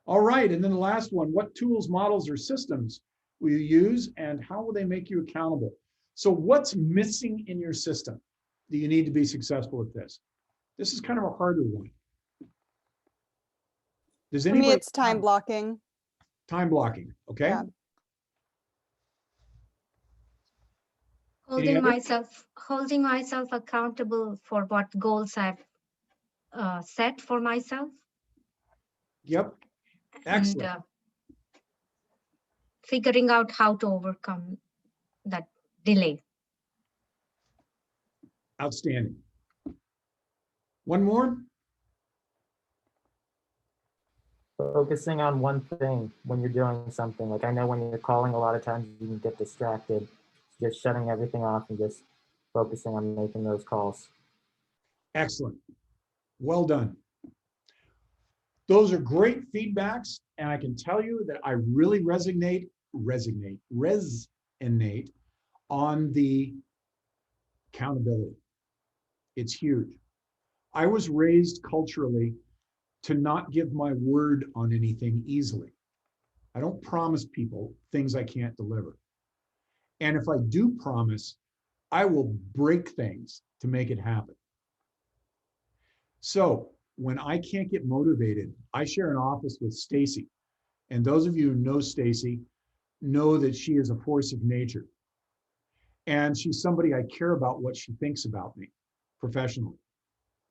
All right, and then the last one, what tools, models, or systems will you use and how will they make you accountable? So what's missing in your system that you need to be successful at this? This is kind of a harder one. Does For anybody? me, it's time blocking. Time blocking, okay? Yeah. Holding myself accountable for what goals I've set for myself. Yep. Excellent. And figuring out how to overcome that delay. Outstanding. One more. Focusing on one thing when you're doing something. Like I know when you're calling, a lot of times you can get distracted. Just shutting everything off and just focusing on making those calls. Excellent. Well done. Those are great feedbacks, and I can tell you that I really resonate on the accountability. It's huge. I was raised culturally to not give my word on anything easily. I don't promise people things I can't deliver. And if I do promise, I will break things to make it happen. So when I can't get motivated, I share an office with Stacy. And those of you who know Stacy know that she is a force of nature. And she's somebody I care about what she thinks about me professionally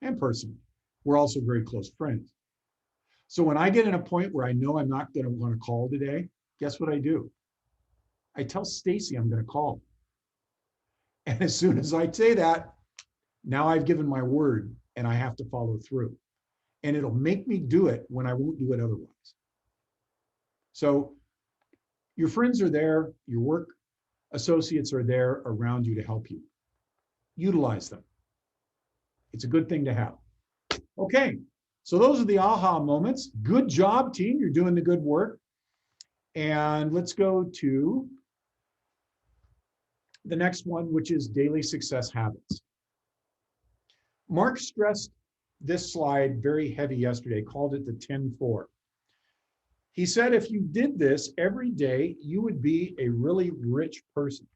and personally. We're also very close friends. So when I get in a point where I know I'm not going to want to call today, guess what I do? I tell Stacy I'm going to call. And as soon as I say that, now I've given my word and I have to follow through. And it'll make me do it when I won't do it otherwise. So your friends are there, your work associates are there around you to help you. Utilize them. It's a good thing to have. Okay, so those are the aha moments. Good job, team. You're doing the good work. And let's go to the next one, which is daily success habits. Mark stressed this slide very heavy yesterday, called it the 10-4. He said if you did this every day, you would be a really rich person.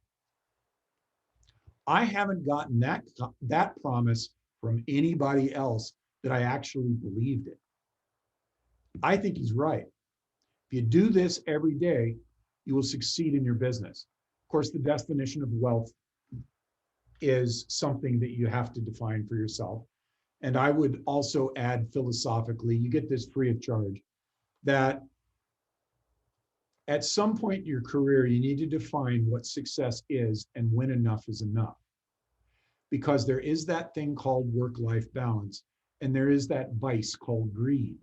I haven't gotten that promise from anybody else that I actually believed it. I think he's right. If you do this every day, you will succeed in your business. Of course, the definition of wealth is something that you have to define for yourself. And I would also add philosophically, you get this free of charge, that at some point in your career, you need to define what success is and when enough is enough. Because there is that thing called work-life balance, and there is that vice called greed.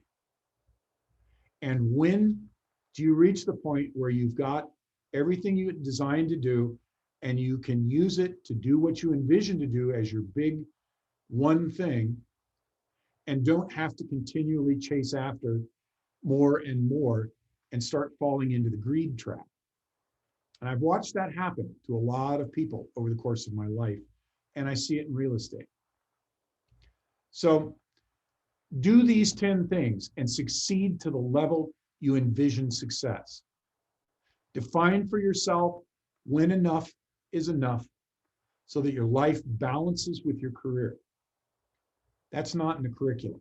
And when do you reach the point where you've got everything you designed to do, and you can use it to do what you envision to do as your big one thing, and don't have to continually chase after more and more and start falling into the greed trap? And I've watched that happen to a lot of people over the course of my life, and I see it in real estate. So do these 10 things and succeed to the level you envision success. Define for yourself when enough is enough so that your life balances with your career. That's not in the curriculum.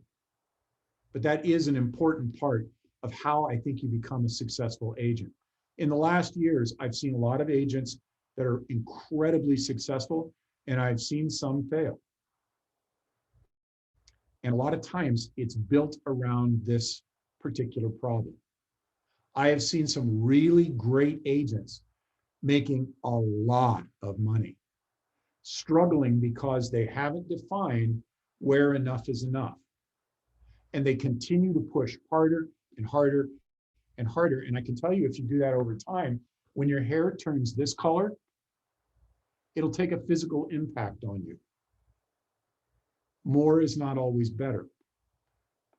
But that is an important part of how I think you become a successful agent. In the last years, I've seen a lot of agents that are incredibly successful, and I've seen some fail. And a lot of times it's built around this particular problem. I have seen some really great agents making a lot of money, struggling because they haven't defined where enough is enough. And they continue to push harder and harder and harder. And I can tell you, if you do that over time, when your hair turns this color, it'll take a physical impact on you. More is not always better,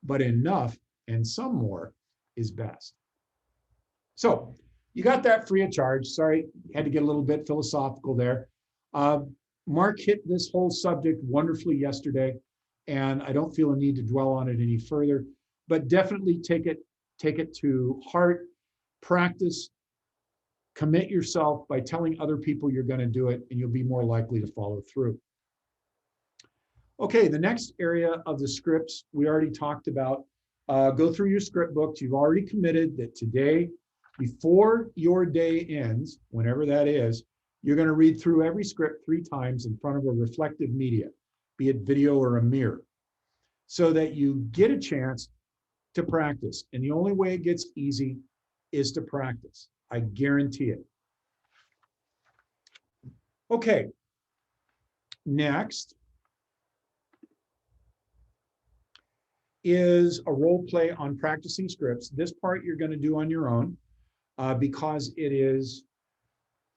but enough and some more is best. So you got that free of charge. Sorry, had to get a little bit philosophical there. Mark hit this whole subject wonderfully yesterday, and I don't feel a need to dwell on it any further, but definitely take it to heart, practice, commit yourself by telling other people you're going to do it, and you'll be more likely to follow through. Okay, the next area of the scripts we already talked about. Go through your script books. You've already committed that today, before your day ends, whenever that is, you're going to read through every script 3 times in front of a reflective media, be it video or a mirror, so that you get a chance to practice. And the only way it gets easy is to practice. I guarantee it. Okay, next is a role play on practicing scripts. This part you're going to do on your own because it is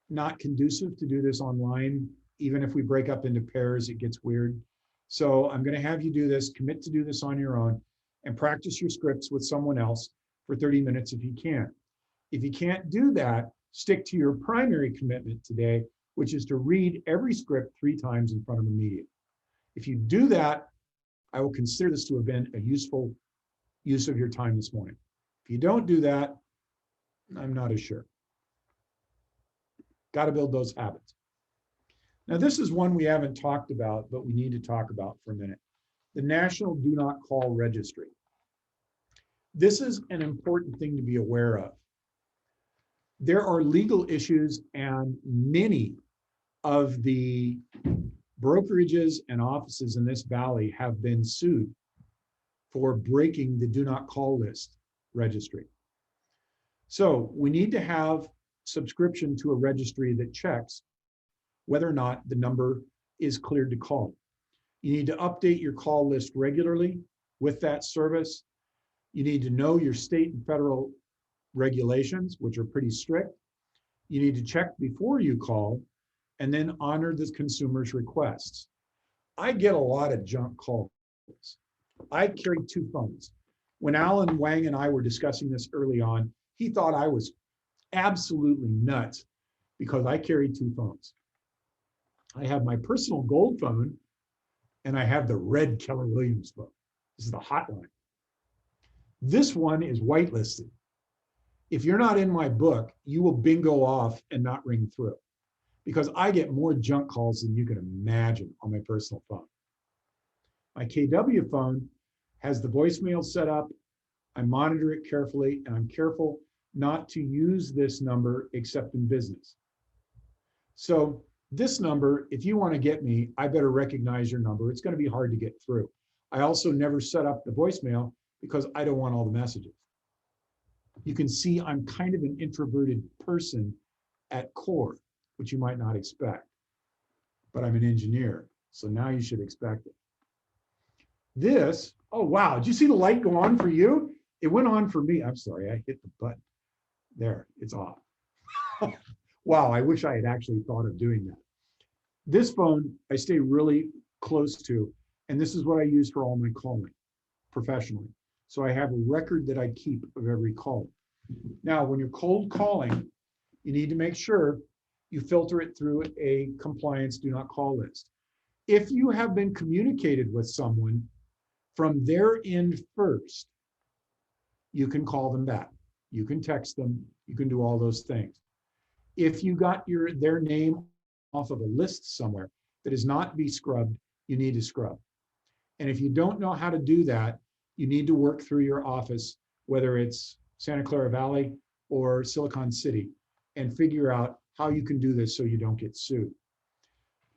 not conducive to do this online. Even if we break up into pairs, it gets weird. So I'm going to have you do this, commit to do this on your own, and practice your scripts with someone else for 30 minutes if you can. If you can't do that, stick to your primary commitment today, which is to read every script 3 times in front of a media. If you do that, I will consider this to have been a useful use of your time this morning. If you don't do that, I'm not as sure. Got to build those habits. Now, this is one we haven't talked about, but we need to talk about for a minute. The National Do Not Call Registry. This is an important thing to be aware of. There are legal issues, and many of the brokerages and offices in this valley have been sued for breaking the Do Not Call list registry. So we need to have subscription to a registry that checks whether or not the number is cleared to call. You need to update your call list regularly with that service. You need to know your state and federal regulations, which are pretty strict. You need to check before you call and then honor the consumer's requests. I get a lot of junk calls. I carry 2 phones. When Alan Wang and I were discussing this early on, he thought I was absolutely nuts because I carry 2 phones. I have my personal gold phone and I have the red Keller Williams phone. This is the hotline. This one is whitelisted. If you're not in my book, you will bingo off and not ring through, because I get more junk calls than you can imagine on my personal phone. My KW phone has the voicemail set up. I monitor it carefully, and I'm careful not to use this number except in business. So this number, if you want to get me, I better recognize your number. It's going to be hard to get through. I also never set up the voicemail because I don't want all the messages. You can see I'm kind of an introverted person at core, which you might not expect, but I'm an engineer, so now you should expect it. This, oh wow, did you see the light go on for you? It went on for me. I'm sorry, I hit the button. There, it's off. Wow, I wish I had actually thought of doing that. This phone, I stay really close to, and this is what I use for all my calling professionally. So I have a record that I keep of every call. Now, when you're cold calling, you need to make sure you filter it through a compliance do not call list. If you have been communicated with someone from their end first, you can call them back. You can text them. You can do all those things. If you got their name off of a list somewhere that is not be scrubbed, you need to scrub. And if you don't know how to do that, you need to work through your office, whether it's Santa Clara Valley or Silicon City, and figure out how you can do this so you don't get sued.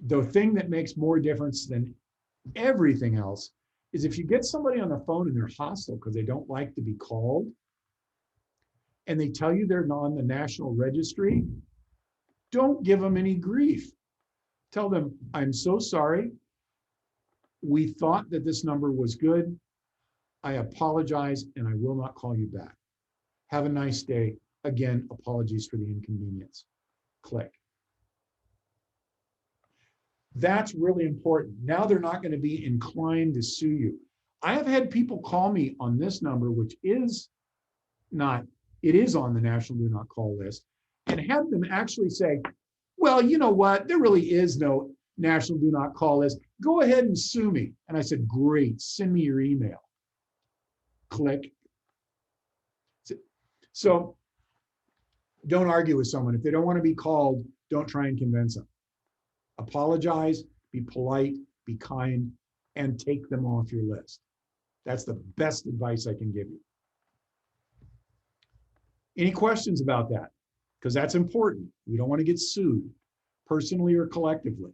The thing that makes more difference than everything else is if you get somebody on the phone and they're hostile because they don't like to be called, and they tell you they're on the National Registry, don't give them any grief. Tell them, I'm so sorry. We thought that this number was good. I apologize, and I will not call you back. Have a nice day. Again, apologies for the inconvenience. Click. That's really important. Now they're not going to be inclined to sue you. I have had people call me on this number, which is not, it is on the National Do Not Call list, and have them actually say, well, you know what? There really is no National Do Not Call list. Go ahead and sue me. And I said, great, send me your email. Click. So don't argue with someone. If they don't want to be called, don't try and convince them. Apologize, be polite, be kind, and take them off your list. That's the best advice I can give you. Any questions about that? Because that's important. We don't want to get sued, personally or collectively.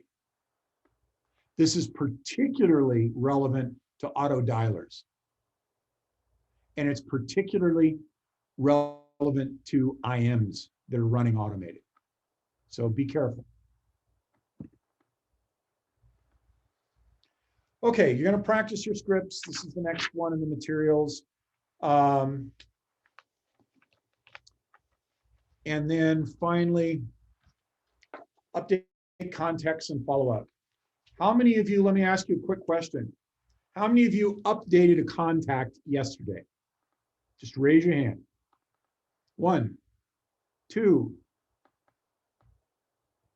This is particularly relevant to auto dialers. And it's particularly relevant to IMs that are running automated. So be careful. Okay, you're going to practice your scripts. This is the next one in the materials. And then finally, update context and follow up. How many of you, let me ask you a quick question. How many of you updated a contact yesterday? Just raise your hand. 1, 2.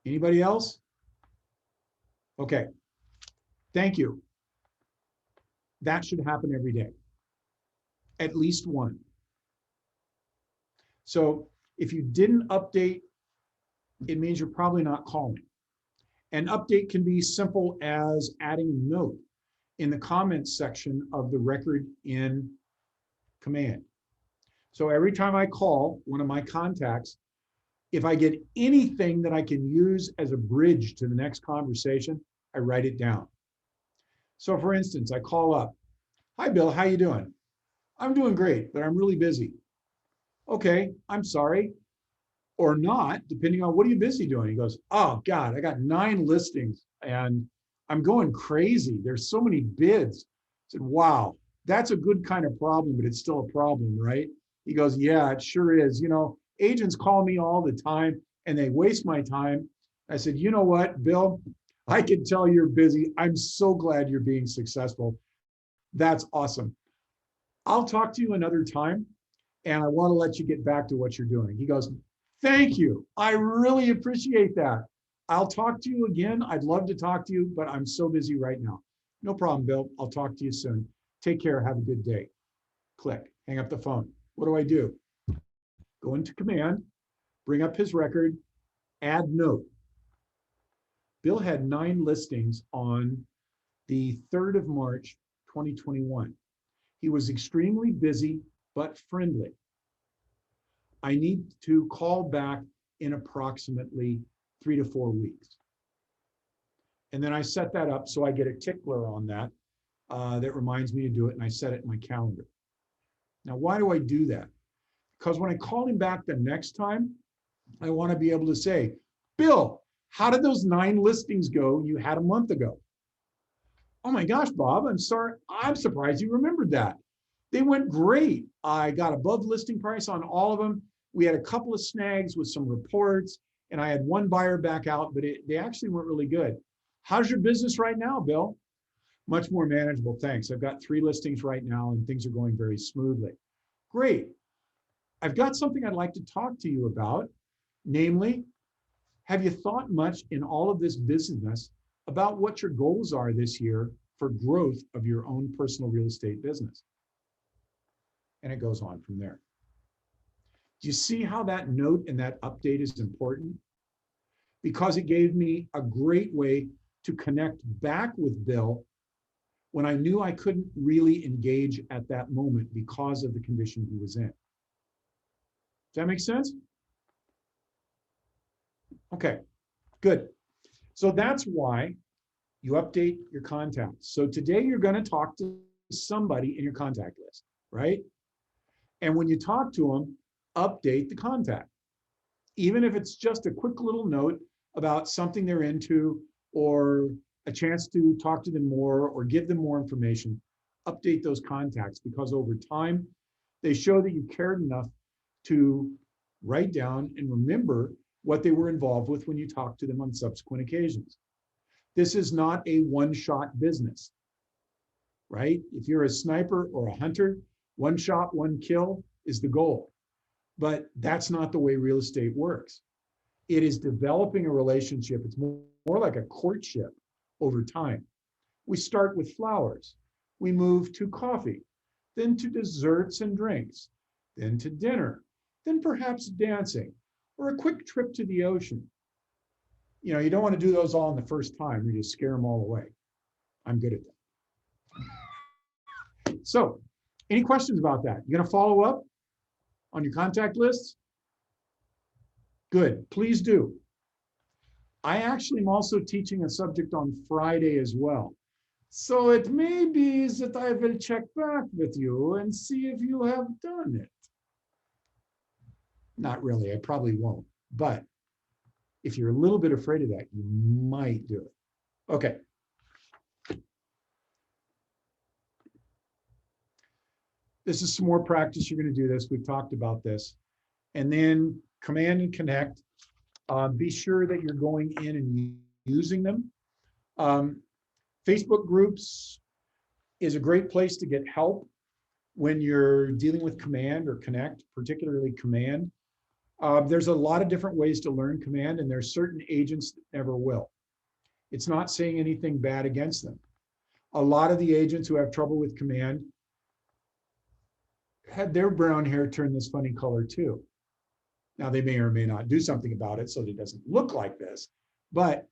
Anybody else? Okay, thank you. That should happen every day, at least one. So if you didn't update, it means you're probably not calling. An update can be simple as adding a note in the comments section of the record in command. So every time I call one of my contacts, if I get anything that I can use as a bridge to the next conversation, I write it down. So for instance, I call up, hi Bill, how you doing? I'm doing great, but I'm really busy. Okay, I'm sorry. Or not, depending on what are you busy doing? He goes, oh God, I got 9 listings and I'm going crazy. There's so many bids. I said, wow, that's a good kind of problem, but it's still a problem, right? He goes, yeah, it sure is. You know, agents call me all the time and they waste my time. I said, you know what, Bill, I can tell you're busy. I'm so glad you're being successful. That's awesome. I'll talk to you another time and I want to let you get back to what you're doing. He goes, thank you. I really appreciate that. I'll talk to you again. I'd love to talk to you, but I'm so busy right now. No problem, Bill. I'll talk to you soon. Take care. Have a good day. Click. Hang up the phone. What do? Go into command, bring up his record, add note. Bill had 9 listings on the 3rd of March, 2021. He was extremely busy, but friendly. I need to call back in approximately 3 to 4 weeks. And then I set that up so I get a tickler on that that reminds me to do it, and I set it in my calendar. Now, why do I do that? Because when I call him back the next time, I want to be able to say, Bill, how did those 9 listings go you had a month ago? Oh my gosh, Bob, I'm sorry. I'm surprised you remembered that. They went great. I got above listing price on all of them. We had a couple of snags with some reports, and I had one buyer back out, but they actually weren't really good. How's your business right now, Bill? Much more manageable, thanks. I've got 3 listings right now, and things are going very smoothly. Great. I've got something I'd like to talk to you about. Namely, have you thought much in all of this business about what your goals are this year for growth of your own personal real estate business? And it goes on from there. Do you see how that note and that update is important? Because it gave me a great way to connect back with Bill when I knew I couldn't really engage at that moment because of the condition he was in. Does that make sense? Okay, good. So that's why you update your contacts. So today you're going to talk to somebody in your contact list, right? And when you talk to them, update the contact. Even if it's just a quick little note about something they're into or a chance to talk to them more or give them more information, update those contacts, because over time, they show that you cared enough to write down and remember what they were involved with when you talk to them on subsequent occasions. This is not a one-shot business, right? If you're a sniper or a hunter, one shot, one kill is the goal. But that's not the way real estate works. It is developing a relationship. It's more like a courtship over time. We start with flowers. We move to coffee, then to desserts and drinks, then to dinner, then perhaps dancing or a quick trip to the ocean. You know, you don't want to do those all in the first time. You just scare them all away. I'm good at that. So, any questions about that? You going to follow up on your contact lists? Good, please do. I actually am also teaching a subject on Friday as well. So it may be that I will check back with you and see if you have done it. Not really, I probably won't. But if you're a little bit afraid of that, you might do it. Okay. This is some more practice. You're going to do this. We've talked about this. And then command and connect. Be sure that you're going in and using them. Facebook groups is a great place to get help when you're dealing with command or connect, particularly command. There's a lot of different ways to learn command, and there's certain agents that never will. It's not saying anything bad against them. A lot of the agents who have trouble with command had their brown hair turn this funny color too. Now they may or may not do something about it so that it doesn't look like this, but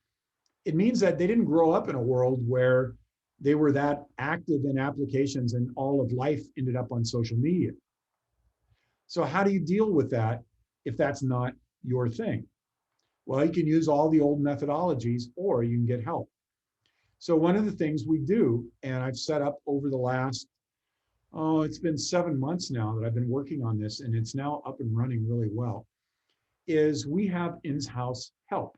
it means that they didn't grow up in a world where they were that active in applications and all of life ended up on social media. So how do you deal with that if that's not your thing? Well, you can use all the old methodologies or you can get help. So one of the things we do, and I've set up over the last, it's been 7 months now that I've been working on this, and it's now up and running really well, is we have in-house help.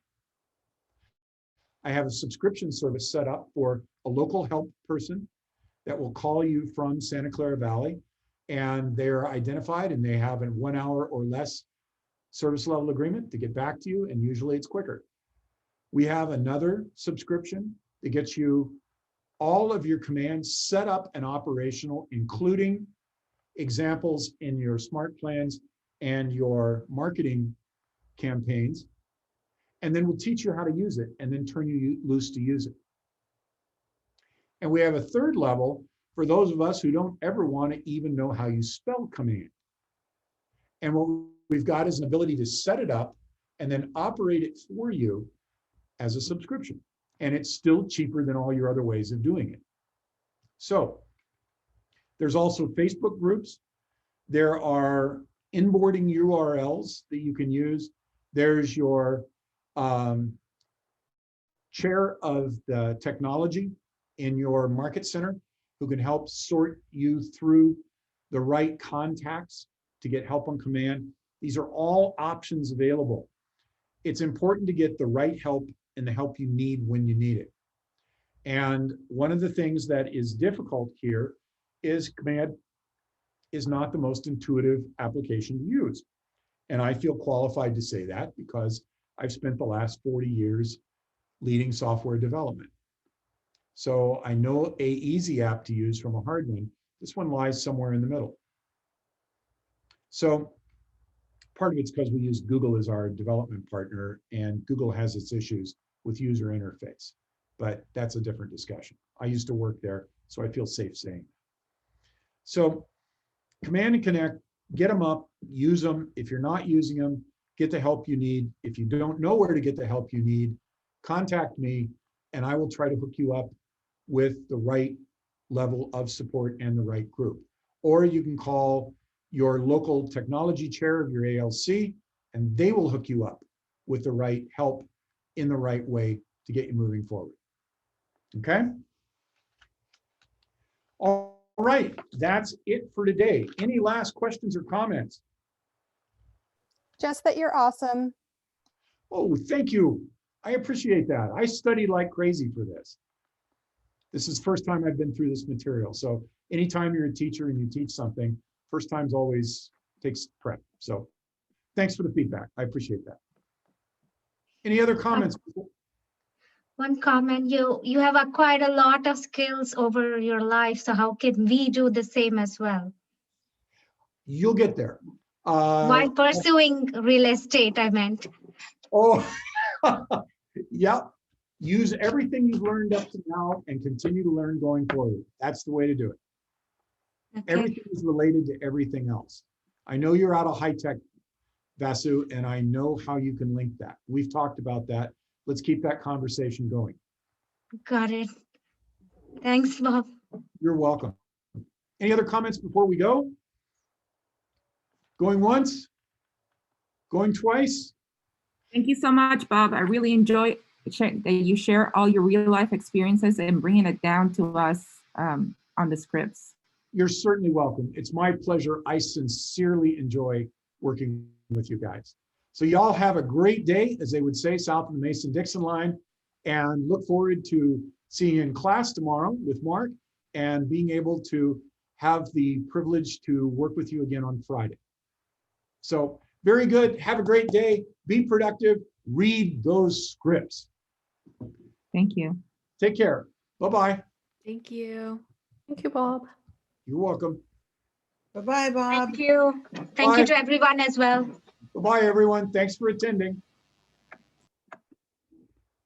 I have a subscription service set up for a local help person that will call you from Santa Clara Valley, and they're identified and they have a 1 hour or less service level agreement to get back to you, and usually it's quicker. We have another subscription that gets you all of your commands set up and operational, including examples in your smart plans and your marketing campaigns. And then we'll teach you how to use it and then turn you loose to use it. And we have a third level for those of us who don't ever want to even know how you spell command. And what we've got is an ability to set it up and then operate it for you as a subscription. And it's still cheaper than all your other ways of doing it. So there's also Facebook groups. There are inboarding URLs that you can use. There's your chair of the technology in your market center who can help sort you through the right contacts to get help on command. These are all options available. It's important to get the right help and the help you need when you need it. And one of the things that is difficult here is command is not the most intuitive application to use. And I feel qualified to say that because I've spent the last 40 years leading software development. So I know a easy app to use from a hard one. This one lies somewhere in the middle. So part of it's because we use Google as our development partner, and Google has its issues with user interface, but that's a different discussion. I used to work there, so I feel safe saying that. So command and connect, get them up, use them. If you're not using them, get the help you need. If you don't know where to get the help you need, contact me and I will try to hook you up with the right level of support and the right group. Or you can call your local technology chair of your ALC, and they will hook you up with the right help in the right way to get you moving forward. Okay? All right, that's it for today. Any last questions or comments? Just that you're awesome. Oh, thank you. I appreciate that. I studied like crazy for this. This is the first time I've been through this material. So anytime you're a teacher and you teach something, first times always takes prep. So thanks for the feedback. I appreciate that. Any other comments? One comment, you have acquired a lot of skills over your life. So how can we do the same as well? You'll get there. While pursuing real estate, I meant. Oh, yeah. Use everything you've learned up to now and continue to learn going forward. That's the way to do it. Okay. Everything is related to everything else. I know you're out of high tech, Vasu, and I know how you can link that. We've talked about that. Let's keep that conversation going. Got it. Thanks, Bob. You're welcome. Any other comments before we go? Going once? Going twice? Thank you so much, Bob. I really enjoy that you share all your real life experiences and bringing it down to us on the scripts. You're certainly welcome. It's my pleasure. I sincerely enjoy working with you guys. So y'all have a great day, as they would say, south of the Mason-Dixon line, and look forward to seeing you in class tomorrow with Mark and being able to have the privilege to work with you again on Friday. So very good. Have a great day. Be productive. Read those scripts. Thank you. Take care. Bye-bye. Thank you. Thank you, Bob. You're welcome. Bye-bye, Bob. Thank you. Thank you to everyone as well. Bye-bye, everyone. Thanks for attending.